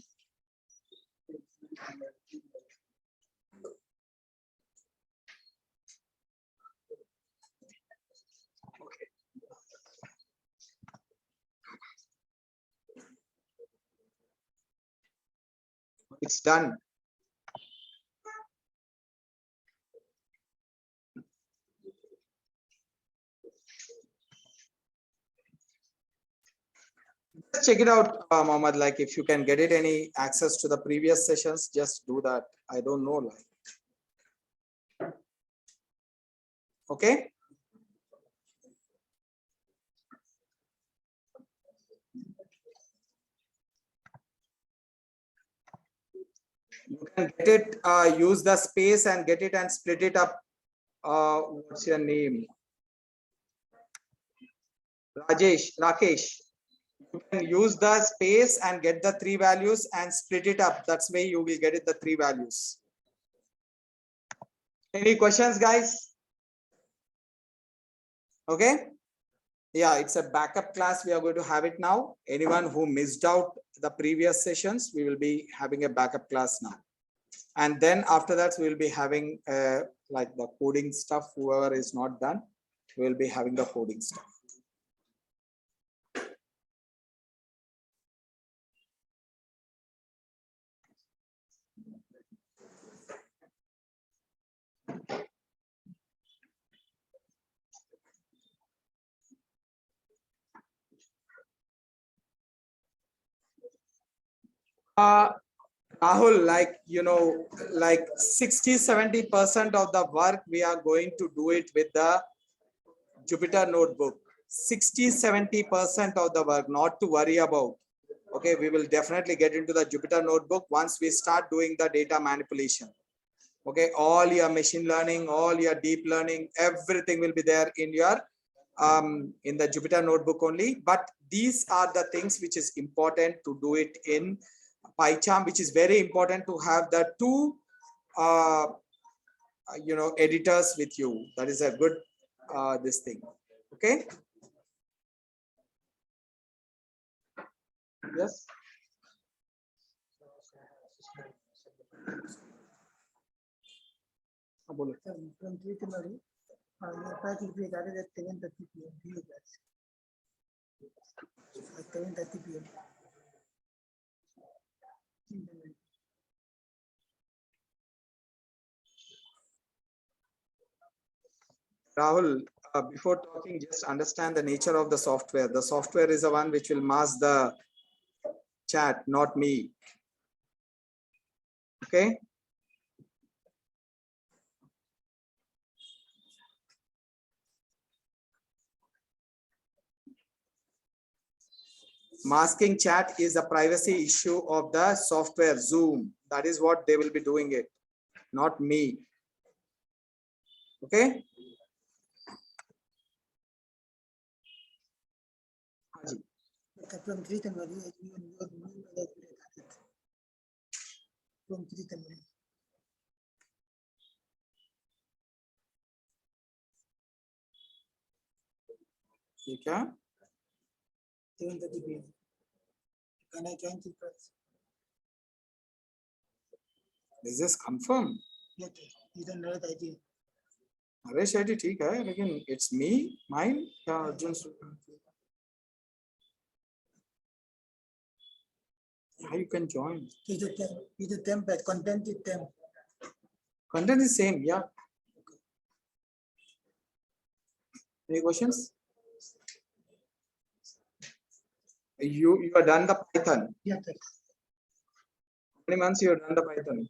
It's done. Just check it out, Mohammed. Like if you can get it any access to the previous sessions, just do that. I don't know. Like, okay. You can get it, use the space and get it and split it up. What's your name? Rakesh. You can use the space and get the 3 values and split it up. That's way you will get it the 3 values. Any questions, guys? Okay. Yeah, it's a backup class. We are going to have it now. Anyone who missed out the previous sessions, we will be having a backup class now. And then after that, we will be having like the coding stuff. Whoever is not done, we will be having the coding stuff. Rahul, like, like 60-70% of the work, we are going to do it with the Jupyter Notebook. 60-70% of the work, not to worry about. Okay, we will definitely get into the Jupyter Notebook once we start doing the data manipulation. Okay, all your machine learning, all your deep learning, everything will be there in your in the Jupyter Notebook only. But these are the things which is important to do it in PyCharm, which is very important to have the two editors with you. That is a good this thing. Okay. Yes. Rahul, before talking, just understand the nature of the software. The software is the one which will mask the chat, not me. Okay. Masking chat is a privacy issue of the software Zoom. That is what they will be doing it, not me. Okay. Okay. Can I join the class? Is this confirmed? Yes, you don't know the idea. Naresh ID ठीक है, लेकिन it's me, mine या Arjun? How you can join? Either them, but content is them. Content is same, yeah. Any questions? You are done the Python. Yeah. How many months you have done the Python?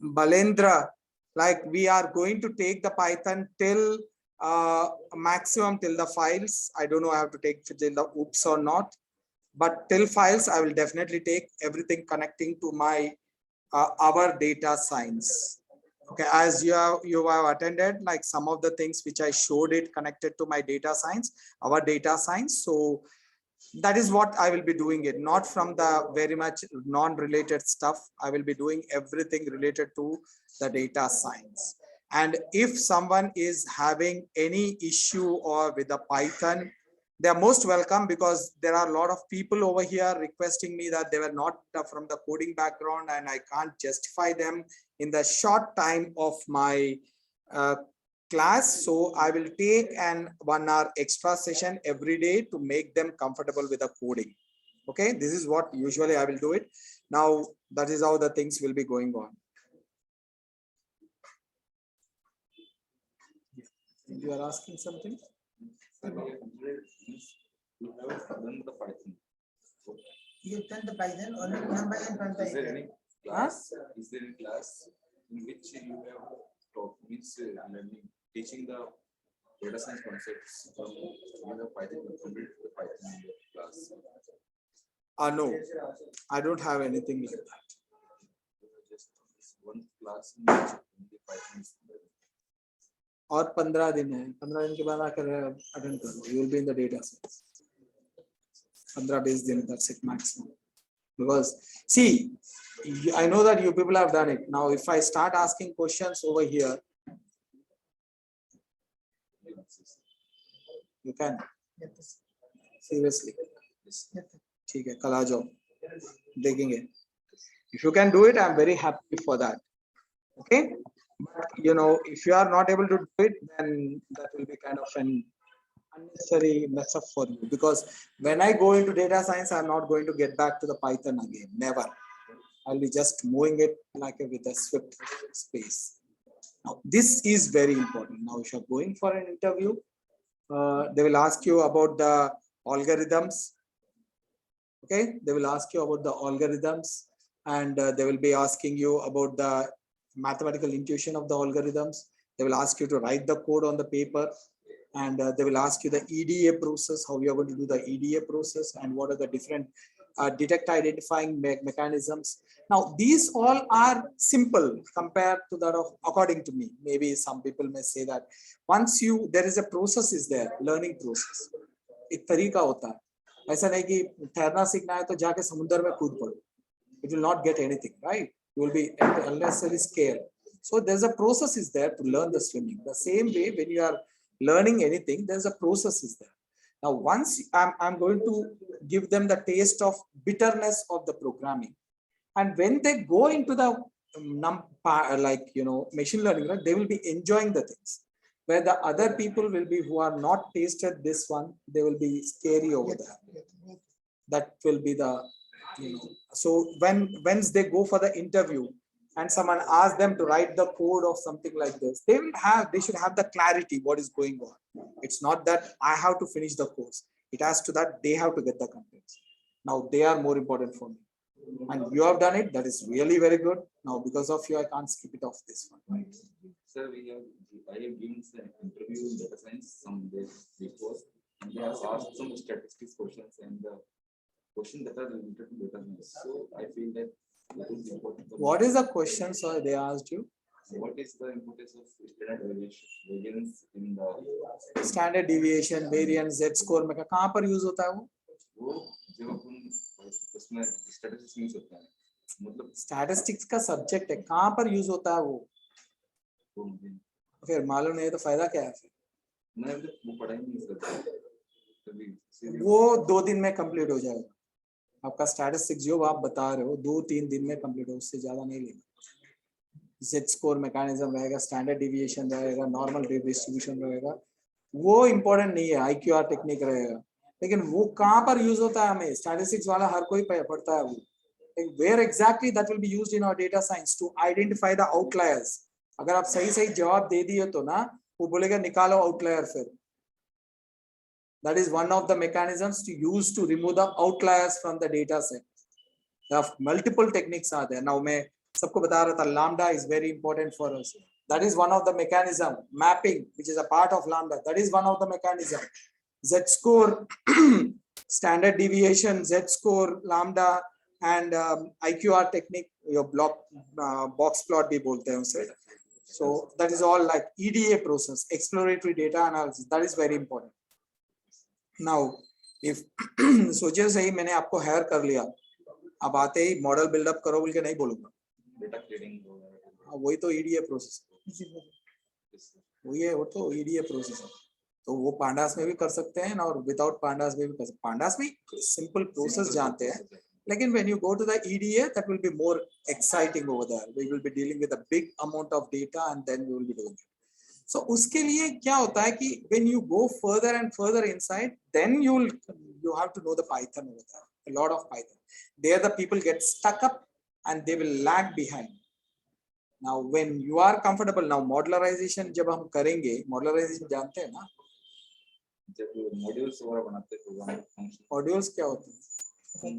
Balendra, like we are going to take the Python till maximum till the files. I don't know I have to take till the oops or not, but till files I will definitely take everything connecting to my our data science. Okay, as you have attended, like some of the things which I showed it connected to my data science, our data science. So that is what I will be doing it, not from the very much non-related stuff. I will be doing everything related to the data science. And if someone is having any issue or with the Python, they are most welcome, because there are a lot of people over here requesting me that they were not from the coding background and I can't justify them in the short time of my class. So I will take an 1 hour extra session every day to make them comfortable with the coding. Okay, this is what usually I will do it. Now that is how the things will be going on. You are asking something? You have done the Python. You've done the Python only number and Is there any class? Is there any class in which you have taught means learning, teaching the data science concepts from the Python complete the Python class? No, I don't have anything like that. Just one class in which the Python is there. और 15 दिन है, 15 दिन के बाद आकर attend करो, you will be in the data science. 15-20 दिन, that's it maximum. Because see, I know that you people have done it. Now, if I start asking questions over here, you can seriously. ठीक है, कल आ जाओ, देखेंगे. If you can do it, I'm very happy for that. Okay, but you know, if you are not able to do it, then that will be kind of an unnecessary mess up for you, because when I go into data science, I'm not going to get back to the Python again. Never. I'll be just moving it like with a swift space. Now, this is very important. Now, if you're going for an interview, they will ask you about the algorithms. Okay, they will ask you about the algorithms, and they will be asking you about the mathematical intuition of the algorithms. They will ask you to write the code on the paper, and they will ask you the EDA process, how you are going to do the EDA process, and what are the different detect identifying mechanisms. Now, these all are simple compared to that of, according to me. Maybe some people may say that once you, there is a process is there, learning process. एक तरीका होता है. ऐसा नहीं कि तैरना सीखना है तो जाके समुद्र में कूद पड़ो. It will not get anything, right? You will be unnecessarily scared. So there's a process is there to learn the swimming. The same way when you are learning anything, there's a process is there. Now, once I'm going to give them the taste of bitterness of the programming, and when they go into the like, you know, machine learning, right, they will be enjoying the things. Where the other people will be who are not tasted this one, they will be scary over there. That will be the, you know. So once they go for the interview and someone asks them to write the code of something like this, they should have the clarity what is going on. It's not that I have to finish the course. It has to that they have to get the contents. Now they are more important for me. And you have done it. That is really very good. Now, because of you, I can't skip it off this one. Right? Sir, I have given an interview in data science some days before, and they have asked some statistics questions and the questions that are related to data science. So I feel that it is important. What is the question, sir, they asked you? What is the importance of standard variance in the standard deviation, variance, Z score में कहाँ पर use होता है वो? वो जब अपन उसमें statistics use होता है, मतलब statistics का subject है, कहाँ पर use होता है वो? फिर मालूम नहीं है तो फायदा क्या है फिर? मैं वो पढ़ाई नहीं करता, वो 2 दिन में कंप्लीट हो जाएगा. आपका स्टैटिस्टिक्स जो आप बता रहे हो 2-3 दिन में कंप्लीट हो, उससे ज्यादा नहीं लेगा. Z स्कोर मैकेनिज्म रहेगा, स्टैंडर्ड डिविएशन रहेगा, नॉर्मल डिस्ट्रीब्यूशन रहेगा, वो इंपॉर्टेंट नहीं है. IQR टेक्निक रहेगा, लेकिन वो कहाँ पर यूज होता है हमें? स्टैटिस्टिक्स वाला हर कोई पढ़ता है वो. Where exactly that will be used in our data science to identify the outliers. अगर आप सही सही जवाब दे दिए तो ना वो बोलेगा निकालो आउटलायर. फिर that is one of the mechanisms to use to remove the outliers from the data set. There are multiple techniques are there. Now मैं सबको बता रहा था lambda is very important for us. That is one of the mechanism. Mapping, which is a part of lambda, that is one of the mechanism. Z score, standard deviation, Z score, lambda, and IQR technique, your block box plot भी बोलते हैं उसे. So that is all like EDA process, exploratory data analysis. That is very important. Now, if सोचिए सही मैंने आपको higher कर लिया, अब आते ही मॉडल बिल्डअप करो बोल के नहीं बोलूंगा. डेटा क्लीनिंग वही तो EDA प्रोसेस, वही है, वो तो EDA प्रोसेस है. तो वो पांडास में भी कर सकते हैं और विदाउट पांडास में भी कर सकते हैं. पांडास में सिंपल प्रोसेस जानते हैं, लेकिन when you go to the EDA, that will be more exciting over there. We will be dealing with a big amount of data and then we will be doing it. So उसके लिए क्या होता है कि when you go further and further inside, then you have to know the Python over there, a lot of Python. There the people get stuck up and they will lag behind. Now when you are comfortable, now modularization जब हम करेंगे, modularization जानते हैं ना? जब modules वगैरह बनाते हैं प्रोग्राम फंक्शन, मॉड्यूल्स क्या होते हैं?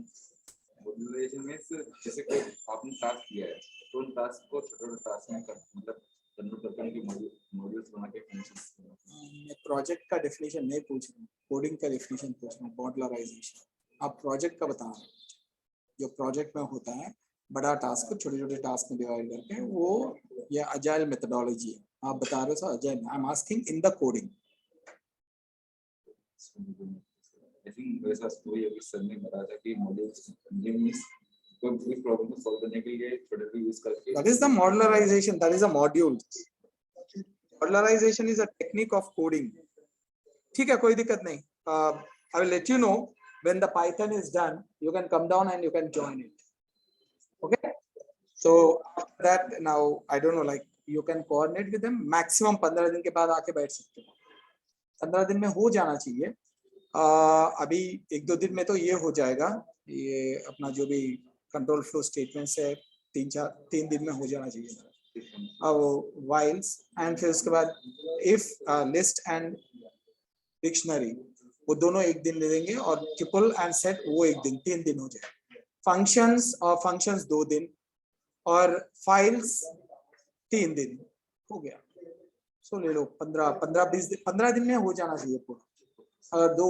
मॉड्यूलेशन में जैसे कोई आपने टास्क किया है तो उन टास्क को छोटे-छोटे टास्क में कर मतलब कन्वर्ट करके उनके मॉड्यूल्स बना के फंक्शंस. मैं प्रोजेक्ट का डेफिनेशन नहीं पूछ रहा हूँ, कोडिंग का डेफिनेशन पूछ रहा हूँ. मॉडलराइजेशन आप प्रोजेक्ट का बता रहे हैं. जो प्रोजेक्ट में होता है बड़ा टास्क को छोटे-छोटे टास्क में डिवाइड करके, वो ये अजाइल मेथोडोलॉजी है. आप बता रहे हो agile. I am asking in the coding. I think वैसा स्टोरी अभी सर ने बताया था कि मॉड्यूल्स मींस कोई भी प्रॉब्लम को सॉल्व करने के लिए थोड़ा भी यूज करके That is the modularization. That is a module. Modularization is a technique of coding. ठीक है, कोई दिक्कत नहीं. I will let you know when the Python is done. You can come down and you can join it. Okay. So after that, now I don't know, like you can coordinate with them. Maximum 15 दिन के बाद आके बैठ सकते हो. 15 दिन में हो जाना चाहिए. अभी 1-2 दिन में तो ये हो जाएगा. ये अपना जो भी कंट्रोल फ्लो स्टेटमेंट्स है 3 दिन में हो जाना चाहिए. whiles and फिर उसके बाद if list and dictionary वो दोनों 1 दिन ले देंगे और ट्रिपल एंड सेट वो 1 दिन, 3 दिन हो जाए. फंक्शंस और फंक्शंस 2 दिन और फाइल्स 3 दिन हो गया. सो ले लो 15 दिन में हो जाना चाहिए पूरा. अगर 2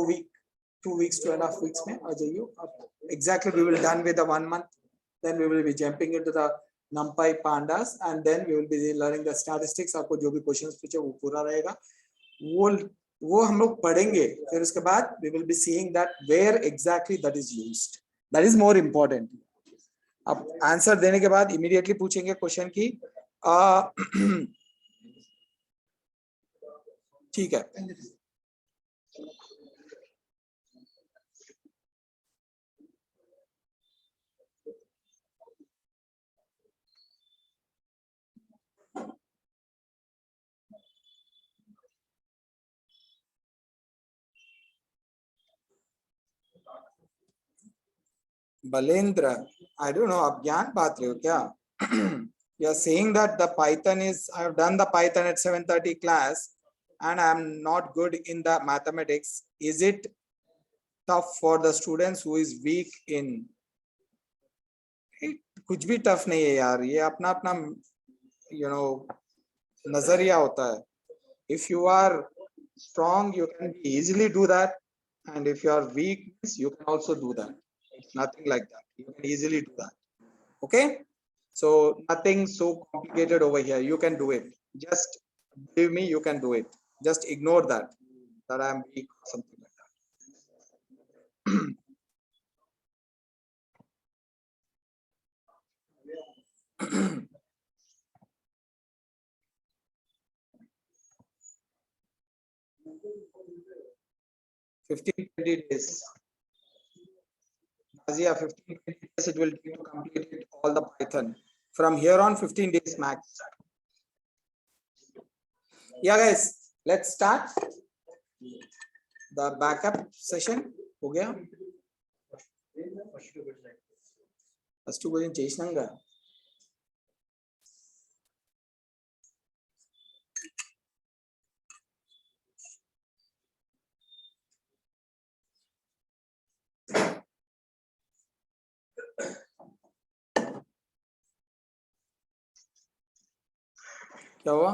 weeks 2.5 weeks में आ जाइए. Exactly we will done with the 1 month. Then we will be jumping into the NumPy pandas and then we will be learning the statistics. आपको जो भी क्वेश्चंस पूछे वो पूरा रहेगा. वो हम लोग पढ़ेंगे. फिर उसके बाद we will be seeing that where exactly that is used. That is more important. अब आंसर देने के बाद इमीडिएटली पूछेंगे क्वेश्चन की. ठीक है. Balendra, I don't know, आप ज्ञान बात रहे हो क्या? You are saying that the Python is, I have done the Python at 7:30 class and I am not good in the mathematics. Is it tough for the students who is weak in? कुछ भी tough नहीं है यार. ये अपना अपना नजरिया होता है. If you are strong, you can easily do that, and if you are weak, you can also do that. It's nothing like that. You can easily do that. Okay. So nothing so complicated over here. You can do it. Just believe me, you can do it. Just ignore that I am weak or something like that. 15-20 days. Yeah, 15-20 days it will take to complete it, all the Python. From here on, 15 days max. Yeah, guys, let's start the backup session. हो गया? First two question చేసినాంగా. क्या हुआ?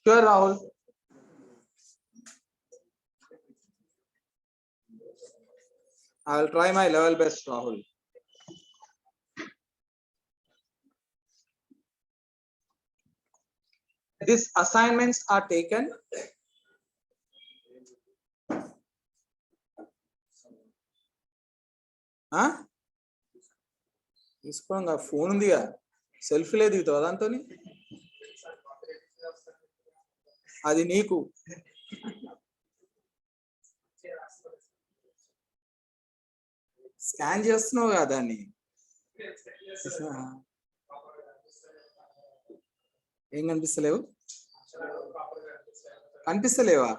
Sure, Rahul. I'll try my level best, Rahul. These assignments are taken. Huh? తీసుకోంగా phone ఉందిగా, సెల్ఫీలే దిగుతావు దాంతోని. అది నీకు scan చేస్తున్నావు కదా దాన్ని. ఏం కనిపిస్తలేవు? కనిపిస్తలేవా?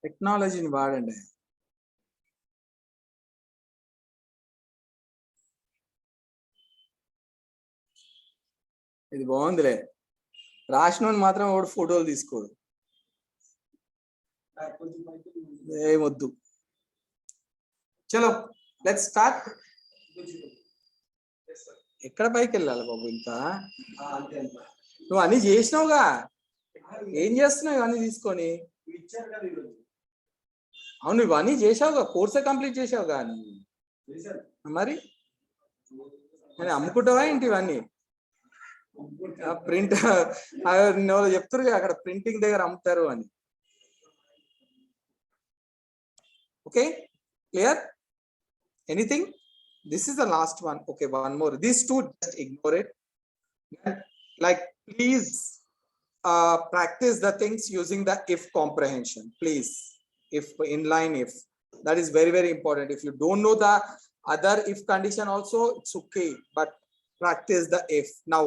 టెక్నాలజీని వాడండి. ఇది బాగుందిలే. రాసినోని మాత్రం ఒకడు ఫోటోలు తీసుకోడు. ఏమొద్దు. చలో లెట్స్ స్టార్ట్. ఎక్కడ పైకి వెళ్ళాలి బాబు ఇంకా? నువ్వు అన్ని చేసినావుగా, ఏం చేస్తున్నావు ఇవన్నీ తీసుకొని? అవును, ఇవన్నీ చేసావుగా, కోర్సే కంప్లీట్ చేసావుగా. మరి నేను అమ్ముకుంటావా ఏంటి ఇవన్నీ? ప్రింట్ చెప్తారు అక్కడ ప్రింటింగ్ దగ్గర అమ్ముతారు అని. Okay, clear? Anything? This is the last one. Okay, one more. These two, just ignore it. Like, please practice the things using the if comprehension. Please, if inline if. That is very, very important. If you don't know the other if condition also, it's okay. But practice the if. Now,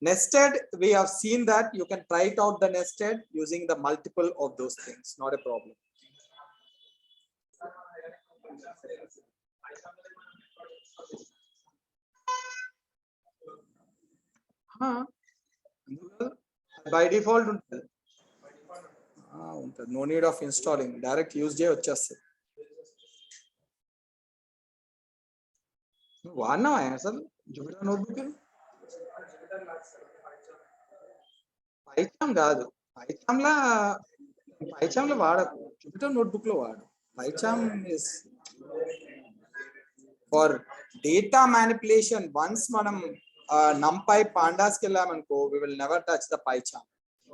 nested, we have seen that you can try it out the nested using the multiple of those things. Not a problem. By default ఉంటుంది. No need of installing, direct use చేయ వచ్చేస్తుంది. వాడినావా అసలు Jupiter notebook? Python కాదు, పైథాన్లో వాడకు, Jupiter notebook లో వాడు. Python is for data manipulation. Once మనం numpy pandas కి వెళ్ళామనుకో, we will never touch the PyCharm.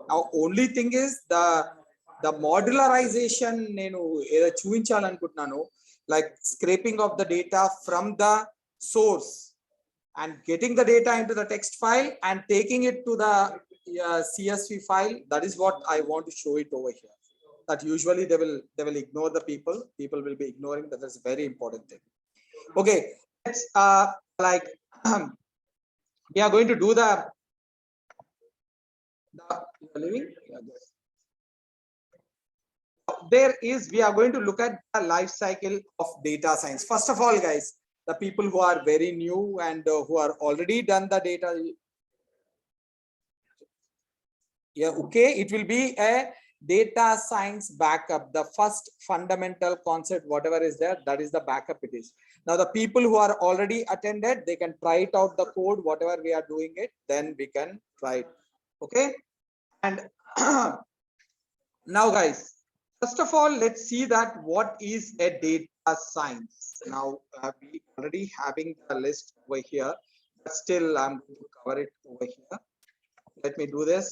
Now only thing is the modularization నేను ఏదో చూపించాలనుకుంటున్నాను, like scraping of the data from the source and getting the data into the text file and taking it to the CSV file. That is what I want to show it over here. That usually they will ignore the people will be ignoring. That is a very important thing. Okay, let's like we are going to do the living. There is, we are going to look at the life cycle of data science. First of all, guys, the people who are very new and who are already done the data, yeah, okay, it will be a data science backup. The first fundamental concept, whatever is there, that is the backup it is. Now the people who are already attended, they can try it out the code, whatever we are doing it, then we can try it. Okay, and now guys, first of all, let's see that what is a data science. Now we already having the list over here, but still I'm going to cover it over here. Let me do this.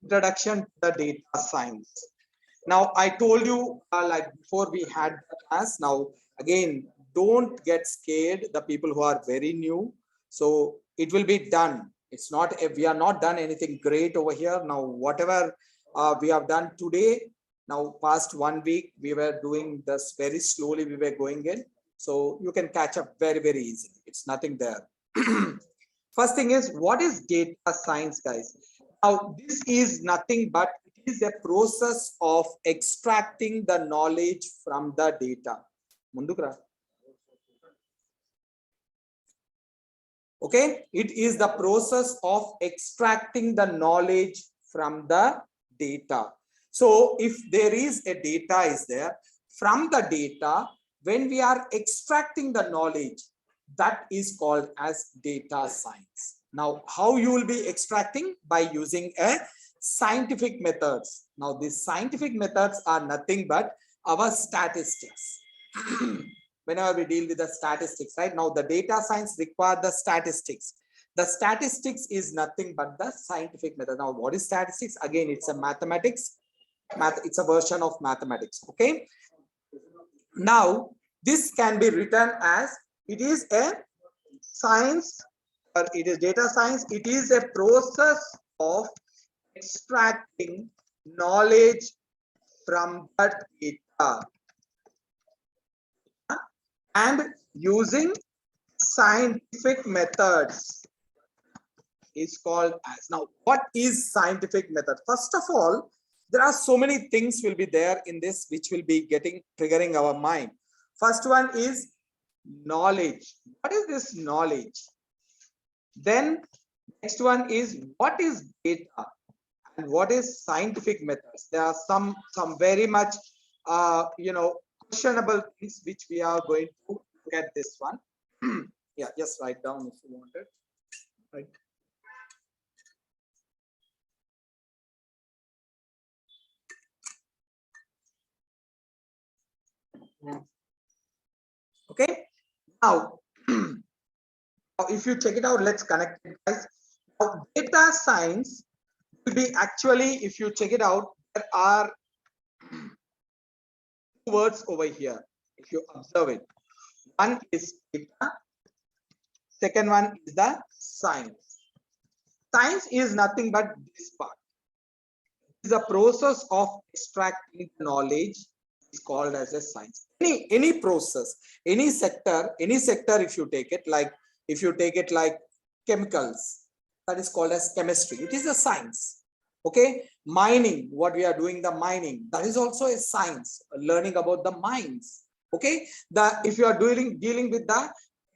Introduction to the data science. Now I told you like before we had the class. Now again, don't get scared, the people who are very new. So it will be done. It's not, we are not done anything great over here. Now whatever we have done today, now past 1 week we were doing this very slowly, we were going in, so you can catch up very, very easily. It's nothing there. First thing is, what is data science, guys? Now this is nothing but it is a process of extracting the knowledge from the data. Mundukra. Okay, it is the process of extracting the knowledge from the data. So if there is a data is there, from the data, when we are extracting the knowledge, that is called as data science. Now how you will be extracting? By using a scientific methods. Now these scientific methods are nothing but our statistics. Whenever we deal with the statistics, right? Now the data science require the statistics. The statistics is nothing but the scientific method. Now what is statistics? Again, it's a mathematics. It's a version of mathematics. Okay, now this can be written as, it is a science, or it is data science. It is a process of extracting knowledge from the data and using scientific methods is called as. Now what is scientific method? First of all, there are so many things will be there in this which will be triggering our mind. First one is knowledge. What is this knowledge? Then Next one is what is data and what is scientific methods. There are some very much questionable things which we are going to look at this one. Yeah, just write down if you want it. Right. Okay. Now, if you check it out, let's connect it, guys. Now, data science will be actually, if you check it out, there are two words over here. If you observe it, one is data, second one is the science. Science is nothing but this part. It is a process of extracting knowledge is called as a science. Any process, any sector, if you take it like chemicals, that is called as chemistry. It is a science. Okay, mining, what we are doing, the mining, that is also a science, learning about the mines. Okay, if you are dealing with the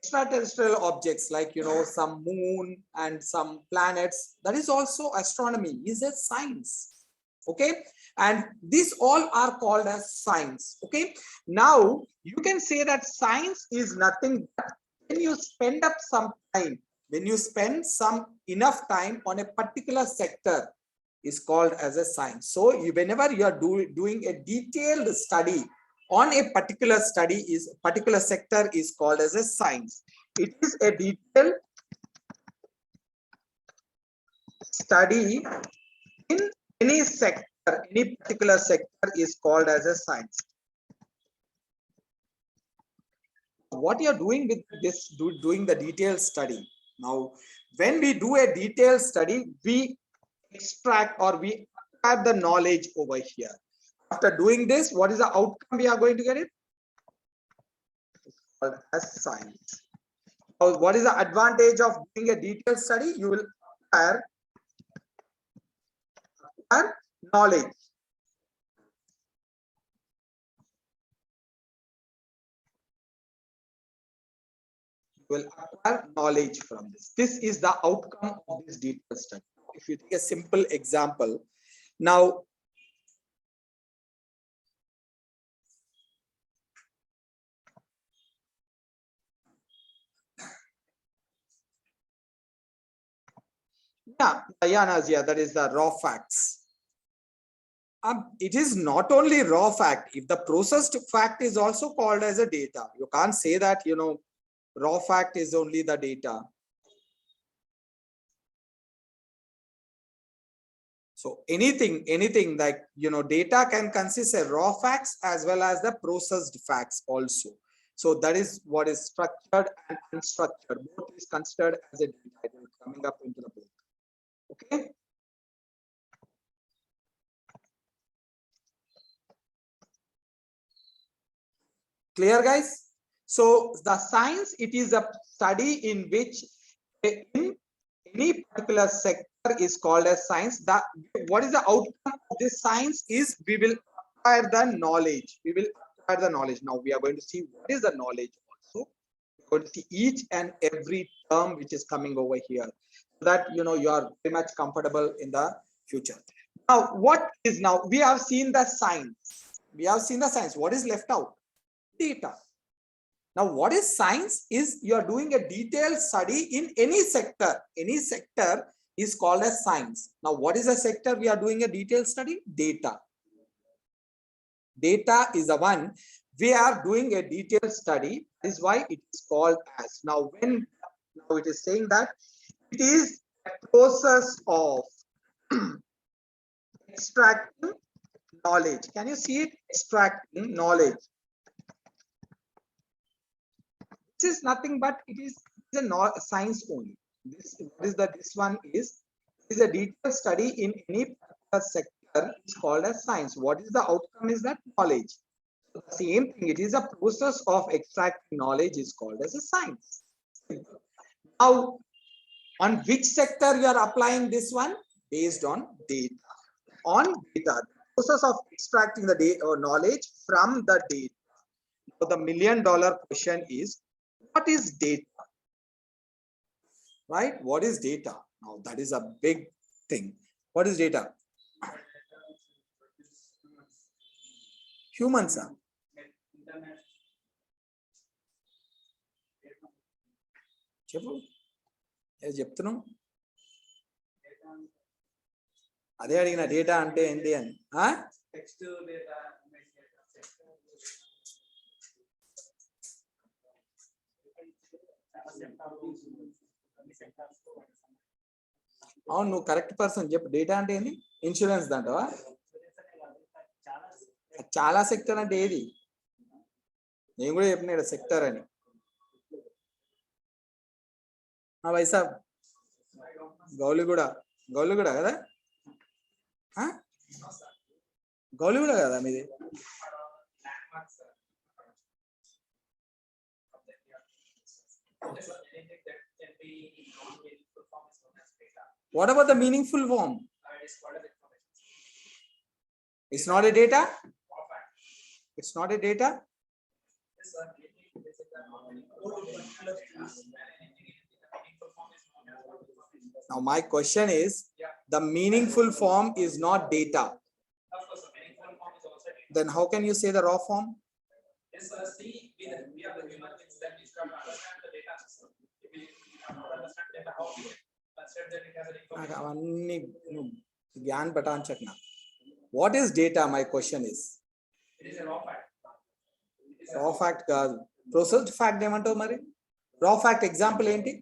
extraterrestrial objects like some moon and some planets, that is also astronomy, is a science. Okay, and these all are called as science. Okay, now you can say that science is nothing but when you spend up some time, when you spend some enough time on a particular sector, is called as a science. So whenever you are doing a detailed study on a particular sector is called as a science. It is a detailed study in any sector, any particular sector is called as a science. What you are doing with this, doing the detailed study. Now, when we do a detailed study, we extract or we acquire the knowledge over here. After doing this, what is the outcome we are going to get it? It's called as science. Now, what is the advantage of doing a detailed study? You will acquire knowledge. You will acquire knowledge from this. This is the outcome of this detailed study. If you take a simple example, now Nazia, that is the raw facts. It is not only raw fact. If the processed fact is also called as a data, you can't say that raw fact is only the data. So anything like data can consist of raw facts as well as the processed facts also. So that is what is structured and unstructured. Both is considered as a data coming up into the book. Okay. Clear, guys? So the science, it is a study in which in any particular sector is called as science. What is the outcome of this science is we will acquire the knowledge. We will acquire the knowledge. Now we are going to see what is the knowledge also. We're going to see each and every term which is coming over here, so that you are very much comfortable in the future. Now, we have seen the science. We have seen the science. What is left out? Data. Now, what is science is you are doing a detailed study in any sector. Any sector is called as science. Now, what is a sector we are doing a detailed study? Data. Data is the one we are doing a detailed study. This is why it is called as. Now it is saying that it is a process of extracting knowledge. Can you see it? Extracting knowledge. This is nothing but it is a science only. This one is a detailed study in any sector is called as science. What is the outcome is that knowledge. So the same thing, it is a process of extracting knowledge is called as a science. Now, on which sector you are applying this one? Based on data. On data, the process of extracting the data or knowledge from the data. So the $1 million question is, what is data? Right? What is data? Now that is a big thing. What is data? Humans are. చెప్పు ఏదో చెప్తున్నావు అదే అడిగిన data అంటే ఏంటి అని అవును నువ్వు కరెక్ట్ పర్సన్ చెప్పు డేటా అంటే ఏంది ఇన్సూరెన్స్ దాంటవా చాలా సెక్టర్ అంటే ఏది నేను కూడా చెప్పిన సెక్టర్ అని వైసా గౌలిగూడ కదా గౌలిగూడ కదా మీది What about the meaningful form? It's not a data. It's not a data. Now my question is, the meaningful form is not data. Then how can you say the raw form? What is data? My question is. It is a raw fact. Raw fact కాదు processed fact ఏమంటావు మరి raw fact example ఏంటి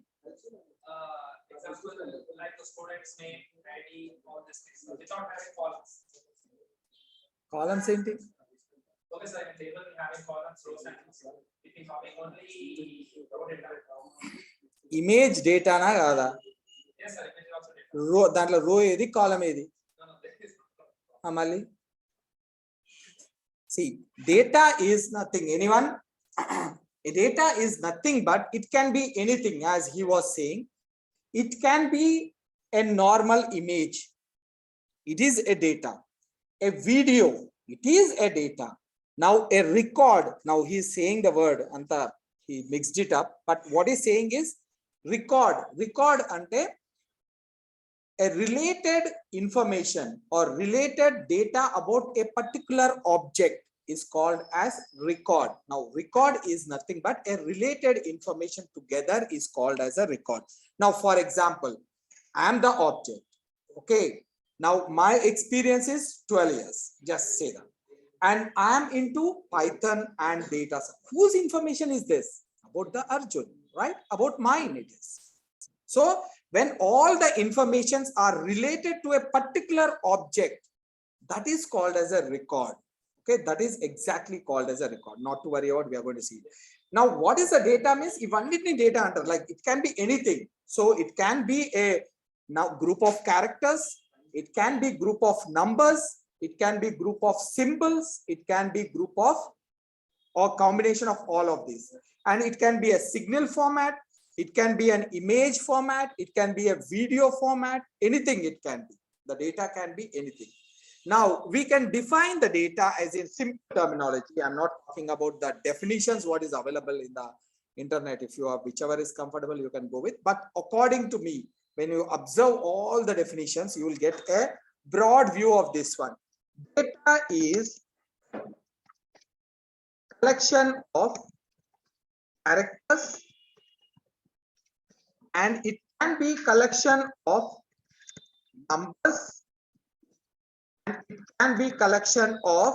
Example like the student's name, ID, all these things without having columns. Columns ఏంటి Okay, sir, in table we having columns, rows and rows. If we having only row data. Image data నా కాదా Yes, sir, image also data. రో దాంట్లో రో ఏది కాలం ఏది No, that is not. మళ్ళీ see data is nothing anyone a data is nothing but it can be anything as he was saying it can be a normal image it is a data a video it is a data now a record now he is saying the word anta he mixed it up but what he is saying is record ante a related information or related data about a particular object is called as record. Now record is nothing but a related information together is called as a record. Now for example, I am the object. Okay. Now my experience is 12 years. Just say that. And I am into Python and data. Whose information is this? About the Arjun, right? About mine it is. So when all the informations are related to a particular object, that is called as a record. Okay, that is exactly called as a record. Not to worry about, we are going to see it. Now, what is the data means? If only data under, like it can be anything. So it can be a now group of characters, it can be group of numbers, it can be group of symbols, it can be group of or combination of all of these. And it can be a signal format. It can be an image format. It can be a video format. Anything it can be. The data can be anything. Now, we can define the data as in simple terminology. I'm not talking about the definitions, what is available in the internet. If you have whichever is comfortable, you can go with. But according to me, when you observe all the definitions, you will get a broad view of this one. Data is collection of characters. And it can be collection of numbers and it can be collection of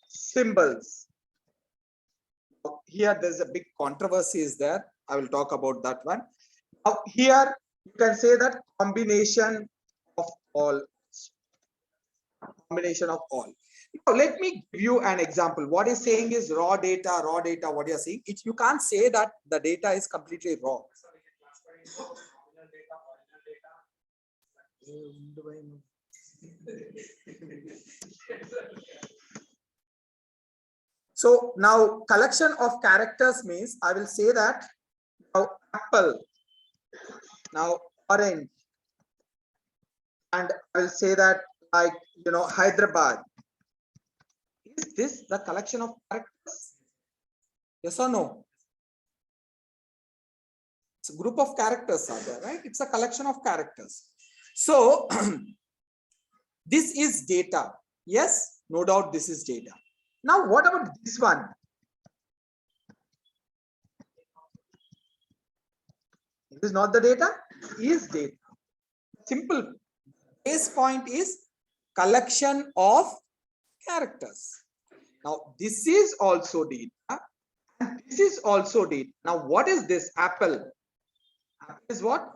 symbols. Here there's a big controversy is there. I will talk about that one. Now here you can say that combination of all. Combination of all. Now let me give you an example. What is saying is raw data, what you are saying. You can't say that the data is completely raw. So now collection of characters means I will say that now apple, now orange, and I will say that like Hyderabad. Is this the collection of characters? Yes or no? It's a group of characters are there, right? It's a collection of characters. So this is data. Yes, no doubt this is data. Now, what about this one? It is not the data, is data. Simple base point is collection of characters. Now, this is also data and this is also data. Now, what is this? Apple. Apple is what?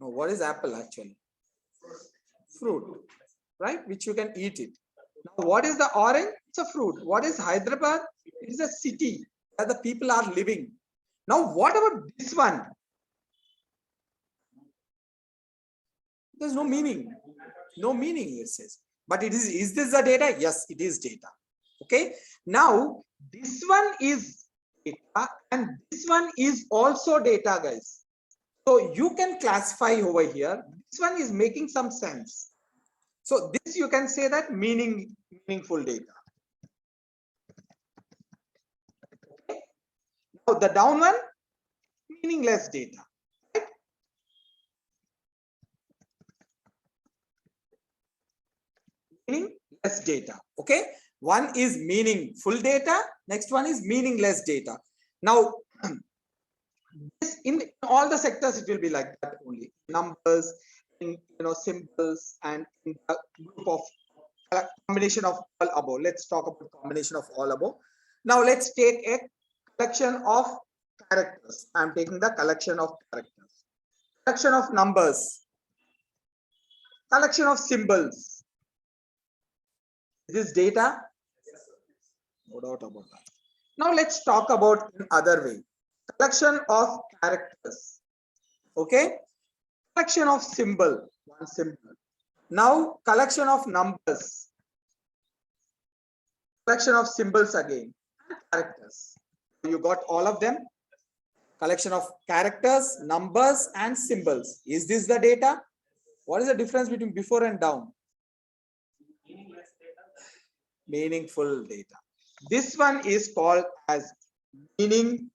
No, what is apple actually? Fruit, right? Which you can eat it. Now, what is the orange? It's a fruit. What is Hyderabad? It is a city where the people are living. Now, what about this one? There's no meaning. No meaning, it says. But it is this the data? Yes, it is data. Okay. Now, this one is data and this one is also data, guys. So you can classify over here. This one is making some sense. So this you can say that meaningful data. Okay. Now the down one, meaningless data. Right? Meaningless data. Okay. One is meaningful data. Next one is meaningless data. Now, this in all the sectors it will be like that only. Numbers, in symbols, and in a group of combination of all above. Let's talk about combination of all above. Now let's take a collection of characters. I'm taking the collection of characters, collection of numbers, collection of symbols. Is this data? No doubt about that. Now let's talk about in other way. Collection of characters. Okay. Collection of symbol. One symbol. Now collection of numbers. Collection of symbols again. And characters. You got all of them. Collection of characters, numbers, and symbols. Is this the data? What is the difference between before and down? Meaningful data. This one is called as meaningful,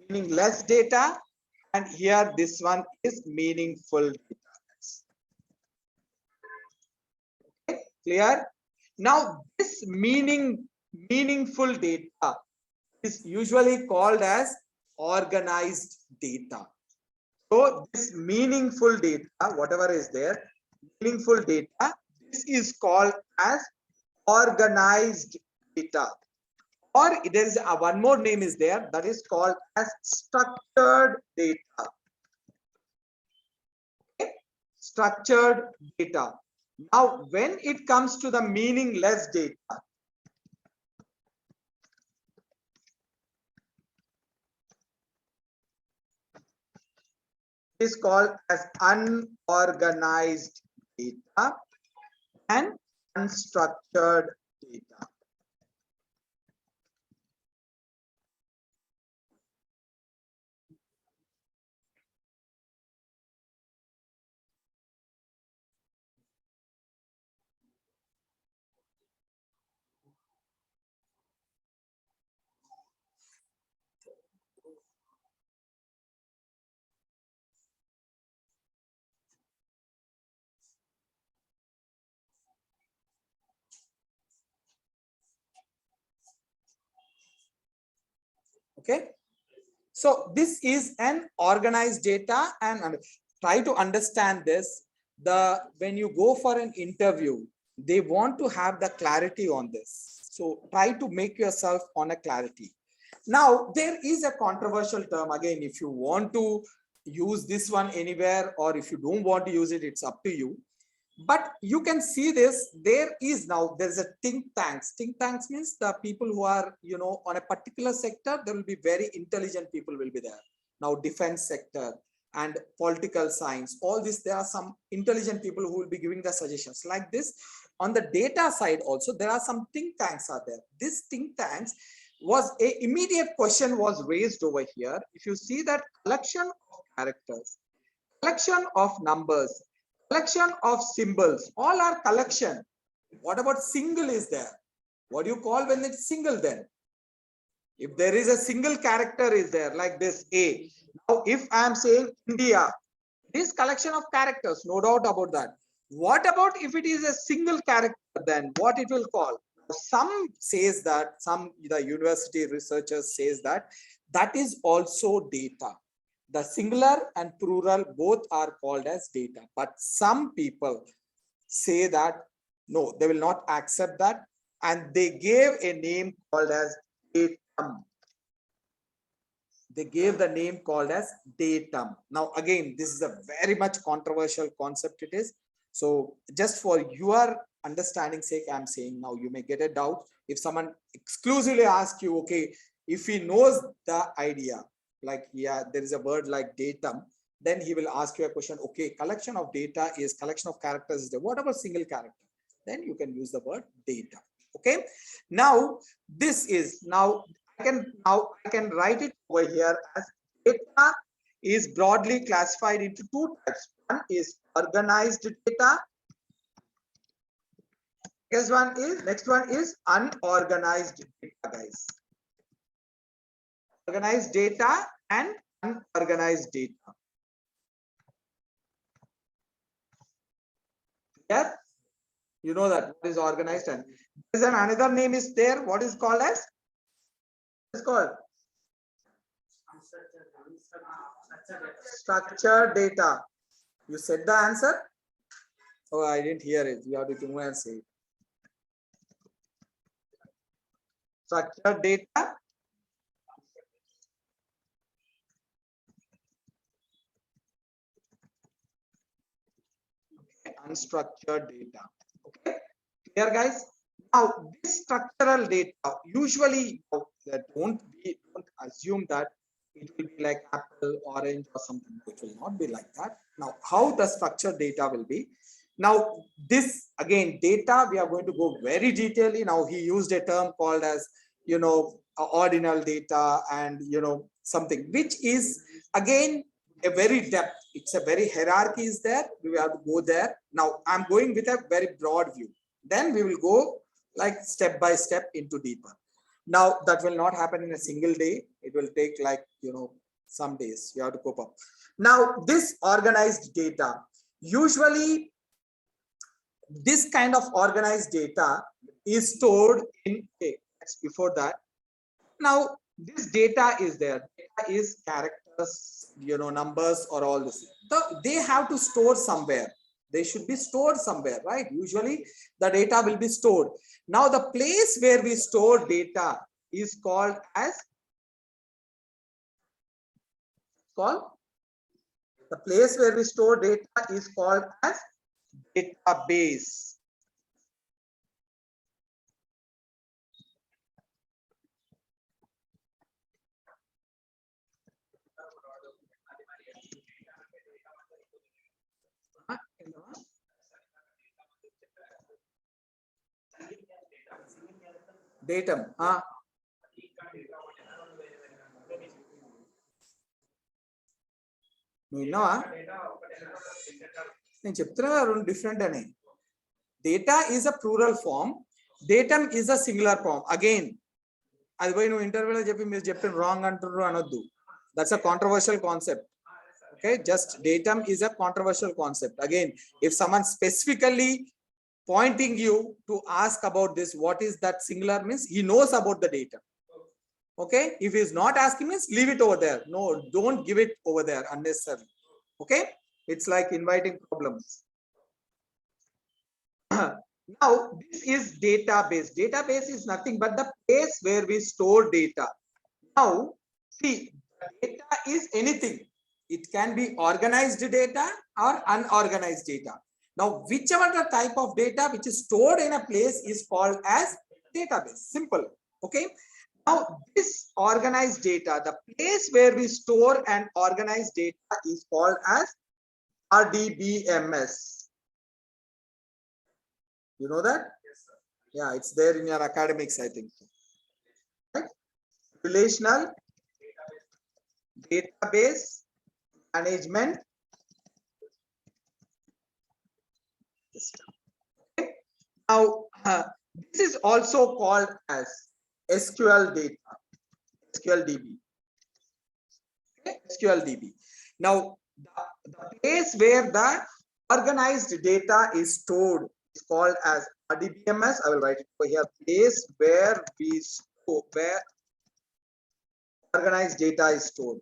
meaningless data, and here this one is meaningful data. Okay, clear? Now this meaningful data is usually called as organized data. So this meaningful data, whatever is there, meaningful data, this is called as organized data. Or there is one more name is there, that is called as structured data. Okay? Structured data. Now, when it comes to the meaningless data, it is called as unorganized data and unstructured data. Okay, so this is an organized data, and try to understand this. When you go for an interview, they want to have the clarity on this. So try to make yourself on a clarity. Now there is a controversial term again. If you want to use this one anywhere, or if you don't want to use it, it's up to you. But you can see this, there's a think tanks. Think tanks means the people who are, on a particular sector, there will be very intelligent people will be there. Now, defense sector and political science, all this, there are some intelligent people who will be giving the suggestions like this. On the data side also, there are some think tanks are there. This think tanks was a immediate question was raised over here. If you see that collection of characters, collection of numbers, collection of symbols, all are collection. What about single is there? What do you call when it's single then? If there is a single character is there like this A. Now, if I am saying India, this collection of characters, no doubt about that. What about if it is a single character, then what it will call? Some says that, the university researchers says that that is also data. The singular and plural both are called as data, but some people say that no, they will not accept that, and they gave a name called as datum. They gave the name called as datum. Now again, this is a very much controversial concept it is. So just for your understanding sake, I'm saying, now you may get a doubt if someone exclusively asks you, okay, if he knows the idea, like, yeah, there is a word like datum, then he will ask you a question, okay, collection of data is collection of characters is there. What about single character? Then you can use the word data. Okay, now this is, now I can write it over here as data is broadly classified into two types. One is organized data. Next one is unorganized data, guys. Organized data and unorganized data. Yeah, you know that what is organized, and there is another name is there. What is called as? It's called structured data. You said the answer? Oh, I didn't hear it. You have to go and say it. Structured data. Okay. Unstructured data. Okay. Clear, guys? Now, this structural data usually don't assume that it will be like apple, orange, or something. It will not be like that. Now, how the structured data will be? Now, this again, data, we are going to go very detailedly. Now, he used a term called as, ordinal data, and, something which is again a very depth. It's a very hierarchy is there. We have to go there. Now, I'm going with a very broad view. Then we will go like step by step into deeper. Now, that will not happen in a single day. It will take like, some days. You have to cope up. Now, this organized data, usually this kind of organized data is stored in, before that. Now, this data is there. Data is characters, numbers, or all this. So they have to store somewhere. They should be stored somewhere, right? Usually the data will be stored. Now, the place where we store data is called as, the place where we store data is called as database. Datum. విన్నావా నేను చెప్తున్నా రెండు different అని data is a plural form datum is a singular form again అది పోయి నువ్వు ఇంటర్వ్యూలో చెప్పి మీరు చెప్పిన రాంగ్ అంటున్నారు అనొద్దు that's a controversial concept okay just datum is a controversial concept again if someone specifically pointing you to ask about this what is that singular means he knows about the data. Okay, if he is not asking means leave it over there. No, don't give it over there unnecessarily. Okay, it's like inviting problems. Now this is database. Database is nothing but the place where we store data. Now see, data is anything. It can be organized data or unorganized data. Now whichever the type of data which is stored in a place is called as database. Simple. Okay, now this organized data, the place where we store and organize data is called as RDBMS. You know that? Yes, sir. Yeah, it's there in your academics, I think. Right? Relational database management system. Okay. Now this is also called as SQL data. SQLDB. Okay, SQLDB. Now, the place where the organized data is stored is called as RDBMS. I will write it over here. Place where we store, where organized data is stored.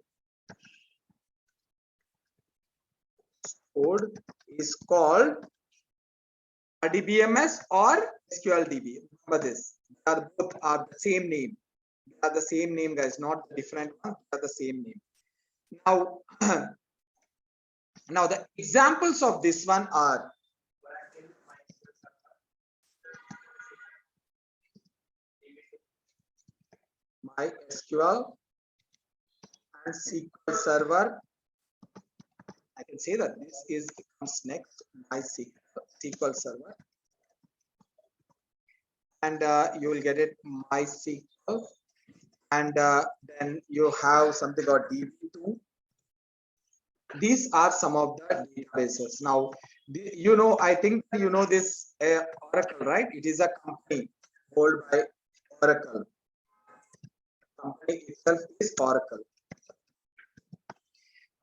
Stored is called RDBMS or SQLDB. Remember this. They are both are the same name. They are the same name, guys, not the different one. They are the same name. Now, now the examples of this one are MySQL and SQL Server. I can say that this is comes next, MySQL Server, and you will get it MySQL, and then you have something called DB2. These are some of the databases. Now, you know, I think you know this Oracle, right? It is a company owned by Oracle. Company itself is Oracle.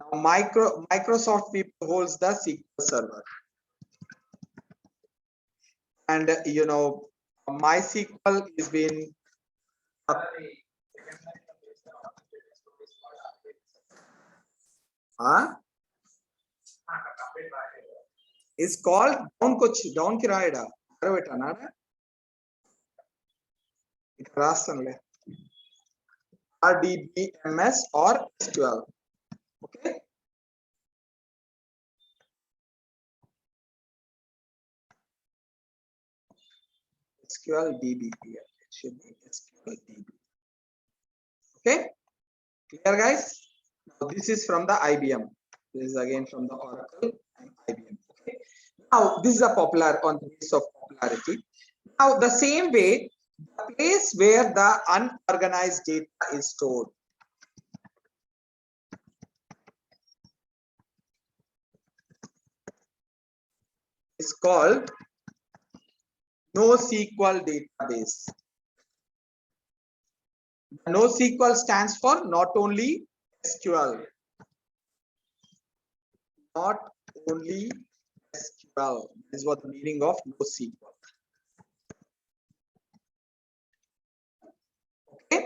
Now, Microsoft people holds the SQL Server, and you know, MySQL is being is called down coach down kirayada aravetanada rastanle RDBMS or SQL. Okay, SQLDB here. It should be SQLDB. Okay, clear, guys? Now this is from the IBM. This is again from the Oracle and IBM. Okay. Now this is a popular on the basis of popularity. Now the same way, the place where the unorganized data is stored is called NoSQL database. NoSQL stands for not only SQL, not only SQL. This is what the meaning of NoSQL. Okay.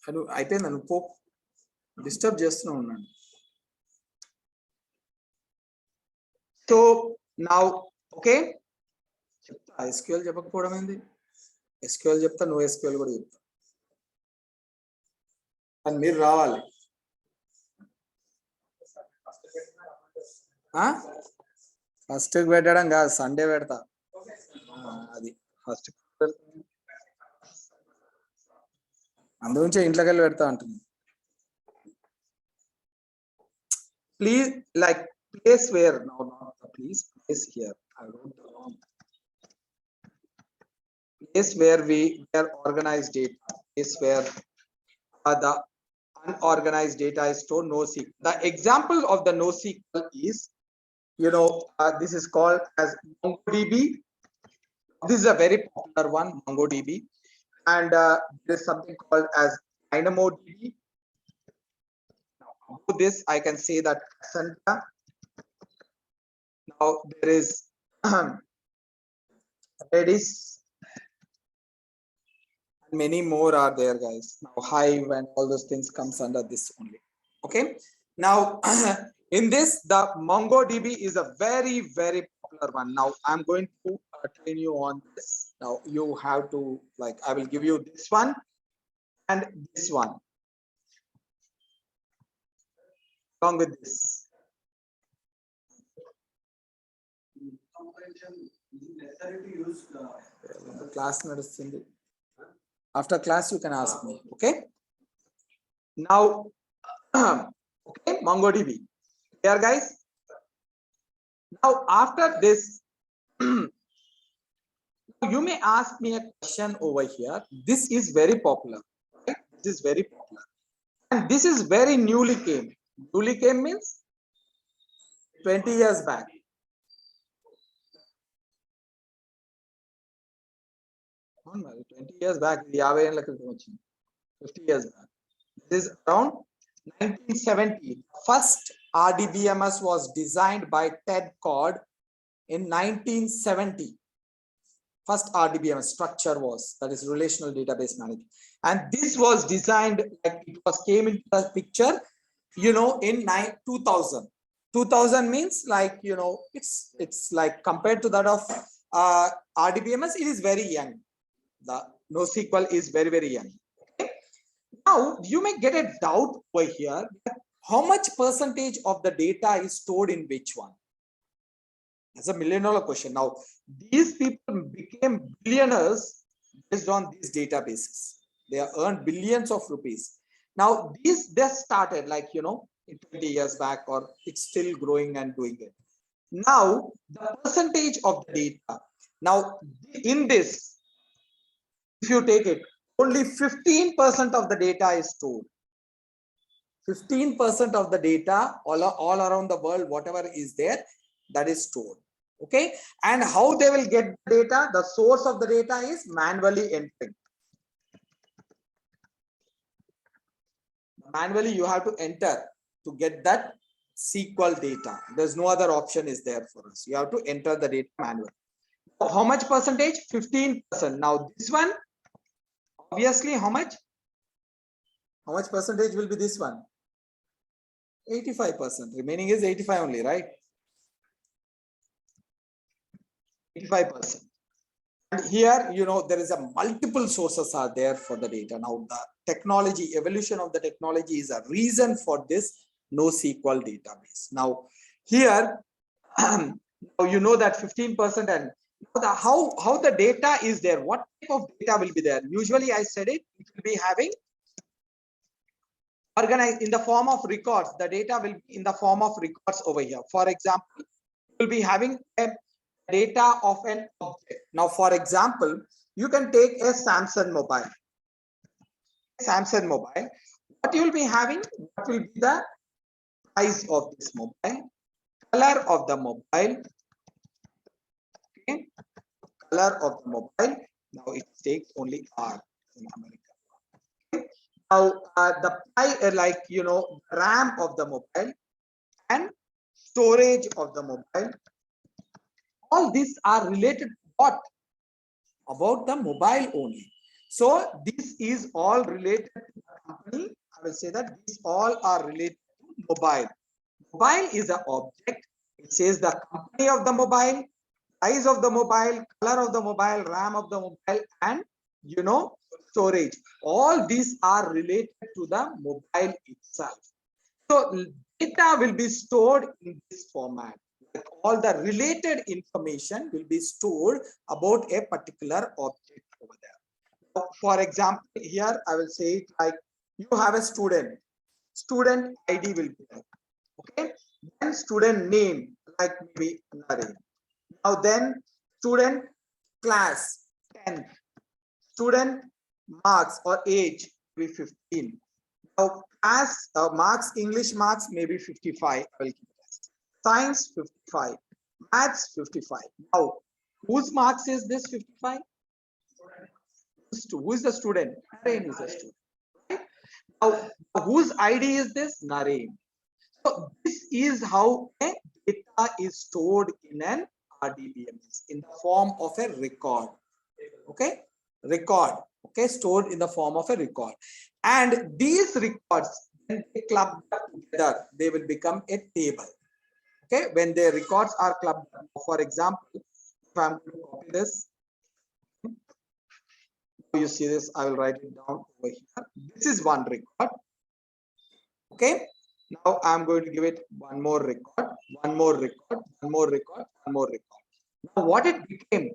Hello, అయిపోయింది అనుకో disturb చేస్తూనే ఉన్నాను. So now okay చెప్తా SQL చెప్పకపోవడం ఏంది, SQL చెప్తా, no SQL కూడా చెప్తా, అని మీరు రావాలి. ఫస్ట్ పెట్టడం కాదు, సండే పెడతా, అది ఫస్ట్ అందుగురించే ఇంట్లోకి వెళ్ళి పెడతా అంటుంది. Please like place where now not the please place here I wrote the wrong place where we where organized data is where the unorganized data is stored. NoSQL. The example of the NoSQL is, you know, this is called as MongoDB. This is a very popular one, MongoDB, and there is something called as DynamoDB. Now, to this I can say that Cassandra. Now there is Redis, and many more are there, guys. Now Hive and all those things comes under this only. Okay. Now in this, the MongoDB is a very, very popular one. Now I'm going to train you on this. Now you have to, like, I will give you this one and this one along with this. Class nadustundi. After class you can ask me. Okay. Now okay, MongoDB. Here, guys. Now after this you may ask me a question over here. This is very popular, right? This is very popular. And this is very newly came. Newly came means 20 years back. అవును మరి 20 years back, 50 ఏళ్ల క్రితం వచ్చింది. 50 years back. This is around 1970. First RDBMS was designed by Ted Cord in 1970. First RDBMS structure was, that is relational database management. And this was designed, like it was came into the picture, you know, in 2000. 2000 means like, you know, it's like compared to that of RDBMS, it is very young. The NoSQL is very, very young. Okay? Now, you may get a doubt over here, how much percentage of the data is stored in which one? That's a $1 million question. Now, these people became billionaires based on these databases. They have earned billions of rupees. Now, these just started like, you know, 20 years back, or it's still growing and doing it. Now, the percentage of the data. Now, in this, if you take it, only 15% of the data is stored. 15% of the data all around the world, whatever is there, that is stored. Okay, and how they will get the data? The source of the data is manually entering. Manually, you have to enter to get that SQL data. There's no other option is there for us. You have to enter the data manually. How much percentage? 15%. Now this one, obviously, how much? How much percentage will be this one? 85%. Remaining is 85 only, right? 85%. And here, you know, there is a multiple sources are there for the data. Now, the technology, evolution of the technology is a reason for this NoSQL database. Now, here, now you know that 15% and how the data is there. What type of data will be there? Usually, I said it will be having organized in the form of records. The data will be in the form of records over here. For example, you will be having a data of an object. Now, for example, you can take a Samsung mobile. Samsung mobile. What you will be having? What will be the price of this mobile? Color of the mobile. Okay. Color of the mobile. Now it takes only R in America. Okay. Now the like, you know, RAM of the mobile and storage of the mobile. All these are related to what? About the mobile only. So this is all related to the company. I will say that these all are related to mobile. Mobile is an object. It says the company of the mobile, size of the mobile, color of the mobile, RAM of the mobile, and, you know, storage. All these are related to the mobile itself. So data will be stored in this format. All the related information will be stored about a particular object over there. For example, here I will say it like you have a student. Student ID will be there. Okay. Then student name, like maybe Naren. Now then student class 10. Student marks or age will be 15. Now class marks, English marks maybe 55. I will keep Science 55, maths 55. Now, whose marks is this 55? Who is the student? Naren is the student. Right? Now, whose ID is this? Naren. So, this is how a data is stored in an RDBMS in the form of a record. Okay, record. Okay, stored in the form of a record. And these records, when they club together, they will become a table. Okay, when the records are clubbed, for example, if I'm going to copy this, you see this, I will write it down over here. This is one record. Okay, now I'm going to give it one more record, one more record, one more record, one more record. Now, what it became?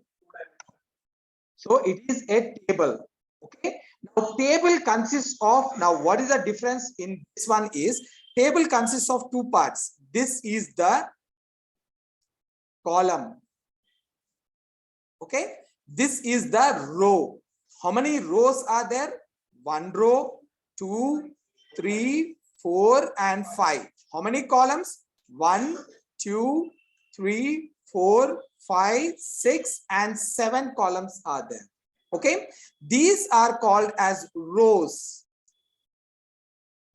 So it is a table. Okay, now table consists of, now what is the difference in this one is, table consists of two parts. This is the column. Okay, this is the row. How many rows are there? One row, two, 3, 4, and 5. How many columns? 1, 2, 3, 4, 5, 6, and 7 columns are there. Okay, these are called as rows.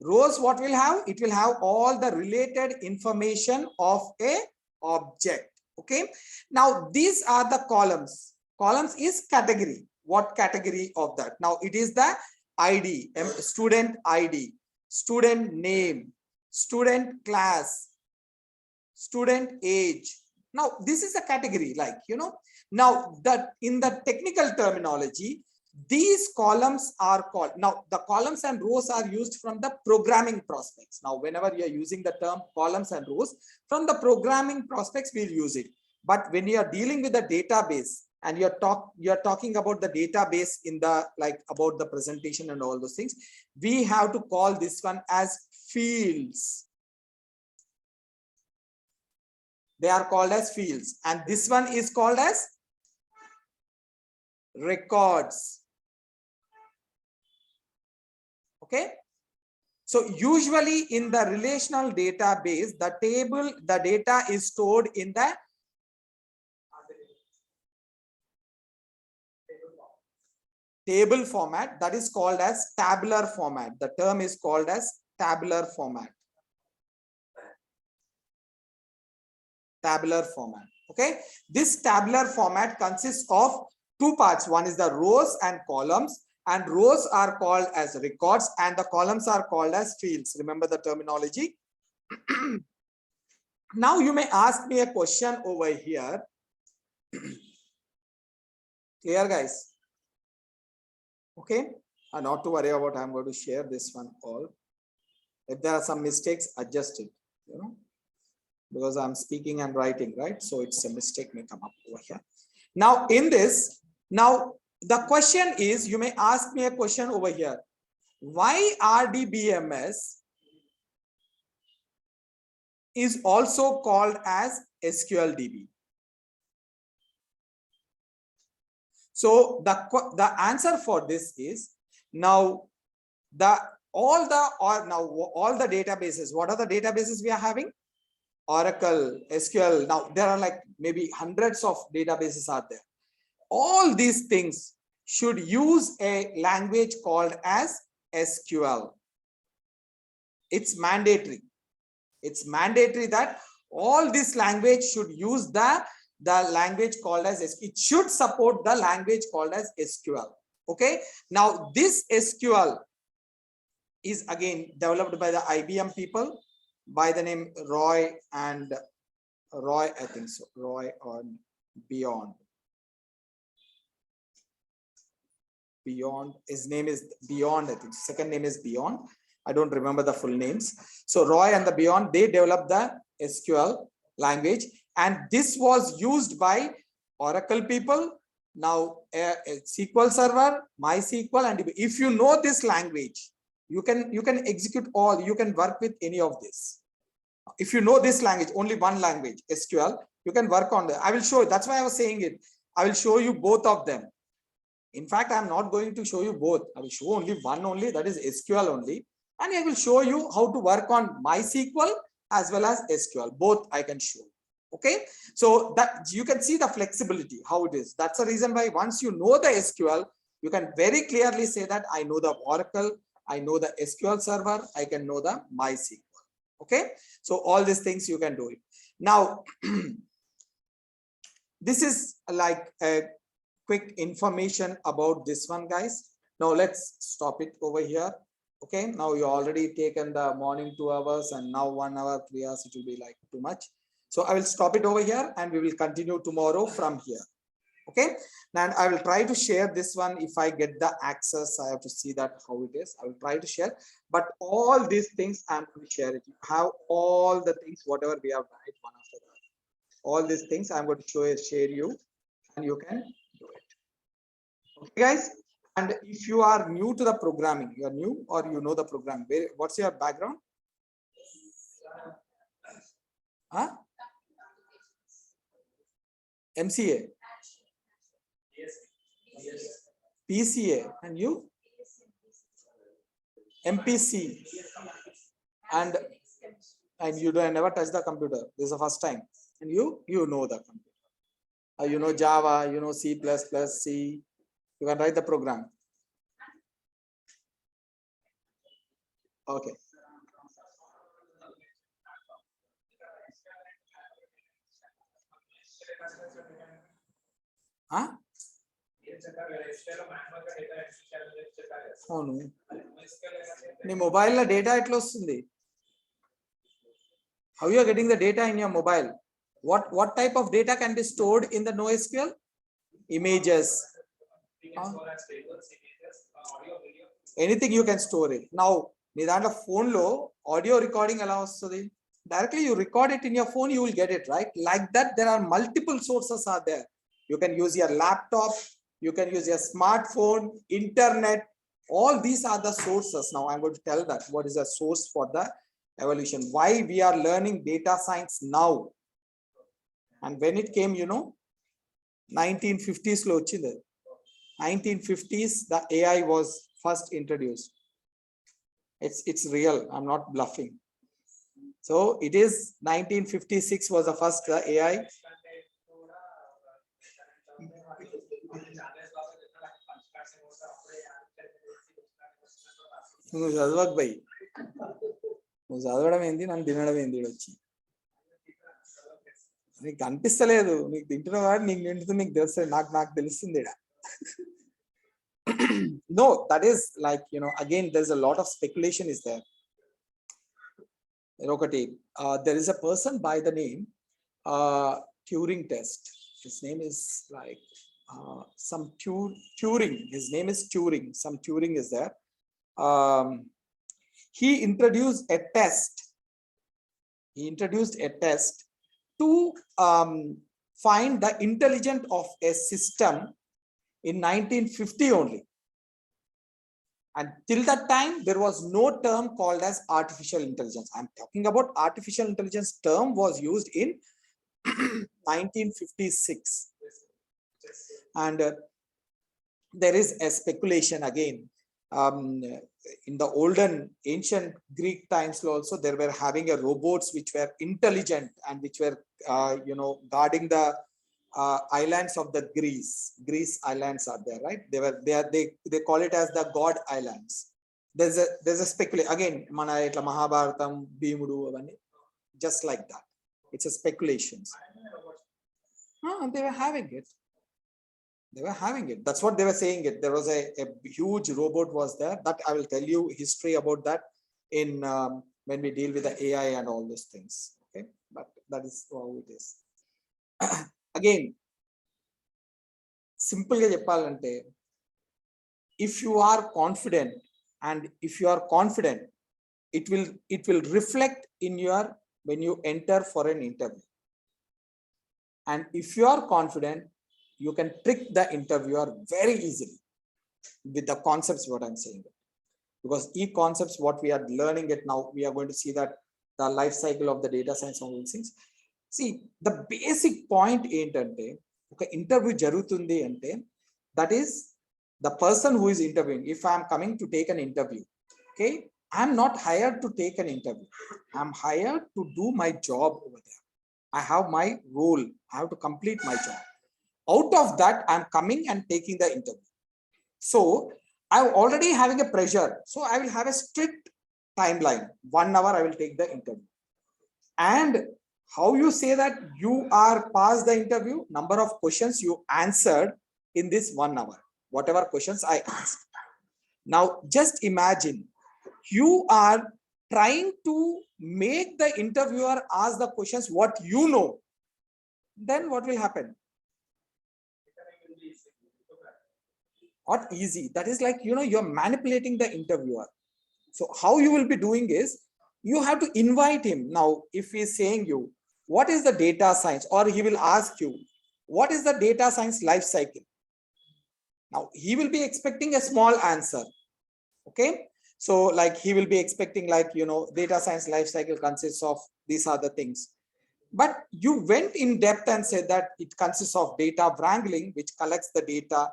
Rows, what will have? It will have all the related information of a object. Okay, now these are the columns. Columns is category. What category of that? Now it is the ID, student ID, student name, student class, student age. Now this is a category, like, you know. Now that in the technical terminology, these columns are called, now the columns and rows are used from the programming prospects. Now whenever you are using the term columns and rows from the programming prospects, we'll use it. But when you are dealing with the database and you're talking about the database in the, like, about the presentation and all those things, we have to call this one as fields. They are called as fields, and this one is called as records. Okay, so usually in the relational database, the data is stored in the table format, that is called as tabular format. The term is called as tabular format. Tabular format. Okay, this tabular format consists of two parts. One is the rows and columns, and rows are called as records and the columns are called as fields. Remember the terminology. Now you may ask me a question over here. Clear, guys? Okay, not to worry about, I'm going to share this one all. If there are some mistakes, adjust it, you know, because I'm speaking and writing, right? So it's a mistake may come up over here. Now in this, now the question is, you may ask me a question over here. Why RDBMS is also called as SQLDB? So the answer for this is, now all the databases, what are the databases we are having? Oracle, SQL. Now there are like maybe hundreds of databases are there. All these things should use a language called as SQL. It's mandatory. It's mandatory that all this language should use the language called as SQL. It should support the language called as SQL. Okay. Now this SQL is again developed by the IBM people by the name Roy, I think so, Roy or Beyond. His name is Beyond, I think. Second name is Beyond. I don't remember the full names. So Roy and the Beyond, they developed the SQL language, and this was used by Oracle people. Now a SQL Server, MySQL, and if you know this language, you can execute all, you can work with any of this. If you know this language, only one language, SQL, you can work on that. I will show you. That's why I was saying it. I will show you both of them. In fact, I'm not going to show you both. I will show only one only, that is SQL only. And I will show you how to work on MySQL as well as SQL. Both I can show. Okay. So that you can see the flexibility, how it is. That's the reason why once you know the SQL, you can very clearly say that I know the Oracle, I know the SQL Server, I can know the MySQL. Okay. So all these things you can do it. Now, this is like a quick information about this one, guys. Now let's stop it over here. Okay, now you already taken the morning 2 hours and now 1 hour, 3 hours, it will be like too much. So I will stop it over here and we will continue tomorrow from here. Okay, and I will try to share this one. If I get the access, I have to see that how it is. I will try to share, but all these things I'm going to share it. You have all the things, whatever we have done it one after the other. All these things I'm going to share you, and you can do it. Okay, guys. And if you are new to the programming, you are new or you know the program, what's your background? Huh? MCA? PCA. And you? MPC, and you don't never touch the computer. This is the first time, and you know the computer. You know Java, you know C++, C. You can write the program. Okay. Huh? అవును నీ mobile లో data ఎట్లా వస్తుంది? How you are getting the data in your mobile? What type of data can be stored in the NoSQL? Images. Anything you can store it. Now, నీ దాంట్లో phone లో audio recording ఎలా వస్తుంది? Directly you record it in your phone, you will get it, right? Like that, there are multiple sources are there. You can use your laptop, you can use your smartphone, internet. All these are the sources. Now I'm going to tell that what is the source for the evolution. Why we are learning data science now. And when it came, 1950s lo ochindi. 1950s, the AI was first introduced. It's real. I'm not bluffing. So it is 1956 was the first AI. నువ్వు చదవకు భయ్, నువ్వు చదవడం ఏంది, నన్ను తినడం ఏంది వచ్చి. నీకు అనిపిస్తలేదు, నీకు తింటున్నావు కాబట్టి నీకు నిండుతుంది, నీకు తెలుస్తుంది, నాకు తెలుస్తుంది. No, that is like, again, there's a lot of speculation is there. There is a person by the name Turing test. His name is like some Turing. His name is Turing. Some Turing is there. He introduced a test. To find the intelligence of a system in 1950 only. And till that time, there was no term called as artificial intelligence. I'm talking about artificial intelligence term was used in 1956. And there is a speculation again. In the olden ancient Greek times also, they were having a robots which were intelligent and which were guarding the islands of the Greece islands are there, right? They call it as the God Islands. There's a speculation again, mana itla Mahabharatam, Bhimudu avani, just like that. It's a speculations. They were having it. That's what they were saying it. There was a huge robot was there. That I will tell you history about that in when we deal with the AI and all those things. Okay, but that is how it is. Again, simple ga cheppalante, if you are confident, it will reflect in your when you enter for an interview. And if you are confident, you can trick the interviewer very easily with the concepts what I'm saying. Because e-concepts, what we are learning it now, we are going to see that the life cycle of the data science, all these things. See, the basic point ఏంటంటే ఒక interview జరుగుతుంది అంటే, that is the person who is interviewing. If I am coming to take an interview, okay, I am not hired to take an interview. I am hired to do my job over there. I have my role. I have to complete my job. Out of that, I'm coming and taking the interview. So I'm already having a pressure. So I will have a strict timeline. 1 hour I will take the interview. And how you say that you are past the interview? Number of questions you answered in this 1 hour. Whatever questions I asked. Now just imagine you are trying to make the interviewer ask the questions what you know. Then what will happen? Not easy. That is like, you're manipulating the interviewer. So how you will be doing is, you have to invite him. Now, if he is saying you, what is the data science? Or he will ask you, what is the data science life cycle? Now, he will be expecting a small answer. Okay. So like he will be expecting like, data science life cycle consists of these are the things. But you went in depth and said that it consists of data wrangling, which collects the data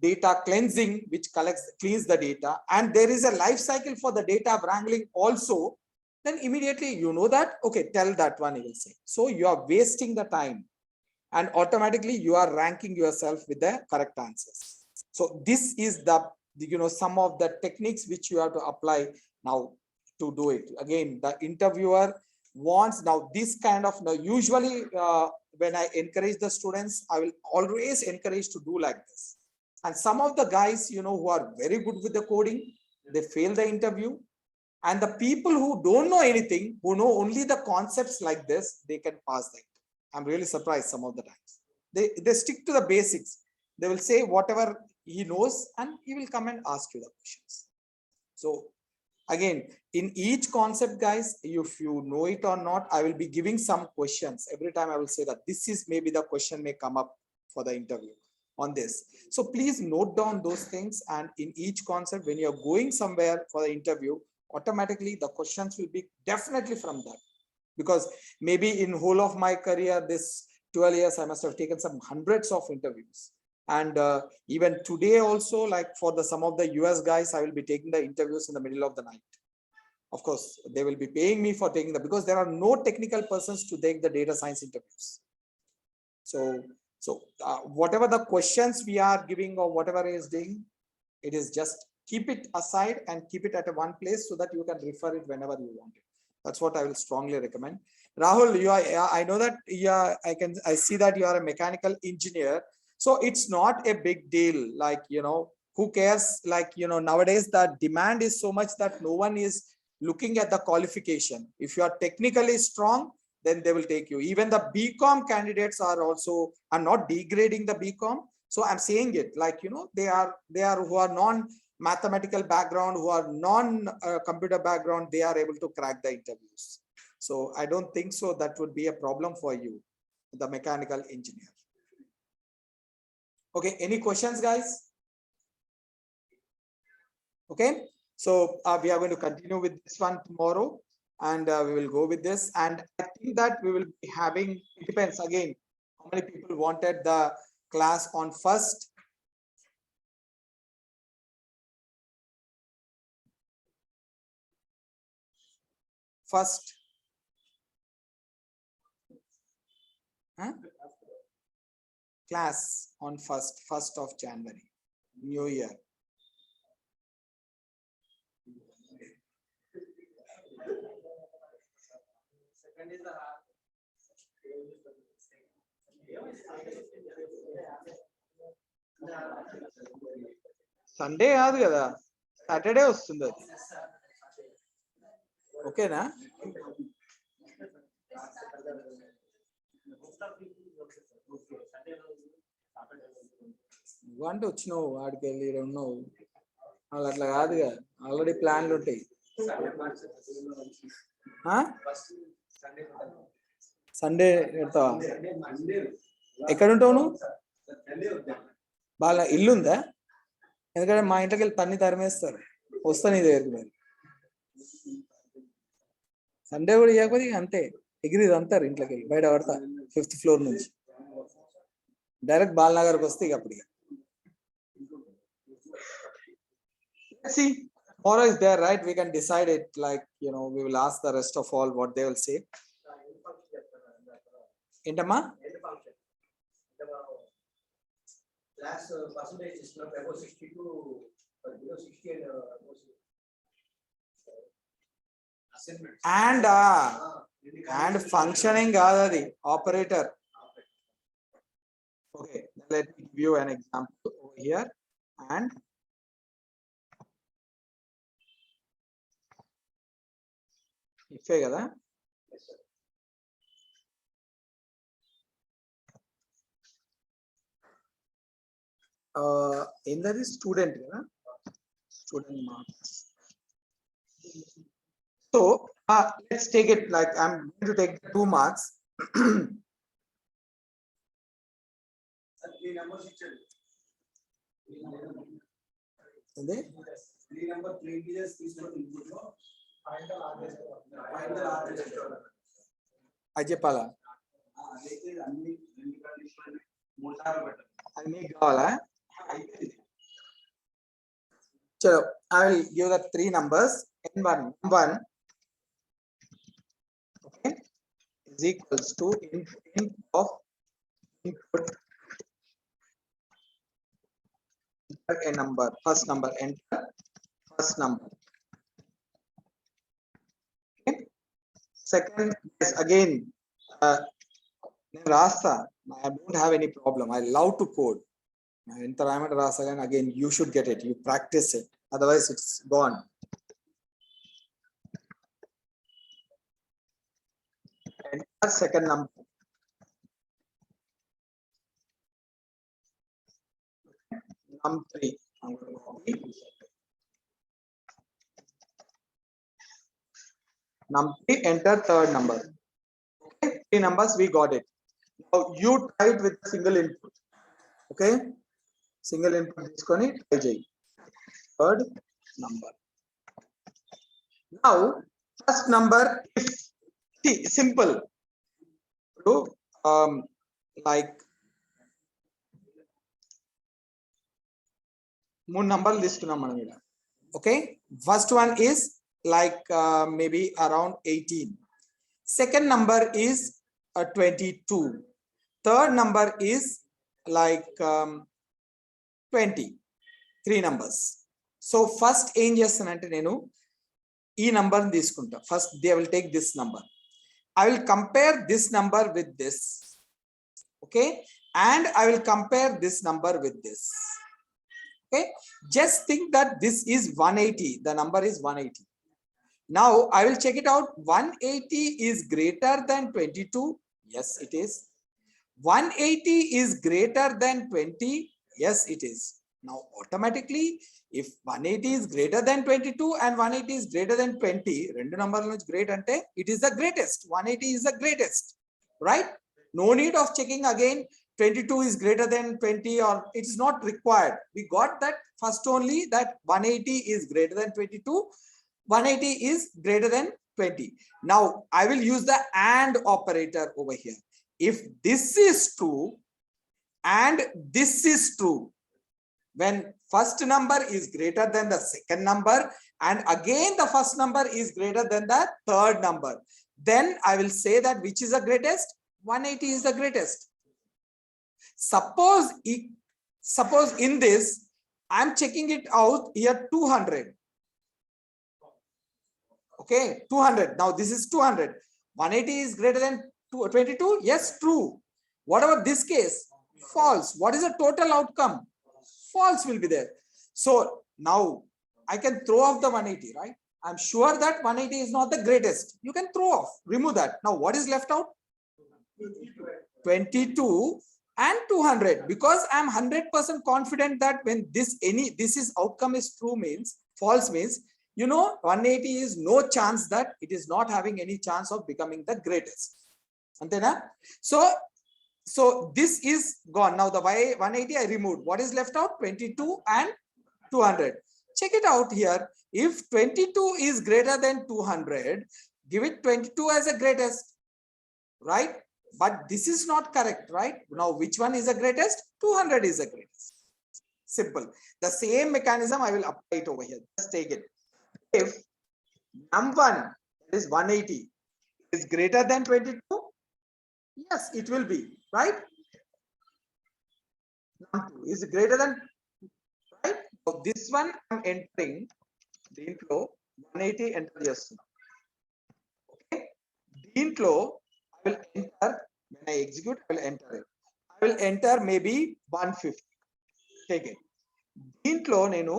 data cleansing, which cleans the data, and there is a life cycle for the data wrangling also, then immediately you know that, okay, tell that one, he will say. So you are wasting the time and automatically you are ranking yourself with the correct answers. So this is the, some of the techniques which you have to apply now to do it. Again, the interviewer wants now this kind of, usually when I encourage the students, I will always encourage to do like this. And some of the guys, who are very good with the coding, they fail the interview. And the people who don't know anything, who know only the concepts like this, they can pass the interview. I'm really surprised some of the times. They stick to the basics. They will say whatever he knows and he will come and ask you the questions. So again, in each concept, guys, if you know it or not, I will be giving some questions. Every time I will say that this is maybe the question may come up for the interview on this. So please note down those things, and in each concept, when you're going somewhere for the interview, automatically the questions will be definitely from that. Because maybe in whole of my career, this 12 years, I must have taken some hundreds of interviews. And even today also, like for some of the US guys, I will be taking the interviews in the middle of the night. Of course, they will be paying me for taking them because there are no technical persons to take the data science interviews. So whatever the questions we are giving or whatever is doing, it is just keep it aside and keep it at one place so that you can refer it whenever you want it. That's what I will strongly recommend. Rahul, I know that I see that you are a mechanical engineer. So it's not a big deal. Like, who cares? Like, nowadays the demand is so much that no one is looking at the qualification. If you are technically strong, then they will take you. Even the BCom candidates are also, I'm not degrading the BCom. So I'm saying it like, they are who are non-mathematical background, who are non-computer background, they are able to crack the interviews. So I don't think so that would be a problem for you, the mechanical engineer. Okay, any questions, guys? Okay, so we are going to continue with this one tomorrow, and we will go with this. And I think that we will be having, it depends again, how many people wanted the class on first. Class on first of January, New Year. Sunday కాదు కదా, Saturday వస్తుంది అది. ఓకేనా? నువ్వంటే వచ్చినావు వాడికి వెళ్ళి ఉన్నావు, వాళ్ళు అట్లా కాదుగా, ఆల్రెడీ ప్లాన్లు ఉంటాయి. సండే పెడతావా? ఎక్కడ ఉంటావు నువ్వు? వాళ్ళ ఇల్లు ఉందా? ఎందుకంటే మా ఇంట్లోకి వెళ్ళి తన్ని తరిమేస్తారు, వస్తా నీ దగ్గరికి. మరి సండే కూడా ఇవ్వకపోతే అంతే, ఎగిరిది అంటారు ఇంట్లోకి వెళ్ళి, బయట పడతా 5th floor నుంచి డైరెక్ట్ బాలనగర్కి వస్తే ఇక అప్పుడు. See, tomorrow is there, right? We can decide it, like, we will ask the rest of all what they will say. ఏంటమ్మా? Class percentage is not above 60 to below 60 and functioning కాదు అది, operator. Okay, let me give you an example over here. And ఇఫే కదా, ఏంటది student కదా, student marks. So let's take it like I'm going to take 2 marks. అది చెప్పాలా? అది నీకు కావాలా? So I will give the three numbers. N1, one, okay, is equals to int of input, enter a number, first number, enter first number. Okay. Second is again, Rasa, I don't have any problem. I love to code. Rasa, again, you should get it. You practice it. Otherwise, it's gone. Enter second number. Num3. I'm going to copy. Num3, enter third number. Okay, three numbers, we got it. Now you try it with single input. Okay, single input తీసుకొని try చేయి. Third number. Now first number, if see, simple. So, like మూడు నంబర్లు తీసుకున్నాం మనం ఇక్కడ. Okay, first one is like maybe around 18. Second number is 22. Third number is like 20. Three numbers. So first ఏం చేస్తానంటే నేను ఈ నంబర్ తీసుకుంటా. First they will take this number. I will compare this number with this. Okay, and I will compare this number with this. Okay, just think that this is 180. The number is 180. Now I will check it out. 180 is greater than 22. Yes, it is. 180 is greater than 20. Yes, it is. Now automatically, if 180 is greater than 22 and 180 is greater than 20, rendu number is great ante, it is the greatest. 180 is the greatest, right? No need of checking again. 22 is greater than 20, or it is not required. We got that first only, that 180 is greater than 22. 180 is greater than 20. Now I will use the AND operator over here. If this is true and this is true, when first number is greater than the second number and again the first number is greater than the third number, then I will say that which is the greatest? 180 is the greatest. Suppose in this I am checking it out here 200. Okay, 200. Now this is 200. 180 is greater than 22. Yes, true. What about this case? False. What is the total outcome? False will be there. So now I can throw off the 180, right? I'm sure that 180 is not the greatest. You can throw off, remove that. Now what is left out? 22 and 200, because I'm 100% confident that when this is outcome is true means false means, you know, 180 is no chance that it is not having any chance of becoming the greatest. Antena? So this is gone. Now the 180 I removed. What is left out? 22 and 200. Check it out here. If 22 is greater than 200, give it 22 as a greatest, right? But this is not correct, right? Now which one is the greatest? 200 is the greatest. Simple. The same mechanism I will apply it over here. Just take it. If num1, that is 180, is greater than 22, yes, it will be, right? Num2 is greater than, right? So this one I'm entering దీంట్లో 180 enter చేస్తున్నా. Okay, దీంట్లో I will enter, when I execute I will enter it. I will enter maybe 150. Take it. దీంట్లో నేను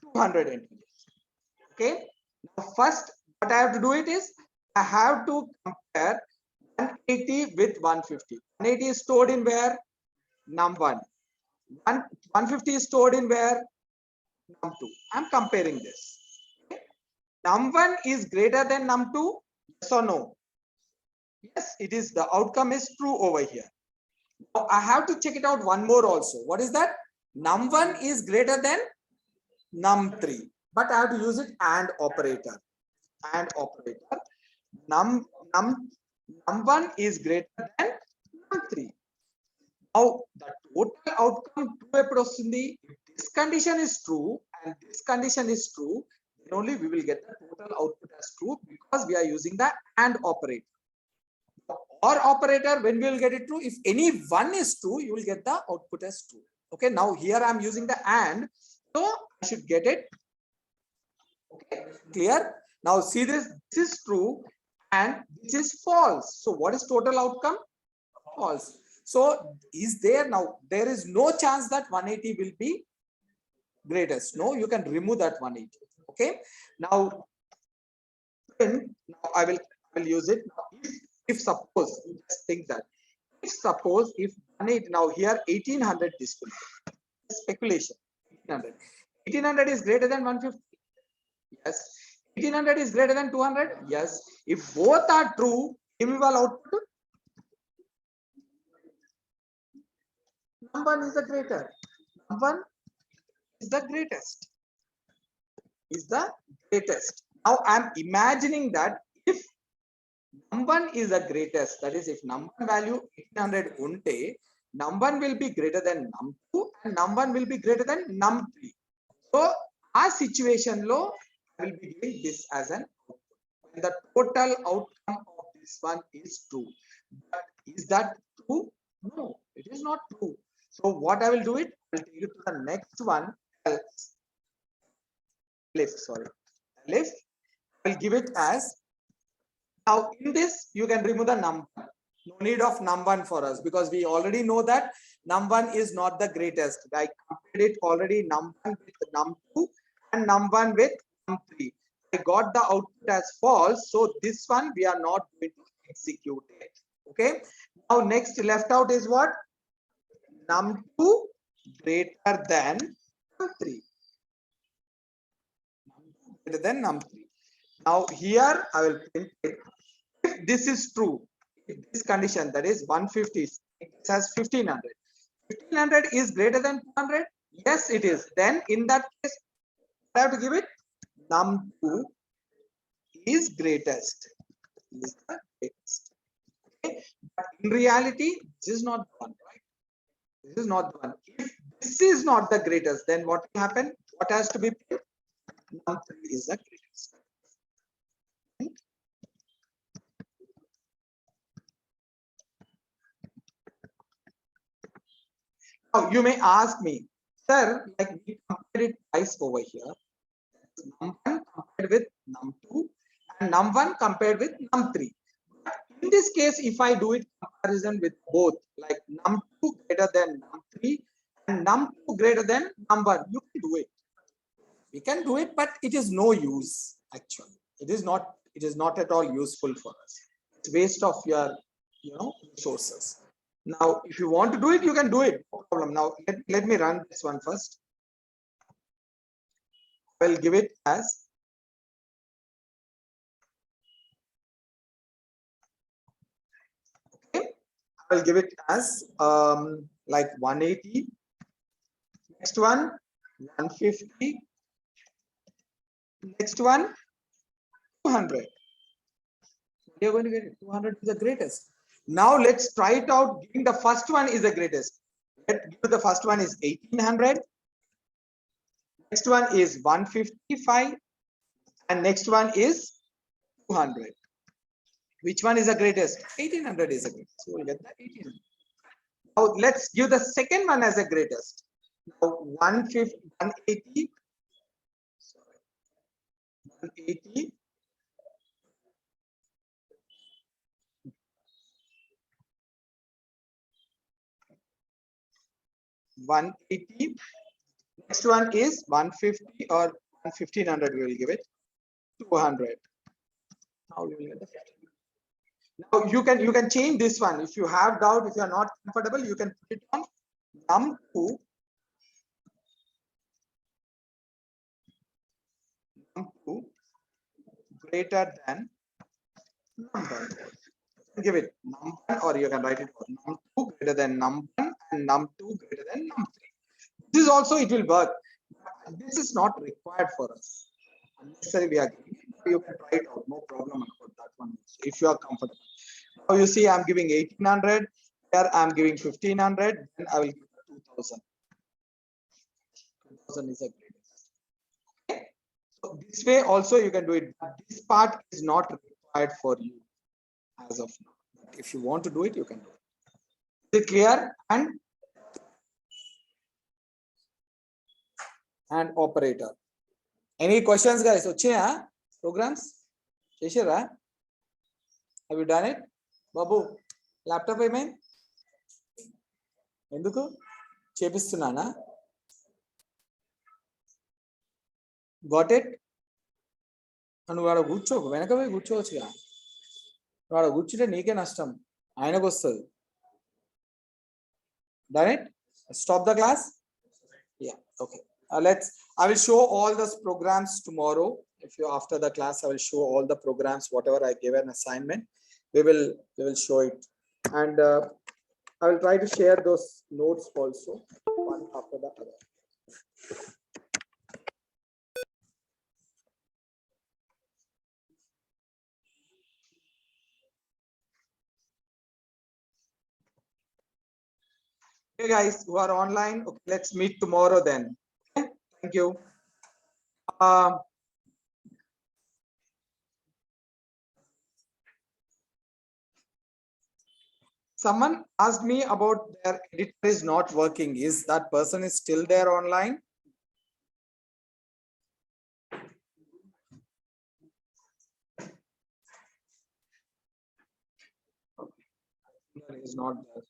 200 enter. Okay, now first what I have to do it is I have to compare 180 with 150. 180 is stored in where? Num1. 150 is stored in where? Num2. I'm comparing this. Okay. Num1 is greater than Num2. Yes or no? Yes, it is. The outcome is true over here. Now I have to check it out one more also. What is that? Num1 is greater than Num3. But I have to use it AND operator. AND operator. Num1 is greater than Num3. Now the total outcome true epudu vastundi. If this condition is true and this condition is true, then only we will get the total output as true, because we are using the AND operator. Or operator, when we will get it true, if any one is true, you will get the output as true. Okay, now here I am using the AND, so I should get it. Okay, clear? Now see this is true and this is false. So what is total outcome? False. So is there now? There is no chance that 180 will be greatest. No, you can remove that 180. Okay. Now I will use it. Now, if suppose, just think that if suppose if 180, now here 1800 display, speculation, 1800 is greater than 150. Yes. 1800 is greater than 200. Yes. If both are true, give me one output. Number 1 is the greater. Number 1 is the greatest. Is the greatest. Now I am imagining that if number 1 is the greatest, that is, if number 1 value 1800 unte, number 1 will be greater than num2 and number 1 will be greater than num3. So our situation low, I will be giving this as an output. When the total outcome of this one is true. But is that true? No, it is not true. So what I will do it, I will take it to the next one else. Left, sorry. Left. I will give it as, now in this you can remove the number. No need of num1 for us, because we already know that num1 is not the greatest. I compared it already, num1 with num2 and num1 with num3. I got the output as false, so this one we are not going to execute it. Okay. Now next left out is what? Num2 greater than num3. Greater than num3. Now here I will print it. If this is true, if this condition, that is 150, it has 1500. 1500 is greater than 200. Yes, it is. Then in that case, I have to give it num2 is greatest. Is the greatest. Okay. But in reality, this is not the one, right? This is not the one. If this is not the greatest, then what will happen? What has to be print? Num3 is the greatest. Now you may ask me, sir, like we compared it twice over here. Num1 compared with num2 and num1 compared with num3. In this case, if I do it comparison with both, like num2 greater than num3 and num2 greater than num1, you can do it. We can do it, but it is no use actually. It is not at all useful for us. It's waste of your resources. Now, if you want to do it, you can do it. No problem. Now, let me run this one first. I will give it as okay. I will give it as like 180. Next one 150. Next one 200. We are going to get it. 200 is the greatest. Now let's try it out. Giving the first one is the greatest. Let's give the first one is 1800. Next one is 155. And next one is 200. Which one is the greatest? 1800 is the greatest. So we'll get the 1800. Now let's give the second one as the greatest. Now 150, 180. Sorry. 180. 180. Next one is 150 or 1500. We will give it 200. Now we will get the 15. Now you can change this one. If you have doubt, if you are not comfortable, you can put it on num2 greater than num1. Give it num1, or you can write it for num2 greater than num1 and num2 greater than num3. This is also, it will work. This is not required for us. Unnecessary we are giving it. You can try it out, no problem about that one if you are comfortable. Now you see I'm giving 1800, here I'm giving 1500, then I will give 2000. 2000 is the greatest. So this way also you can do it. But this part is not required for you as of now. But if you want to do it, you can do it. Is it clear? And operator. Any questions, guys? Ochaya programs? Cheshira? Have you done it? Babu, laptop ఏమైంది? ఎందుకు చేపిస్తున్నానా? Got it? నువ్వు ఆడ కూర్చోకు, వెనక పోయి కూర్చోవచ్చుగా. నువ్వు ఆడ కూర్చుంటే నీకే నష్టం, ఆయనకు వస్తుంది. Done it? Stop the class? Yeah, okay. I will show all those programs tomorrow. If you after the class, I will show all the programs, whatever I give an assignment, we will show it. And I will try to share those notes also, one after the other. Okay, guys who are online, okay, let's meet tomorrow then. Okay? Thank you. Someone asked me about their editor is not working. Is that person is still there online? Okay. Is not there.